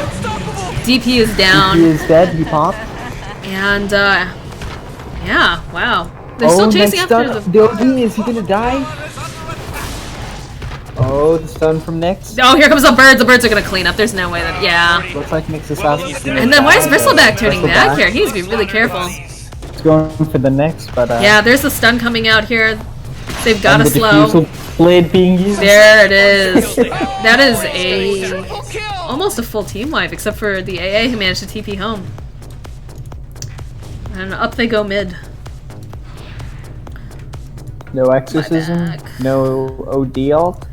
DP is down. He is dead, he popped. And, yeah, wow. They're still chasing after the OD, is he gonna die? Oh, the stun from Nyx. Oh, here comes the birds. The birds are gonna clean up. There's no way that. Yeah. Looks like Nyx assassin. And then why is Bristleback turning back here? He needs to be really careful. He's going for the Nyx, but Yeah, there's the stun coming out here. They've got to and the slow. diffusal blade being used. There it is. That is almost a full team wipe, except for the AA who managed to TP home. And up they go mid. No exorcism, back. no OD ult.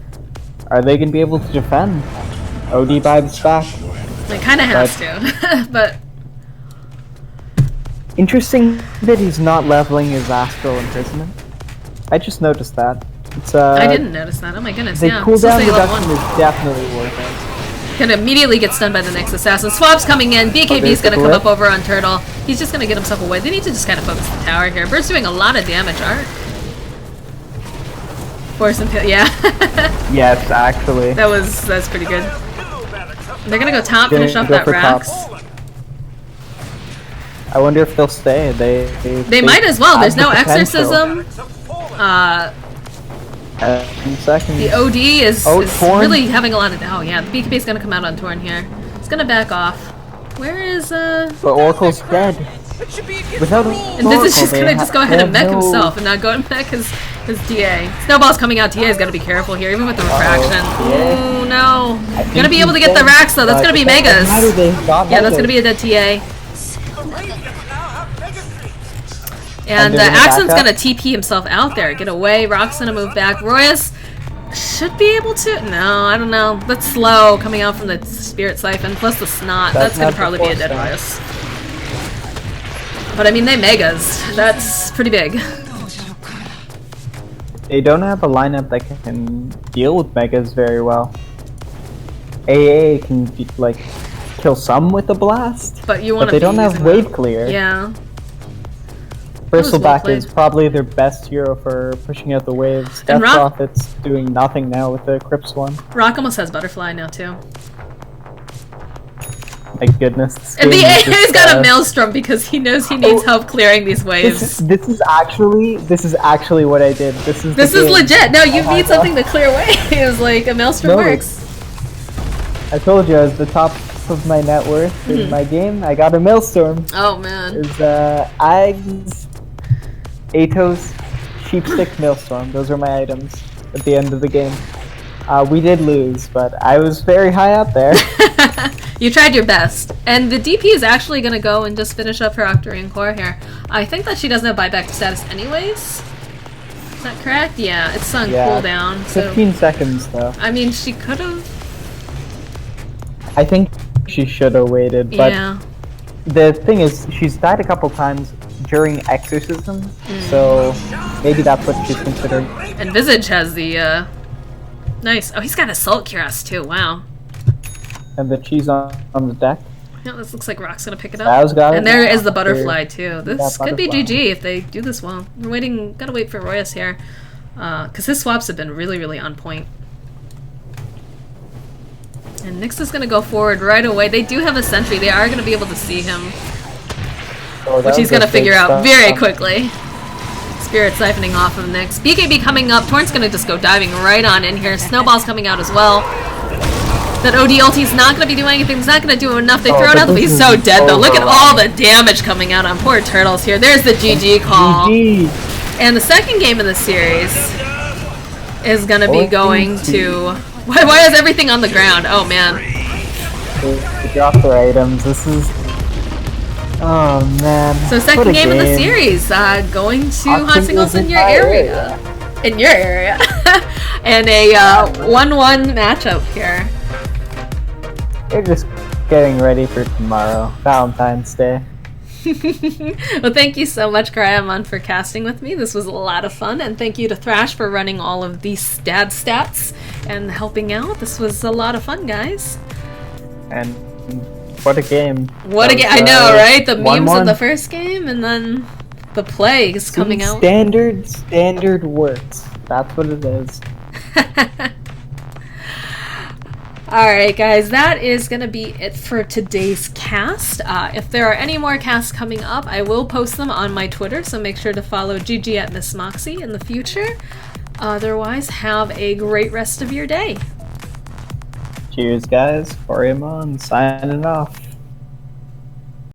Are they gonna be able to defend? OD vibes back. It kind of has to, but Interesting that he's not leveling his astral imprisonment. I just noticed that. It's I didn't notice that. Oh my goodness, the yeah. cooldown Level reduction 1. is definitely worth it. Gonna immediately get stunned by the next assassin. Swap's coming in. BKB's there's gonna the come blip. up over on Turtle. He's just gonna get himself away. They need to just kind of focus the tower here. Bird's doing a lot of damage. Art. Force and yeah. Yes, actually. That's pretty good. They're gonna go top, Gonna finish off go that for top. Rax. I wonder if they'll stay. They might as well. There's no have the potential. exorcism. Second. The OD is Torn. really having a lot of. Oh yeah, the BKB's gonna come out on Torn here. It's gonna back off. Where is But Oracle's dead. Without And this is just gonna just go ahead and mech himself and not go and mech his DA. Snowball's coming out. DA's gotta be careful here, even with the refraction. Oh no. Gonna be able to get the Rax though. That's gonna be Megas. Yeah, that's gonna be a dead TA. And Axon's gonna TP himself out there. Get away. Rock's gonna move back. Royus should be able to. No, I don't know. That's slow coming out from the Spirit Siphon. Plus the Snot. That's gonna probably be a dead Royus. But I mean, they Megas. That's pretty big. They don't have a lineup that can deal with Megas very well. AA can like kill some with a blast, But you want but they don't have wave clear. Yeah. Bristleback well is probably their best hero for pushing out the waves. And Death Rock- Prophet's doing nothing now with the Crips one. Rock almost has Butterfly now too. My goodness. This And the game is AA's just, got a Maelstrom because he knows he needs help clearing these waves. This is actually what I did. This is legit. No, you need something to clear waves. Like a Maelstrom No. works. I told you I was the top of my net worth in my game. I got a Maelstrom. Oh man. Is Ags, Atos, Sheepstick, Maelstrom. Those are my items at the end of the game. We did lose, but I was very high up there. You tried your best. And the DP is actually going to go and just finish up her Octarian Core here. I think that she doesn't have buyback status anyways. Is that correct? Yeah, it's on cooldown. So 15 seconds though. I mean, she could have. I think she should have waited, but Yeah. the thing is, she's died a couple times during exorcism, so maybe that's what she's considering. And Visage has the, nice. Oh, he's got Assault Cuirass too, wow. And the cheese on the deck. Yeah, this looks like Rock's gonna pick it up. Styles got it. And there is the butterfly too. This Yeah, could be butterfly. GG if they do this well. We're waiting, gotta wait for Royas here. Because his swaps have been really, really on point. And Nyx is gonna go forward right away. They do have a sentry. They are gonna be able to see him. Oh, that Which he's was a gonna big figure out stuff. very quickly. Spirit siphoning off of Nyx. BKB coming up. Torrent's gonna just go diving right on in here. Snowball's coming out as well. That OD ulti's not gonna be doing anything. It's not gonna do enough. They Oh, throw it but out, but this he's is so dead though. Look at all overwhelming. the damage coming out on poor Turtles here. There's the GG call. GG. And the second game of the series is gonna be going to... Why is everything on the ground? Oh man. They dropped their items. This is... Oh man. So What second a game of the series, going to Hot Hot Singles Singles in your my area. In your area. And a 1-1 matchup here. They're just getting ready for tomorrow, Valentine's Day. Well, thank you so much, Cryamon, for casting with me. This was a lot of fun, and thank you to Thrash for running all of these stats and helping out. This was a lot of fun, guys. And what a game. What a That game. was, I know, right? The memes 1-1. of the first game, and then the play is coming out. Standard works. That's what it is. Alright guys, that is going to be it for today's cast. If there are any more casts coming up, I will post them on my Twitter, so make sure to follow GG at Miss Moxie in the future. Otherwise, have a great rest of your day. Cheers, guys. Oriamon signing off.